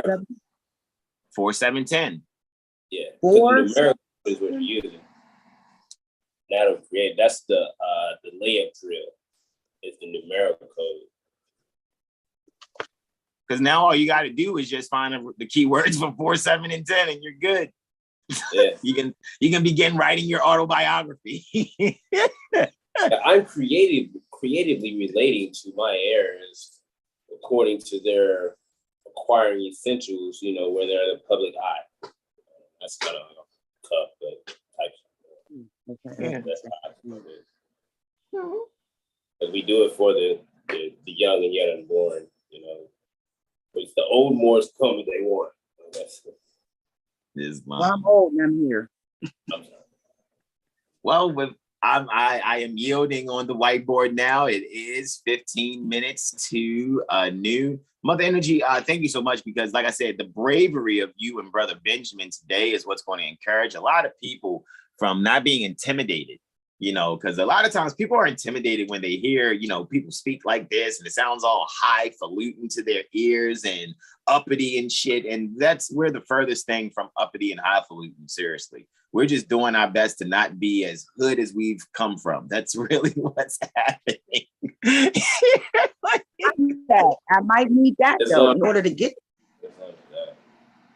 4, 7, 10. Yeah. 4 the numerical is what you're using. That'll create. That's the layup drill. It's the numerical code. Because now all you got to do is just find the keywords for 4, 7, and 10, and you're good. Yeah. you can begin writing your autobiography. I'm creatively relating to my heirs according to their acquiring essentials, where they're in the public eye. That's kind of tough, but type. Okay. That's how I do it. But we do it for the young and yet unborn, It's the old Moors come what they want. Well, I'm old and I'm here. I'm sorry. Well, I am yielding on the whiteboard now. It is 15 minutes to noon. Mother Energy, thank you so much, because like I said, the bravery of you and Brother Benjamin today is what's going to encourage a lot of people from not being intimidated, because a lot of times people are intimidated when they hear, people speak like this and it sounds all highfalutin to their ears and uppity and shit. And we're the furthest thing from uppity and highfalutin, seriously. We're just doing our best to not be as hood as we've come from. That's really what's happening. I might need that though in order to get.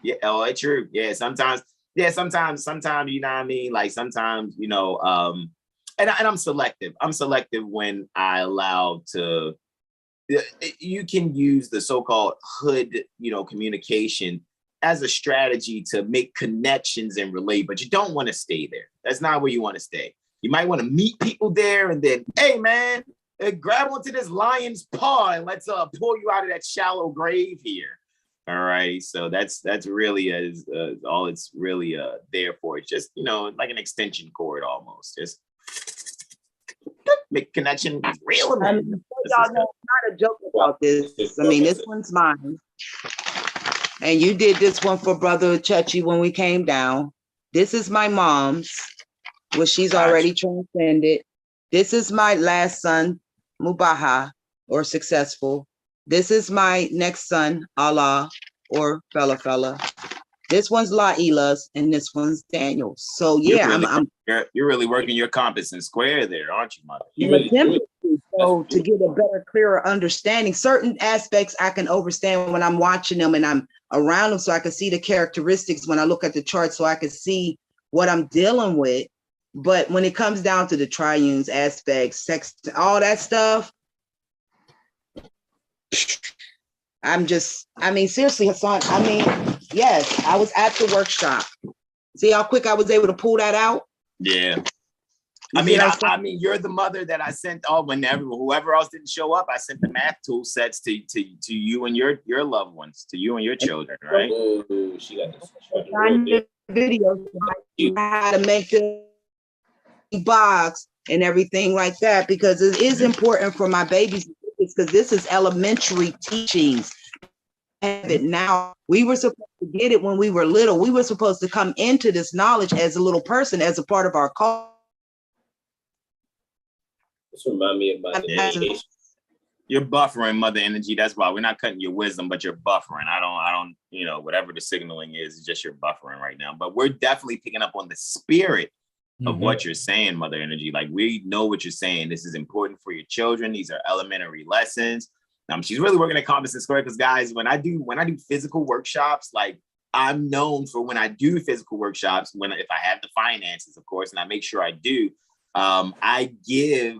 Yeah, it's true. Yeah, sometimes, you know what I mean? Like sometimes, and I'm selective. I'm selective when I allow to. You can use the so-called hood, communication as a strategy to make connections and relate, but you don't want to stay there. That's not where you want to stay. You might want to meet people there and then, hey man, grab onto this lion's paw and let's pull you out of that shallow grave here. All right, so that's really all it's really there for. It's just, you know, like an extension cord almost. Just make connection real. I mean, y'all know not a joke about this. I mean, this one's mine. And you did this one for Brother Chachi when we came down. This is my mom's, which she's already transcended. This is my last son, Mubaha, or successful. This is my next son, Allah, or fella. This one's La'ila's, and this one's Daniel's. So yeah, you're really working your compass in square there, aren't you, mother? So to get a better, clearer understanding, certain aspects I can understand when I'm watching them and I'm around them, so I can see the characteristics when I look at the chart, so I can see what I'm dealing with. But when it comes down to the triunes, aspects, sex, all that stuff, I mean, seriously, Hassan, I mean, yes, I was at the workshop. See how quick I was able to pull that out? Yeah. I mean, you're the mother that I sent whoever else didn't show up, I sent the math tool sets to you and your loved ones, to you and your children, right? Ooh, she got this video how to make the box and everything like that, because it is important for my babies, because this is elementary teachings. Have it now. We were supposed to get it when we were little. We were supposed to come into this knowledge as a little person, as a part of our culture. This remind me of my dedication. You're buffering, mother energy. That's why we're not cutting your wisdom, but you're buffering. I don't, you know, whatever the signaling is just you're buffering right now. But we're definitely picking up on the spirit of what you're saying, mother energy. Like, we know what you're saying. This is important for your children. These are elementary lessons. She's really working at Compass and Square, because guys, when I do physical workshops, like, I'm known for when I do physical workshops, if I have the finances, of course, and I make sure I do, I give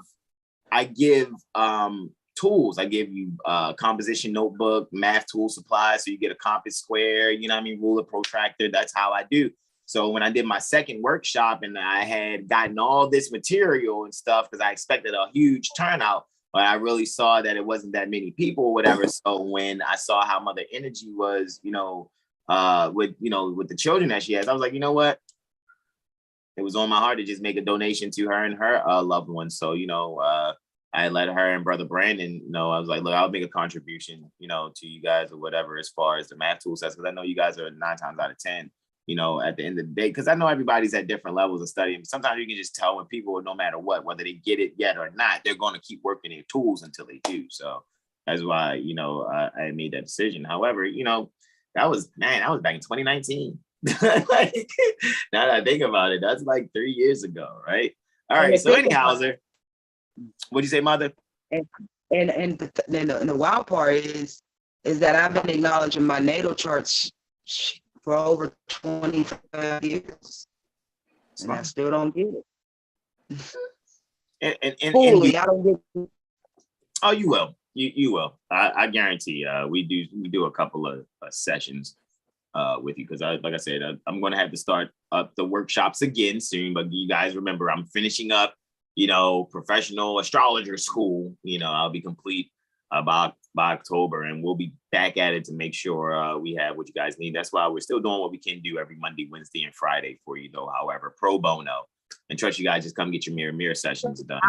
tools. I give you composition notebook, math tool supplies, so you get a compass, square, you know what I mean, ruler, protractor. That's how I do. So when I did my second workshop and I had gotten all this material and stuff, because I expected a huge turnout, but I really saw that it wasn't that many people or whatever. So when I saw how Mother Energy was, with the children that she has, I was like, you know what? It was on my heart to just make a donation to her and her loved ones. So, I let her and Brother Brandon know. I was like, look, I'll make a contribution, to you guys or whatever, as far as the math tool sets, because I know you guys are 9 times out of 10, at the end of the day, because I know everybody's at different levels of studying. Sometimes you can just tell when people, no matter what, whether they get it yet or not, they're going to keep working their tools until they do. So that's why, I made that decision. However, that was back in 2019. Like, now that I think about it, that's like 3 years ago, right? All right. So anyhow, what'd you say, Mother? And the wild part is that I've been acknowledging my natal charts for over 25 years, and I still don't get it. And I don't get it. Oh, you will. You will. I guarantee. We do a couple of sessions with you, because like I said, I'm going to have to start up the workshops again soon. But you guys remember, I'm finishing up, professional astrologer school. I'll be complete by October, and we'll be back at it to make sure we have what you guys need. That's why we're still doing what we can do every Monday, Wednesday, and Friday for you, though. However, pro bono, and trust you guys, just come get your mirror sessions done.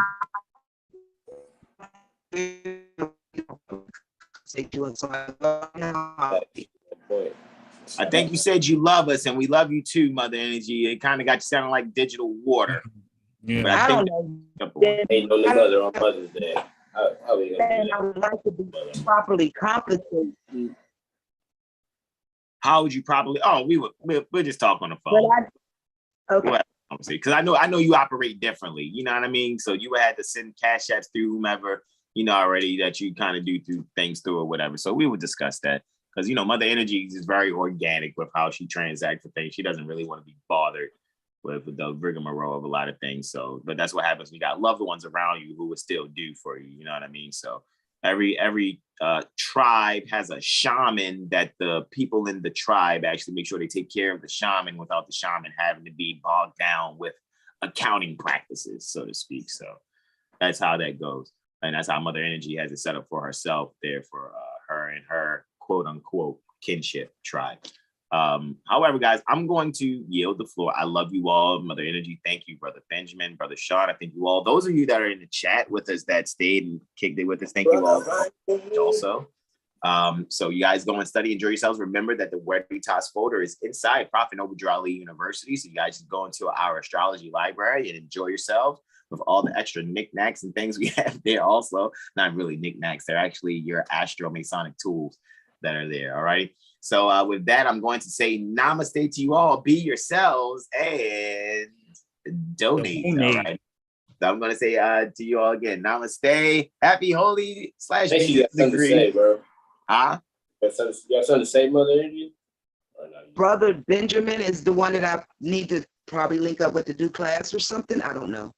I think you said you love us, and we love you too, Mother Energy. It kind of got you sounding like digital water. Yeah, but I don't know. Ain't no mother on Mother's Day. How we gonna do that? I would like to be properly compensated. How would you properly? Oh, we'll just talk on the phone. Okay. Because I know you operate differently. You know what I mean? So you would have to send cash apps through whomever, already that you kind of do things through or whatever. So we would discuss that. Because, Mother Energy is very organic with how she transacts with things. She doesn't really want to be bothered with the rigmarole of a lot of things. So, but that's what happens when you got loved ones around you who will still do for you. You know what I mean? So every tribe has a shaman that the people in the tribe actually make sure they take care of the shaman without the shaman having to be bogged down with accounting practices, so to speak. So that's how that goes. And that's how Mother Energy has it set up for herself there for her and her quote unquote kinship tribe. However, guys, I'm going to yield the floor. I love you all. Mother Energy, thank you. Brother Benjamin, Brother Sean, I thank you all. Those of you that are in the chat with us that stayed and kicked it with us, thank you all also. So you guys go and study, enjoy yourselves. Remember that the Veritas folder is inside Prophet Noble Drew Ali University. So you guys just go into our astrology library and enjoy yourselves with all the extra knickknacks and things we have there also. Not really knickknacks, they're actually your astro Masonic tools that are there. All right. So with that, I'm going to say namaste to you all. Be yourselves and donate. All right. So I'm going to say to you all again, namaste. Happy holy / Make sure you got something to say, bro. Huh? You got something to say, Mother Energy? Brother Benjamin is the one that I need to probably link up with to do class or something. I don't know.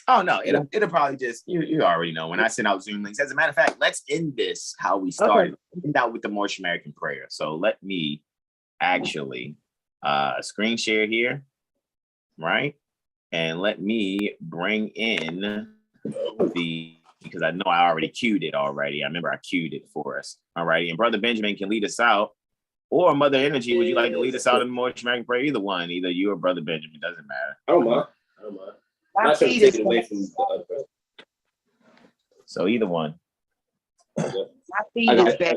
Oh no, it'll probably just you already know when I send out Zoom links. As a matter of fact, let's end this how we started. Okay. End out with the Moorish American prayer. So let me actually screen share here, right? And let me bring in because I know I already queued it already. I remember I queued it for us. All right. And Brother Benjamin can lead us out. Or Mother Energy, would you like to lead us out in the Moorish American prayer? Either one. Either you or Brother Benjamin. Doesn't matter. I don't mind. Not sure to take it away from the other. So either one. My feet is back.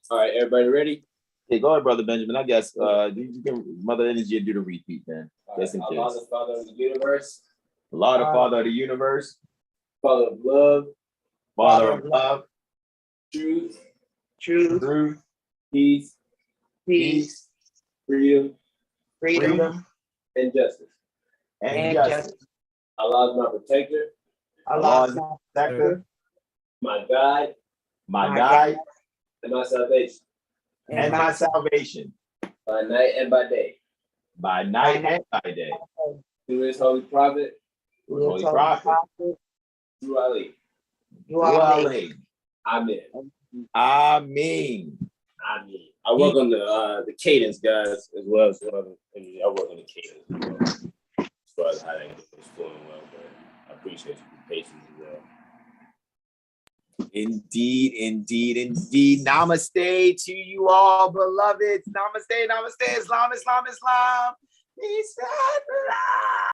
All right, everybody ready? Hey, go ahead, Brother Benjamin. I guess you can Mother Energy do the repeat then. Just in case. Allah, the Father of the universe. Allah, the Father of the universe. Father of love. Father of love. Truth. Peace. Freedom. And justice. Allah is my protector. Allah is my protector. My guide. And my salvation. By night and by day. Through his holy prophet. Through Ali. Amen. I work on the cadence, guys, as well as I work on the cadence as well. As far as how that is flowing well, but I appreciate your patience as well. Indeed. Namaste to you all, beloved. Namaste. Islam. Peace and love.